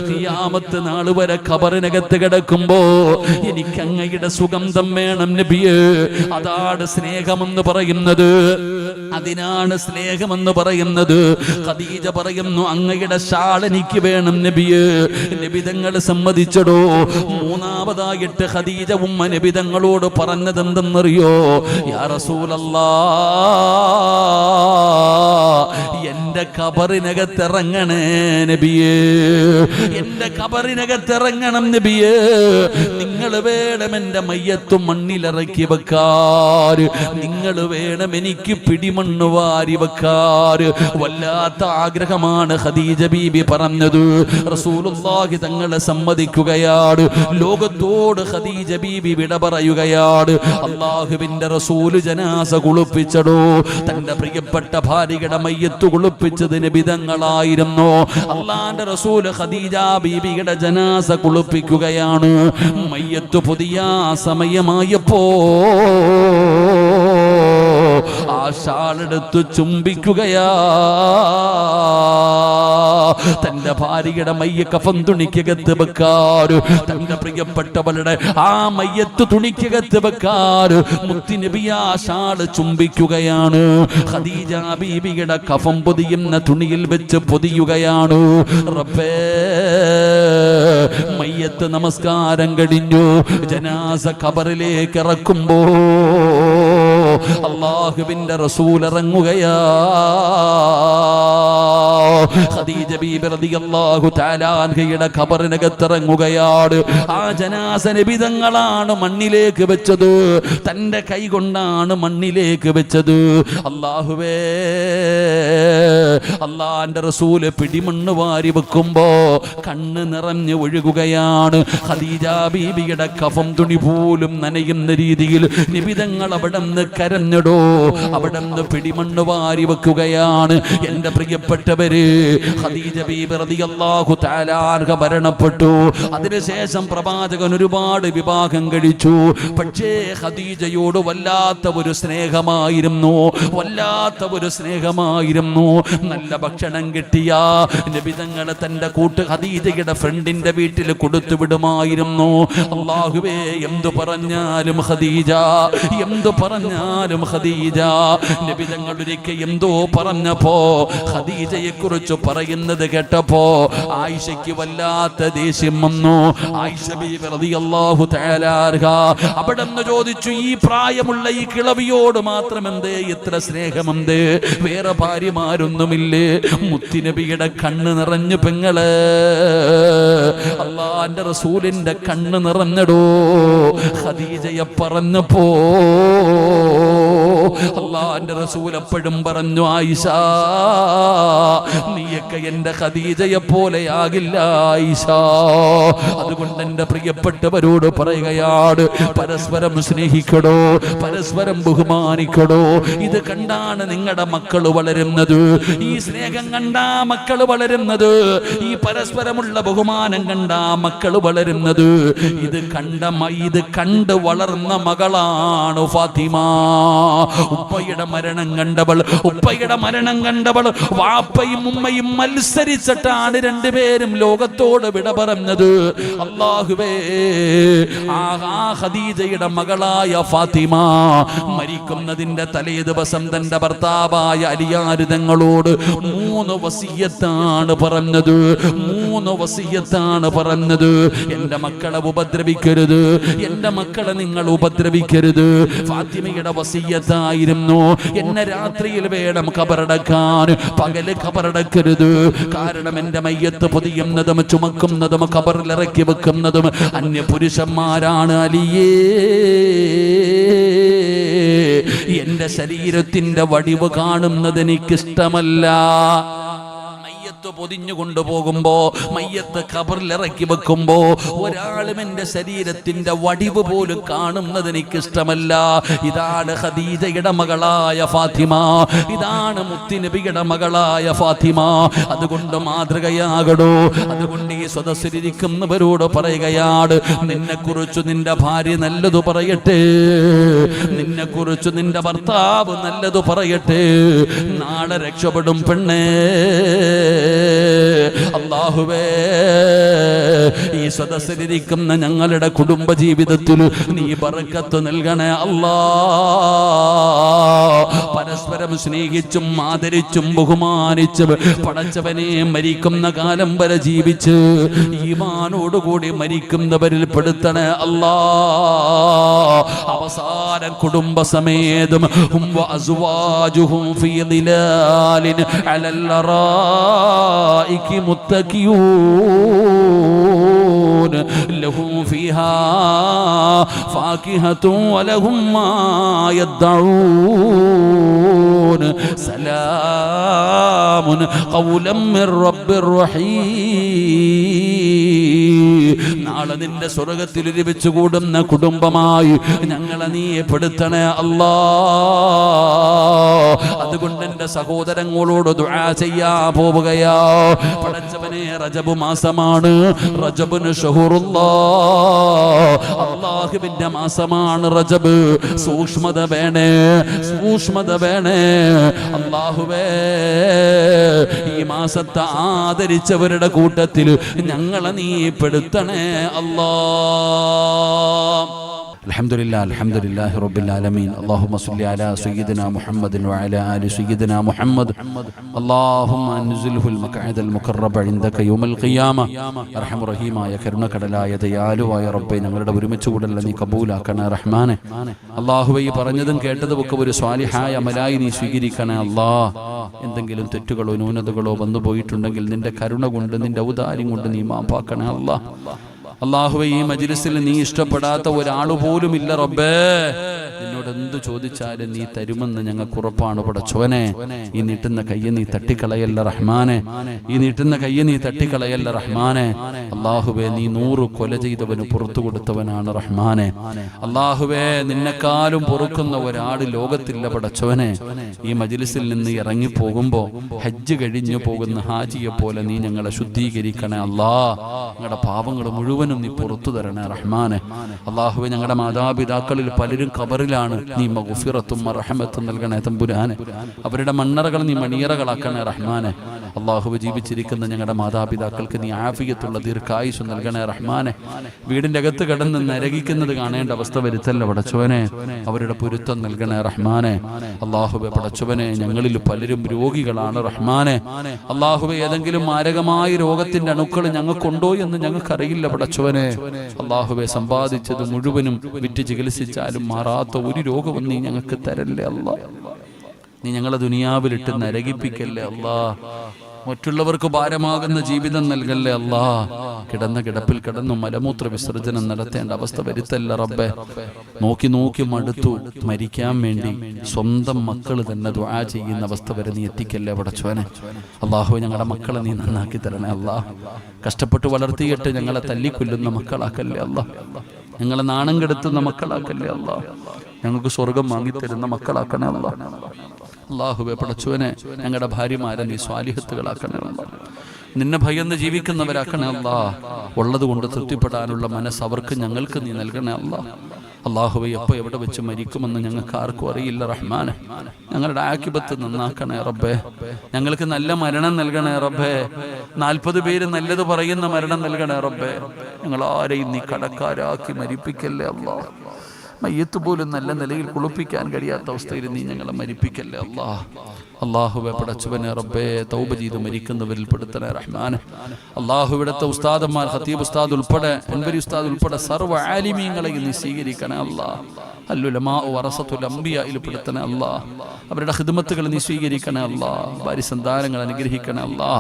ഖിയാമത്ത് നാൾ വരെ ഖബറിനകത്ത് കിടക്കുമ്പോ എനിക്ക് അങ്ങയുടെ സുഗന്ധം വേണം നബിയേ. അതാണ് സ്നേഹമെന്ന് പറയുന്നത്, അതിനാണ് സ്നേഹമെന്ന് പറയുന്നത്. ഖദീജ പറയുന്നു, അങ്ങയുടെ ഷാൾ എനിക്ക് വേണം നബിയേ. നബിതങ്ങൾ സമ്മതിച്ചടോ. 3ാമതായിട്ട് ഖദീജ ഉമ്മ നബിതങ്ങളോട് പറഞ്ഞതെന്തെന്നറിയോ? യാ റസൂലല്ലാഹ്, എന്റെ ഖബറിനകത്തിറങ്ങണേ നബിയേ, എന്റെ ഖബറിനകത്തിറങ്ങണം നബിയേ. നിങ്ങൾ നിങ്ങൾ വേണം എന്റെ മയ്യത്ത് മണ്ണിലിറക്കി വെക്കാൻ, നിങ്ങൾ വേണം എനിക്ക് പിടിമണ്ണ് വാരി വെക്കാൻ. വല്ലാത്ത ആഗ്രഹമാണ് ഖദീജ ബീബി പറഞ്ഞത്. റസൂലുള്ളാഹി തങ്ങളെ സമ്മതിക്കുകയാണ്. ലോകത്തോട് ഖദീജ ബീബി വിട പറയുകയാണ്. അല്ലാഹുവിന്റെ റസൂൽ ജനാസ കുളിപ്പിച്ചടോ. തന്റെ പ്രിയപ്പെട്ട ഭാര്യയുടെ മയ്യത്ത് കുളിപ്പിച്ചത് നബി തങ്ങളായിരുന്നു. അല്ലാഹുവിന്റെ റസൂൽ ഖദീജ ബീബിയുടെ ജനാസ കുളിപ്പിക്കുകയാണ്. മയ്യത്ത് പുതിയ സമയമായപ്പോ ആ ഷാളെടുത്ത് ചുംബിക്കുകയാ. തന്റെ ഭാര്യയുടെ മയ്യ കഫൻ തുണിക്കകത്ത് വെക്കാറ്, തന്റെ പ്രിയപ്പെട്ടവളുടെ ആ മയ്യത്ത് തുണിക്കകത്ത് വെക്കാറ് മുത്തി നബി ആ ഷാള് ചുംബിക്കുകയാണ്. ഖദീജ ബീബിയുടെ കഫം പൊതിയുന്ന തുണിയിൽ വെച്ച് പൊതിയുകയാണ്. റബ്ബേ, മയ്യത്ത് നമസ്കാരം കഴിഞ്ഞു. ജനാസ ഖബറിലേക്ക് ഇറക്കുമ്പോ അല്ലാഹുവിന്റെ റസൂൽ ഇറങ്ങുകയാ. ഖദീജ ബീബി റളിയല്ലാഹു തആല അൻഹയുടെ ഖബറിനകത്ത് ഇറങ്ങുകയാണ്. ആ ജനാസ നബി തങ്ങളാണ് മണ്ണിലേക്ക് വെച്ചത്. തന്റെ കൈ കൊണ്ടാണ് മണ്ണിലേക്ക് വെച്ചത്. അല്ലാഹുവേ, അല്ലാഹുവിന്റെ റസൂൽ പിടിമണ്ണ് വാരി വെക്കുമ്പോ കണ്ണ് നിറഞ്ഞ് ഒഴുകുകയാണ്. ഖദീജ ബീബിയുടെ കഫം തുണി പോലും നനയുന്ന രീതിയിൽ നബി തങ്ങൾ അവിടുന്ന് കരഞ്ഞടോ. അവിടുന്ന് പിടിമണ്ണ് വാരി വെക്കുകയാണ്. എന്റെ പ്രിയപ്പെട്ടവര്, ഖദീജ ബീബി റളിയല്ലാഹു തആല അൻഹ മരണപ്പെട്ടു. അതിനുശേഷം പ്രവാചകൻ ഒരുപാട് വിവാഹം കഴിച്ചു. പക്ഷേ ഖദീജയോട് വല്ലാത്ത ഒരു സ്നേഹമായിരുന്നു, വല്ലാത്ത ഒരു സ്നേഹമായിരുന്നു. നല്ല ഭക്ഷണം കിട്ടിയ നബി തങ്ങളെ തന്റെ കൂട്ട് ഖദീജയുടെ ഫ്രണ്ടിന്റെ വീട്ടിൽ കൊടുത്തു വിടുമായിരുന്നു. അല്ലാഹുവേ, എന്തു പറഞ്ഞാലും ഖദീജ, എന്തു പറഞ്ഞാലും ഖദീജ. നബി തങ്ങൾ ഒരിക്കൽ എന്തോ പറഞ്ഞപ്പോ ഖദീജയെ കുറിച്ച് പറയുന്നത് കേട്ടപ്പോ ആയിഷയ്ക്ക് വല്ലാത്ത ദേഷ്യം വന്നു. ആയിഷ ബീബി റളിയല്ലാഹു തആല അൻഹ അവിടുന്ന് ചോദിച്ചു, ഈ പ്രായമുള്ള ഈ കിളവിയോട് മാത്രം എന്തേ ഇത്ര സ്നേഹമെന്തേ? വേറെ ഭാര്യമാരൊന്നുമില്ലേ? മുത്തുനബിയുടെ കണ്ണ് നിറഞ്ഞു പെങ്ങള്. അല്ലാഹുവിന്റെ റസൂലിന്റെ കണ്ണ് നിറഞ്ഞടോ. ഖദീജയെ പറഞ്ഞപ്പോ അല്ലാഹുവിന്റെ റസൂൽ എപ്പോഴും പറഞ്ഞു, ആയിഷ, നീയൊക്കെ എന്റെ ഖദീജയെ പോലെയാകില്ല ആയിഷ. അതുകൊണ്ട് എന്റെ പ്രിയപ്പെട്ടവരോട് പറയുകയാണ്, പരസ്പരം സ്നേഹിക്കടോ, പരസ്പരം ബഹുമാനിക്കടോ. ഇത് കണ്ടാണ് നിങ്ങളുടെ മക്കൾ വളരുന്നത്. ഈ സ്നേഹം കണ്ടാ മക്കൾ വളരുന്നത്. ഈ പരസ്പരമുള്ള ബഹുമാനം കണ്ടാ മക്കൾ വളരുന്നത്. ഇത് കണ്ട് വളർന്ന മകളാണ് ഫാത്തിമ. ഉപ്പയുടെ മരണം കണ്ടവൾ വാപ്പയും ഉമ്മയും മത്സരിച്ചിട്ടാണ് രണ്ടുപേരും ലോകത്തോട് വിട പറഞ്ഞത്. അല്ലാഹുവേ, ആ ഖദീജയുടെ മകളായ ഫാത്തിമ മരിക്കുന്നതിന്റെ തലേ ദിവസം തന്റെ ഭർത്താവായ അലിയാർ തങ്ങളോട് 3 വസിയത്താണ് പറഞ്ഞത്. 3 വസിയത്താണ് പറഞ്ഞത്. എന്റെ മക്കളെ ഉപദ്രവിക്കരുത്, എന്റെ മക്കളെ നിങ്ങൾ ഉപദ്രവിക്കരുത്. ഫാത്തിമയുടെ വസിയത്തായിരുന്നു, എന്നെ രാത്രിയിൽ വേണം ഖബറടക്കാൻ, പകല് ഖബറടക്കരുത്. കാരണം എന്റെ മയ്യത്ത് പൊതിയുന്നതും ചുമക്കുന്നതും ഖബറിലിറക്കി വെക്കുന്നതും അന്യ പുരുഷന്മാരാണ്. അലിയേ, എന്റെ ശരീരത്തിന്റെ വടിവ് കാണുന്നത് എനിക്കിഷ്ടമല്ല. പൊതിഞ്ഞു കൊണ്ടുപോകുമ്പോ, മയ്യത്ത് ഖബറിലിറക്കി വെക്കുമ്പോ ഒരാളും എന്റെ ശരീരത്തിന്റെ വടിവ് പോലും കാണുന്നത് എനിക്കിഷ്ടമല്ല. ഇതാണ് ഖദീജയുടെ മകളായ ഫാത്തിമ, ഇതാണ് മുത്തുനബിയുടെ മകളായ ഫാത്തിമ. അതുകൊണ്ട് മാതൃകയാകടോ. അതുകൊണ്ട് ഈ സദസ്സിലിരിക്കുന്നവരോട് പറയുകയാണ്, നിന്നെ കുറിച്ച് നിന്റെ ഭാര്യ നല്ലത് പറയട്ടെ, നിന്നെ കുറിച്ച് നിന്റെ ഭർത്താവ് നല്ലത് പറയട്ടെ. നാളെ രക്ഷപ്പെടും പെണ്ണേ. അല്ലാഹുവേ, ഈ സദസ്സിലിരിക്കുന്ന ഞങ്ങളുടെ കുടുംബ ജീവിതത്തിൽ നീ ബർക്കത്ത് നൽകണേ അല്ലാ. പരസ്പരം സ്നേഹിച്ചും ആദരിച്ചും ബഹുമാനിച്ചും പടച്ചവനെ മരിക്കുന്ന കാലം വരെ ജീവിച്ച് ഈമാനോടുകൂടി മരിക്കുന്നവരിൽ പെടുത്തണേ അല്ലാ. അവസാനം കുടുംബസമേതം ഹും വഅസ്വാജുഹും ഫീ ദിലാലിൻ അലൽ അറായികി മുത്തഖിയൂൻ ലഹും ഫീഹാ ഫാകിഹതു വലഹും മാ യദ്ദഊൻ സലാമുൻ ഖൗലൻ മിർ റബ്ബിർ റഹീം. നാളെ നിന്റെ സ്വർഗ്ഗത്തിൽ ഒരുമിച്ച് കൂടുന്ന കുടുംബമായി ഞങ്ങളെ നീ പെടുത്തണേ അല്ലാ. അതുകൊണ്ട് എന്റെ സഹോദരങ്ങളോട് ദുആ ചെയ്യാ പോവുകയാ. പടച്ചവനെ, റജബ് മാസമാണ്, റജബുന് ശഹറുല്ലാഹ്, അല്ലാഹുവിന്റെ മാസമാണ് റജബ്. സൂക്ഷ്മത വേണേ, സൂക്ഷ്മത വേണേ അല്ലാഹുവേ. ഈ മാസത്തെ ആദരിച്ചവരുടെ കൂട്ടത്തിൽ ഞങ്ങളെ നീ പെടുത്തണേ അല്ലാഹ്. അൽഹംദുലില്ലാഹ്, അൽഹംദുലില്ലാഹി റബ്ബിൽ ആലമീൻ. അല്ലാഹുമ്മ സ്വല്ലി അലാ സയ്യിദിനാ മുഹമ്മദിൻ വഅലാ ആലി സയ്യിദിനാ മുഹമ്മദ്. അല്ലാഹുമ്മ അൻസിൽഹുൽ മഖഅദൽ മുഖറബ ഇൻദക യൗമൽ ഖിയാമ. അർഹമർ റഹീമായ കരുണക്കടലായ ദയാലുവായ റബ്ബേ, ഞങ്ങളുടെ ഒരുമിച്ച് കൂടൽ നീ കബൂലാക്കണേ റഹ്മാനെ. അല്ലാഹുവേ, ഈ പറഞ്ഞതും കേട്ടതും ഒക്കെ ഒരു സ്വാലിഹായ അമലായി നീ സ്വീകരിക്കണേ അല്ലാഹ്. എന്തെങ്കിലും തെറ്റുകളോ ന്യൂനതകളോ വന്നു പോയിട്ടുണ്ടെങ്കിൽ നിന്റെ കരുണ കൊണ്ട്, നിന്റെ ഔദാര്യം കൊണ്ട് നീ മാപ്പാക്കണേ അല്ലാഹ്. അല്ലാഹുവേ, ഈ മജ്ലിസിൽ നീ ഇഷ്ടപ്പെടാത്ത ഒരാൾ പോലും ഇല്ല റബ്ബേ. നിന്നോട് എന്ത് ചോദിച്ചാലും നീ തരുമെന്ന് ഞങ്ങൾക്ക് ഉറപ്പാണ് പടച്ചോനെ. ഈ നീട്ടുന്ന കയ്യെ നീ തട്ടിക്കളയല്ല റഹ്മാനെ, ഈ നീട്ടുന്ന കയ്യെ നീ തട്ടിക്കളയല്ല റഹ്മാനെ. അല്ലാഹുവേ, നീ 100 കൊല ചെയ്തവന് പുറത്തു കൊടുത്തവനാണ് റഹ്മാനെ. അല്ലാഹുവേ, നിന്നെക്കാളും പൊറുക്കുന്ന ഒരാൾ ലോകത്തില്ല പടച്ചോനെ. ഈ മജ്ലിസിൽ നിന്ന് ഇറങ്ങിപ്പോകുമ്പോ ഹജ്ജ് കഴിഞ്ഞു പോകുന്ന ഹാജിയെ പോലെ നീ ഞങ്ങളെ ശുദ്ധീകരിക്കണേ അല്ലാഹ്. ഞങ്ങളുടെ പാപങ്ങൾ മുഴുവൻ നീ പുറത്തു തരണേ റഹ്മാനെ. അല്ലാഹുവേ, ഞങ്ങളുടെ മാതാപിതാക്കളിൽ പലരും ഖബറിലാണ്. നീ മഗ്ഫിറത്തും റഹ്മത്തും നൽകണേ തമ്പുരാനെ. അവരുടെ മണ്ണറകൾ നീ മണിയറകളാക്കണേ റഹ്മാനെ. അല്ലാഹുവേ, ജീവിച്ചിരിക്കുന്ന ഞങ്ങളുടെ മാതാപിതാക്കൾക്ക് നീ ആഫിയത്തുള്ള ദീർഘായുസ് നൽകണേ റഹ്മാനെ. വീടിന്റെ അകത്ത് കിടന്ന് നരകിക്കുന്നത് കാണേണ്ട അവസ്ഥ വരുത്തല്ല പടച്ചവനെ. അവരുടെ പൊരുത്തം നൽകണേ റഹ്മാനെ. അല്ലാഹുവേ, പടച്ചവനെ, ഞങ്ങളിൽ പലരും രോഗികളാണ് റഹ്മാനെ. അല്ലാഹുവേ, ഏതെങ്കിലും മാരകമായ രോഗത്തിന്റെ അണുക്കൾ ഞങ്ങൾക്കുണ്ടോ എന്ന് ഞങ്ങൾക്കറിയില്ല പടച്ചവനെ. അല്ലാഹുവേ, സമ്പാദിച്ചത് മുഴുവനും വിറ്റ് ചികിത്സിച്ചാലും മാറാത്ത ഒരു രോഗവും നീ ഞങ്ങൾക്ക് തരല്ലേ അല്ലാ. നീ ഞങ്ങളെ ദുനിയാവിലിട്ട് നരകിപ്പിക്കല്ലേ അല്ലാ. മറ്റുള്ളവർക്ക് ഭാരമാകുന്ന ജീവിതം നൽകല്ലേ അല്ലാ. കിടന്ന കിടപ്പിൽ കിടന്നു മലമൂത്ര വിസർജനം നടത്തേണ്ട അവസ്ഥ വരുത്തല്ല റബ്ബേ. നോക്കി നോക്കി മടുത്തു മരിക്കാൻ വേണ്ടി സ്വന്തം മക്കൾ തന്നെ ദുആ ചെയ്യുന്ന അവസ്ഥ വരെ നീ എത്തിക്കല്ലേ പടച്ചോനെ. അല്ലാഹു, ഞങ്ങളുടെ മക്കളെ നീ നന്നാക്കി തരണേ അല്ലാ. കഷ്ടപ്പെട്ട് വളർത്തിയിട്ട് ഞങ്ങളെ തല്ലിക്കൊല്ലുന്ന മക്കളാക്കല്ലേ അല്ലാ. ഞങ്ങളെ നാണം കെടുത്തുന്ന മക്കളാക്കല്ലേ അല്ലാ. ഞങ്ങൾക്ക് സ്വർഗം വാങ്ങിത്തരുന്ന മക്കളാക്കണേ അല്ലാ. അല്ലാഹുവേ, പടച്ചോനെ, ഞങ്ങളുടെ ഭാര്യമാരെ നീ സ്വാലിഹത്തുകളാക്കണേ അല്ലാ. നിന്നെ ഭയന്ന് ജീവിക്കുന്നവരാക്കണേ അല്ലാ. ഉള്ളത് കൊണ്ട് തൃപ്തിപ്പെടാനുള്ള മനസ്സ് അവർക്ക് ഞങ്ങൾക്ക് നീ നൽകണേ അല്ലാ. അല്ലാഹുവേ, എപ്പോൾ എവിടെ വെച്ച് മരിക്കുമെന്ന് ഞങ്ങൾക്ക് ആർക്കും അറിയില്ല റഹ്മാനെ. ഞങ്ങളുടെ ആക്കിബത്ത് നന്നാക്കണേ റബ്ബേ. ഞങ്ങൾക്ക് നല്ല മരണം നൽകണേ റബ്ബേ. 40 പേര് നല്ലത് പറയുന്ന മരണം നൽകണേ റബ്ബേ. ഞങ്ങളാരെയും നീ കടക്കാരാക്കി മരിപ്പിക്കല്ലേ അല്ലാ. മയ്യത്ത് പോലും നല്ല നിലയിൽ കുളിപ്പിക്കാൻ കഴിയാത്ത അവസ്ഥയിൽ നീ ഞങ്ങളെ മരിപ്പിക്കല്ലേ അല്ലാ. അല്ലാഹുവേ, പടച്ചവനെ റബ്ബേ, തൗബ ചെയ്ത് മരിക്കുന്നവരിൽ പെടുത്തണേ റഹ്മാനെ. അല്ലാഹു, ഇവിടുത്തെ ഉസ്താദന്മാർ, ഖതീബ് ഉസ്താദ് ഉൾപ്പെടെ, അൻവരി ഉസ്താദ് ഉൾപ്പെടെ സർവ്വ ആലിമീങ്ങളെ നീ സ്വീകരിക്കണേ അല്ലാ. അല്ലുലമാ വറസത്തുൽ അംബിയായിൽ പെടുത്തണേ അല്ലാ. അവരുടെ ഖിദ്മത്തുകൾ നീ സ്വീകരിക്കണേ അല്ലാ. ഭാര്യ സന്താനങ്ങൾ അനുഗ്രഹിക്കണേ അല്ലാ.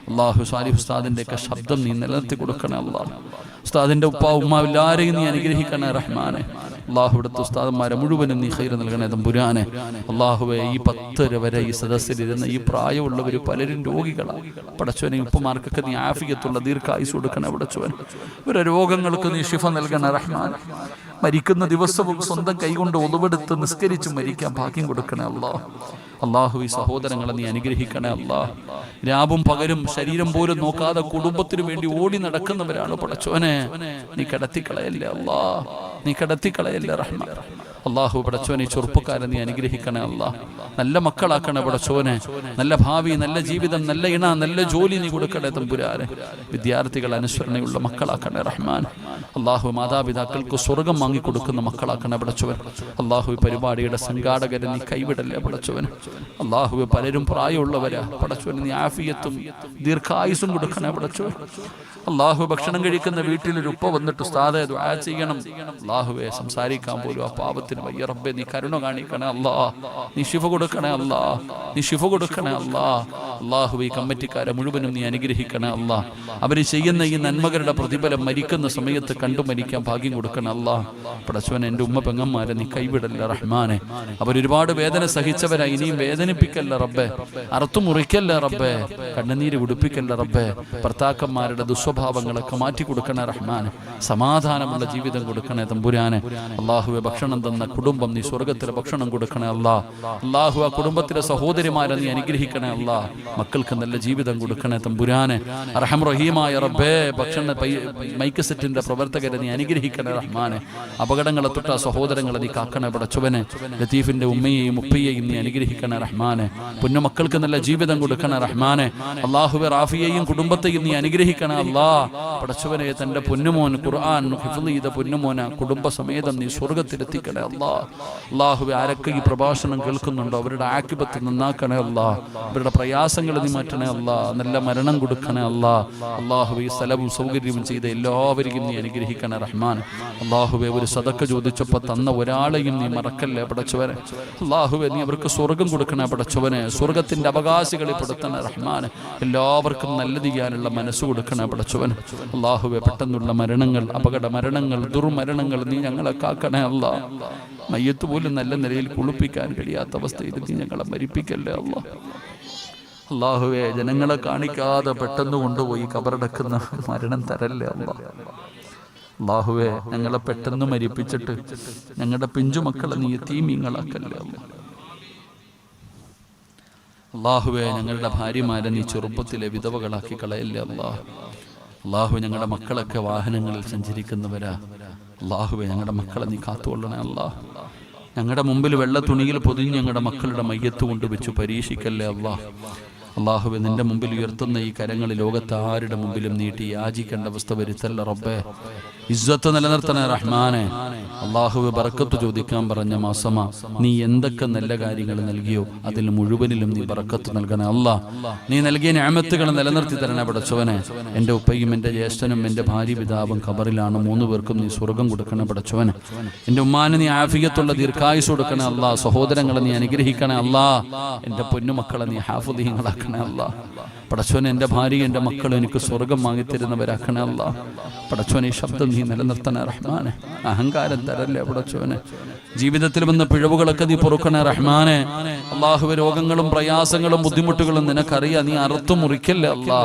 അല്ലാഹു, സാലിഹ് ഉസ്താദിന്റെ ഒക്കെ ശബ്ദം നീ നിലനിർത്തി കൊടുക്കണേ അല്ലാ. ഉസ്താദിന്റെ ഉപ്പ ഉമ്മ എല്ലാവരെയും നീ അനുഗ്രഹിക്കണേ റഹ്മാനെ. അല്ലാഹു, ഇവിടുത്തെ ഉസ്താദന്മാരെ മുഴുവനും നീ ഖൈർ നൽകണേ തമ്പുരാനെ. അല്ലാഹുവേ, ഈ 10 വരെ ഈ സദസ്സിലിരുന്ന ഈ പ്രായമുള്ളവർ പലരും രോഗികളാണ് പടച്ചവനെ. ഉപ്പമാർക്കൊക്കെ നീ ആഫിയത്തുള്ള ദീർഘായുസ് കൊടുക്കണേ പടച്ചവൻ. ഇവരെ രോഗങ്ങൾക്ക് നീ ശിഫ നൽകണേ റഹ്മാൻ. മരിക്കുന്ന ദിവസവും സ്വന്തം കൈകൊണ്ട് ഒളിവെടുത്ത് നിസ്കരിച്ച് മരിക്കാൻ ഭാഗ്യം കൊടുക്കണേ അല്ലാഹ്. അല്ലാഹു, ഈ സഹോദരങ്ങളെ നീ അനുഗ്രഹിക്കണേ അല്ലാഹ്. രാവും പകലും ശരീരം പോലും നോക്കാതെ കുടുംബത്തിനു വേണ്ടി ഓടി നടക്കുന്നവരാണ് പടച്ചോനെ. നീ കടത്തിക്കളയല്ലേ അല്ലാഹ്, നീ കടത്തിക്കളയല്ലേ റഹ്മാൻ. അല്ലാഹു, പടച്ചോനെ, ചെറുപ്പക്കാരെ നീ അനുഗ്രഹിക്കണേ അല്ലാഹ്. നല്ല മക്കളാക്കണേ പടച്ചോനെ. നല്ല ഭാവി, നല്ല ജീവിതം, നല്ല ഇണ, നല്ല ജോലി നീ കൊടുക്കണേ തമ്പുരാനെ. വിദ്യാർത്ഥികൾ അനുസരണയുള്ള മക്കളാക്കണേ റഹ്മാൻ. അല്ലാഹു, മാതാപിതാക്കൾക്ക് സ്വർഗം വാങ്ങിക്കൊടുക്കുന്ന മക്കളാക്കണേ പടച്ചവൻ. അല്ലാഹു, ഈ പരിപാടിയുടെ സംഘാടകരെ നീ കൈവിടല്ലേ പടച്ചവൻ. അല്ലാഹു, പലരും പ്രായമുള്ളവരാ പടച്ചവൻ. നീ ആഫിയത്തും ദീർഘായുസും കൊടുക്കണേ പടച്ചവൻ. അല്ലാഹു, ഭക്ഷണം കഴിക്കുന്ന വീട്ടിലൊരു ഉപ്പ വന്നിട്ട് ഉസ്താദേ ദുആ ചെയ്യണം. അല്ലാഹുവേ, സംസാരിക്കാൻ പോലും ആ പാപത്തിൽ പാപത്തിന് വയ്യ റബ്ബേ, നീ കരുണ കാണിക്കണേ അല്ലാ, നീ ശിഫ കൊടുക്കണേ അല്ലാ, നീ ശിഫ കൊടുക്കണേ അല്ലാ. അല്ലാഹു ഈ കമ്മിറ്റിക്കാരെ മുഴുവനും നീ അനുഗ്രഹിക്കണേ അല്ലാ. അവർ ചെയ്യുന്ന ഈ നന്മകളുടെ പ്രതിഫലം മരിക്കുന്ന സമയത്ത് കണ്ടു മരിക്കാൻ ഭാഗ്യം കൊടുക്കണം അല്ലാ. പടച്ചവനെ, എൻ്റെ ഉമ്മ പെങ്ങന്മാരെ നീ കൈവിടല്ല റഹ്മാനെ. അവരൊരുപാട് വേദന സഹിച്ചവരാ, ഇനിയും വേദനിപ്പിക്കല്ല റബ്ബേ, അറുത്തു മുറിക്കല്ല റബ്ബേ, കണ്ണുനീര് ഉടുപ്പിക്കല്ല റബ്ബേ. ഭർത്താക്കന്മാരുടെ ദുസ്വഭാവങ്ങളൊക്കെ മാറ്റി കൊടുക്കണേ റഹ്മാനെ. സമാധാനമുള്ള ജീവിതം കൊടുക്കണേ തമ്പുരാനെ. അള്ളാഹുവെ, ഭക്ഷണം തന്ന കുടുംബം നീ സ്വർഗത്തിലെ ഭക്ഷണം കൊടുക്കണേ അല്ലാ. അള്ളാഹു ആ കുടുംബത്തിലെ സഹോദരിമാരെ നീ അനുഗ്രഹിക്കണേ അല്ലാ. മക്കൾക്ക് നല്ല ജീവിതം കൊടുക്കണേ തമ്പുരാനെ. അർഹം റഹീമായ റബ്ബേ, ഭക്ഷണ മൈക്ക് സെറ്റിന്റെ പ്രവർത്തകരെ നീ അനുഗ്രഹിക്കണേ റഹ്മാനെ. അപകടങ്ങളെ തൊട്ട സഹോദരങ്ങളെ നീ കാക്കണേ പടച്ചവനെ. ലത്തീഫിന്റെ ഉമ്മയെയും ഉപ്പയെയും നീ അനുഗ്രഹിക്കണേ റഹ്മാനെ. പൊന്നുമക്കൾക്ക് നല്ല ജീവിതം കൊടുക്കണേ റഹ്മാനെ. അള്ളാഹുവെ, റാഫിയെയും കുടുംബത്തെയും നീ അനുഗ്രഹിക്കണേ അല്ലാ. പടച്ചവനെ, തന്റെ പൊന്നുമോൻ ഖുർആൻ ഹിഫ്ള് ചെയ്ത പൊന്നുമോന കുടുംബസമേതം നീ സ്വർഗത്തിലെത്തിക്കണേ അല്ലാ. അള്ളാഹുവെ, ആരൊക്കെ ഈ പ്രഭാഷണം കേൾക്കുന്നുണ്ടോ അവരുടെ ആക്കിബത്ത് നന്നാക്കണേ അല്ലാ. അവരുടെ പ്രയാസങ്ങൾ നീ മാറ്റണേ അല്ലാ. നല്ല മരണം കൊടുക്കണേ അല്ലാ. അള്ളാഹുവെ, ഈ സ്ഥലവും സൗകര്യവും ചെയ്ത എല്ലാവരെയും നീ അനുഗ്രഹിക്കണേ റഹ്മാൻ. അള്ളാഹുവെ, ഒരു സദക്ക ചോദിച്ചപ്പോൾ തന്ന ഒരാളെയും നീ മറക്കല്ലേ പടച്ചവനെ. അള്ളാഹുവെ, നീ അവർക്ക് സ്വർഗം കൊടുക്കണേ പടച്ചവനെ. സ്വർഗത്തിന്റെ അവകാശികളിൽ പെടുത്തണേ റഹ്മാൻ. എല്ലാവർക്കും നല്ല ചെയ്യാനുള്ള മനസ്സ് കൊടുക്കണേ പടച്ചവനെ. അള്ളാഹുവെ, പെട്ടെന്നുള്ള മരണങ്ങൾ, അപകട മരണങ്ങൾ, ദുർമരണങ്ങൾ നീ ഞങ്ങളെ കാക്കണേ അല്ലാ. മയ്യത്ത് പോലും നല്ല നിലയിൽ കുളിപ്പിക്കാൻ കഴിയാത്ത അവസ്ഥയിൽ നീ ഞങ്ങളെ മരിപ്പിക്കല്ലേ അല്ലാ. അള്ളാഹുവെ, ജനങ്ങളെ കാണിക്കാതെ പെട്ടെന്ന് കൊണ്ടുപോയി കബറടക്കുന്ന മരണം തരല്ലേ അല്ലാ. അള്ളാഹുവെ, ഞങ്ങളെ പെട്ടെന്ന് മരിപ്പിച്ചിട്ട് ഞങ്ങളുടെ പിഞ്ചുമക്കളെ നീ യതീമീങ്ങളാക്കല്ലേ അല്ലാ. അള്ളാഹുവെ, ഞങ്ങളുടെ ഭാര്യമാരെ നീ ചെറുപ്പത്തിലെ വിധവകളാക്കി കളയല്ലേ അല്ലാ. അള്ളാഹു, ഞങ്ങളുടെ മക്കളൊക്കെ വാഹനങ്ങളിൽ സഞ്ചരിക്കുന്നവരാ. അള്ളാഹുവെ, ഞങ്ങളുടെ മക്കളെ നീ കാത്തുകൊള്ളണേ അല്ലാ. ഞങ്ങളുടെ മുമ്പിൽ വെള്ള തുണിയിൽ പൊതിഞ്ഞ് ഞങ്ങളുടെ മക്കളുടെ മയ്യത്ത് കൊണ്ട് വെച്ചു പരീക്ഷിക്കല്ലേ അല്ലാ. അള്ളാഹുവെ, നിന്റെ മുമ്പിൽ ഉയർത്തുന്ന ഈ കരങ്ങൾ ലോകത്ത് ആരുടെ മുമ്പിലും നീട്ടി യാചിക്കേണ്ട അവസ്ഥ വരുത്തല്ല റബ്ബേ. ഇസ്സത്ത് നിലനിർത്തണേ റഹ്മാനെ. അള്ളാഹുവെ, ബറക്കത്ത് ചോദിക്കാൻ പറഞ്ഞ മാസമാ. നീ എന്തൊക്കെ നല്ല കാര്യങ്ങൾ നൽകിയോ അതിൽ മുഴുവനിലും നീ ബറക്കത്ത് നൽകണേ അല്ലാ. നീ നൽകിയ നിഅമത്തുകൾ നിലനിർത്തി തരണേ പടച്ചവനെ. എൻ്റെ ഉപ്പയും എൻ്റെ ജ്യേഷ്ഠനും എൻ്റെ ഭാര്യ പിതാവും ഖബറിലാണ്. 3 പേർക്കും നീ സ്വർഗം കൊടുക്കണേ പടച്ചവനെ. എൻ്റെ ഉമ്മാന് നീ ആഫിയത്തുള്ള ദീർഘായുസ് കൊടുക്കണേ അല്ലാ. സഹോദരങ്ങളെ നീ അനുഗ്രഹിക്കണേ അല്ലാ. എൻ്റെ പൊന്നുമക്കളെ നീ ഹാഫിളീങ്ങളാക്കണേ അല്ലാ. പടച്ചവനെ, എൻ്റെ ഭാര്യ എൻ്റെ മക്കൾ എനിക്ക് സ്വർഗം വാങ്ങിത്തരുന്നവരാക്കണേ അല്ലാ. പടച്ചവനെ, ഈ ശബ്ദം നീ നിലനിർത്തണേ റഹ്മാനെ. അഹങ്കാരം തരല്ലേ പടച്ചവനെ. ജീവിതത്തിൽ വന്ന പിഴവുകളൊക്കെ നീ പൊറുക്കണേ റഹ്മാനെ. അള്ളാഹുവെ, രോഗങ്ങളും പ്രയാസങ്ങളും ബുദ്ധിമുട്ടുകളും നിനക്കറിയാം. നീ അറുത്തു മുറിക്കല്ലേ അല്ലാ.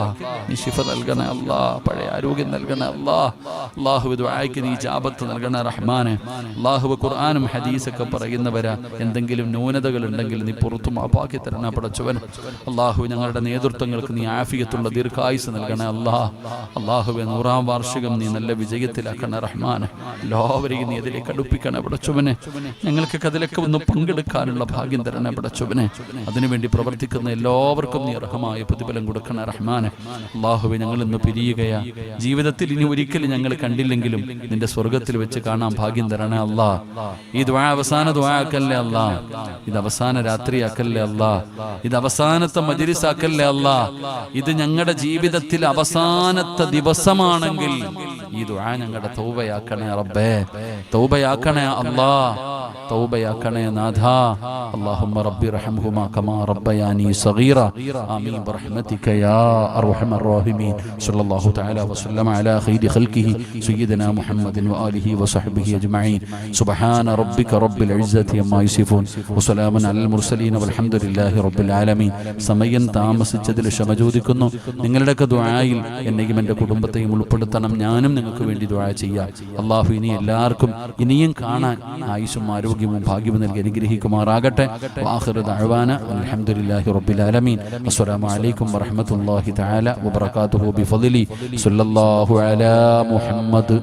നീ ശിഫ നൽകണേ അല്ലാ. പഴയ ആരോഗ്യം നൽകണേ അല്ലാ. അള്ളാഹുവെ, ദുആയ്ക്ക് നീ ഇജാബത്ത് നൽകണേ റഹ്മാനെ. അള്ളാഹുവെ, ഖുർആനും ഹദീസൊക്കെ പറയുന്നവരാ. എന്തെങ്കിലും ന്യൂനതകൾ ഉണ്ടെങ്കിൽ നീ പുറത്തു മാപ്പാക്കി തരണേ പടച്ചവൻ. അള്ളാഹുവെ, ഞങ്ങളുടെ നേതൃത്വങ്ങൾക്ക് നീ ആഫിയത്തുള്ള ദീർഘായുസ് നൽകണേ അല്ലാ. അള്ളാഹുവെ, 100ാം വാർഷികം നീ നല്ല വിജയത്തിലാക്കണേ റഹ്മാനെ. എല്ലാവരെയും നീ അതിലേക്ക് അടുപ്പിക്കണേ പടച്ചവനെ. ഞങ്ങൾക്കൊക്കെ അതിലൊക്കെ ഒന്ന് പങ്കെടുക്കാനുള്ള ഭാഗ്യം തരണേ പടച്ചവനെ. അതിനുവേണ്ടി പ്രവർത്തിക്കുന്ന എല്ലാവർക്കും നീ അർഹമായ പ്രതിഫലം കൊടുക്കണേ റഹ്മാനെ. അള്ളാഹുവെ, ഞങ്ങൾ ഇന്ന് പിരിയുകയാ. ജീവിതത്തിൽ ഇനി ഒരിക്കലും ഞങ്ങൾ കണ്ടില്ലെങ്കിലും നിന്റെ സ്വർഗത്തിൽ വെച്ച് കാണാൻ ഭാഗ്യം തരണേ അല്ലാ. ഈ ദുആ അവസാന ദുആ ആക്കല്ലേ അല്ലാ. ഇത് അവസാന രാത്രിയാക്കല്ലേ അല്ലാ. ഇത് അവസാനത്തെ മജ്‌ലിസ് ആക്കല്ലേ അല്ലാ. ഇത് ഞങ്ങളുടെ ജീവിതത്തിൽ അവസാനത്തെ ദിവസമാണെങ്കിൽ ഈ ദുആ ഞങ്ങളുടെ തൗബയാക്കണേ റബ്ബേ. തൗബയാക്കണേ അല്ലാ. തൗബയാക്കണേ നാഥാ. اللهم رب ارحمهما كما ربياني صغيرا آمين برحمتك يا أرحم الراحمين. صلى الله تعالى وسلم على خير خلقه سيدنا محمد وآله وصحبه أجمعين. سبحان ربك رب العزة عما يصفون وسلام على المرسلين والحمد لله رب العالمين. സമയം താമസിച്ചതിൽ ക്ഷമ ചോദിക്കുന്നു. നിങ്ങളുടെയൊക്കെ ദുആയിൽ എന്നെയും എൻ്റെ കുടുംബത്തെയും ഉൾപ്പെടുത്തണം. ഞാനും നിങ്ങൾക്ക് വേണ്ടി ദുആ ചെയ്യാം. അള്ളാഹു ഇനി എല്ലാവർക്കും ഇനിയും കാണാൻ ആയുസ്സും ആരോഗ്യവും ഭാഗ്യവും നൽകി അനുഗ്രഹിക്കുമാറാകട്ടെ. വആഖിറു ദഅവാന അൽഹംദുലില്ലാഹി റബ്ബിൽ ആലമീൻ. അസ്സലാമു അലൈക്കും വറഹ്മത്തുള്ളാഹി തആല വബറകാതുഹു ബിഫദ്ലി സല്ലല്ലാഹു അലാ മുഹമ്മദ്.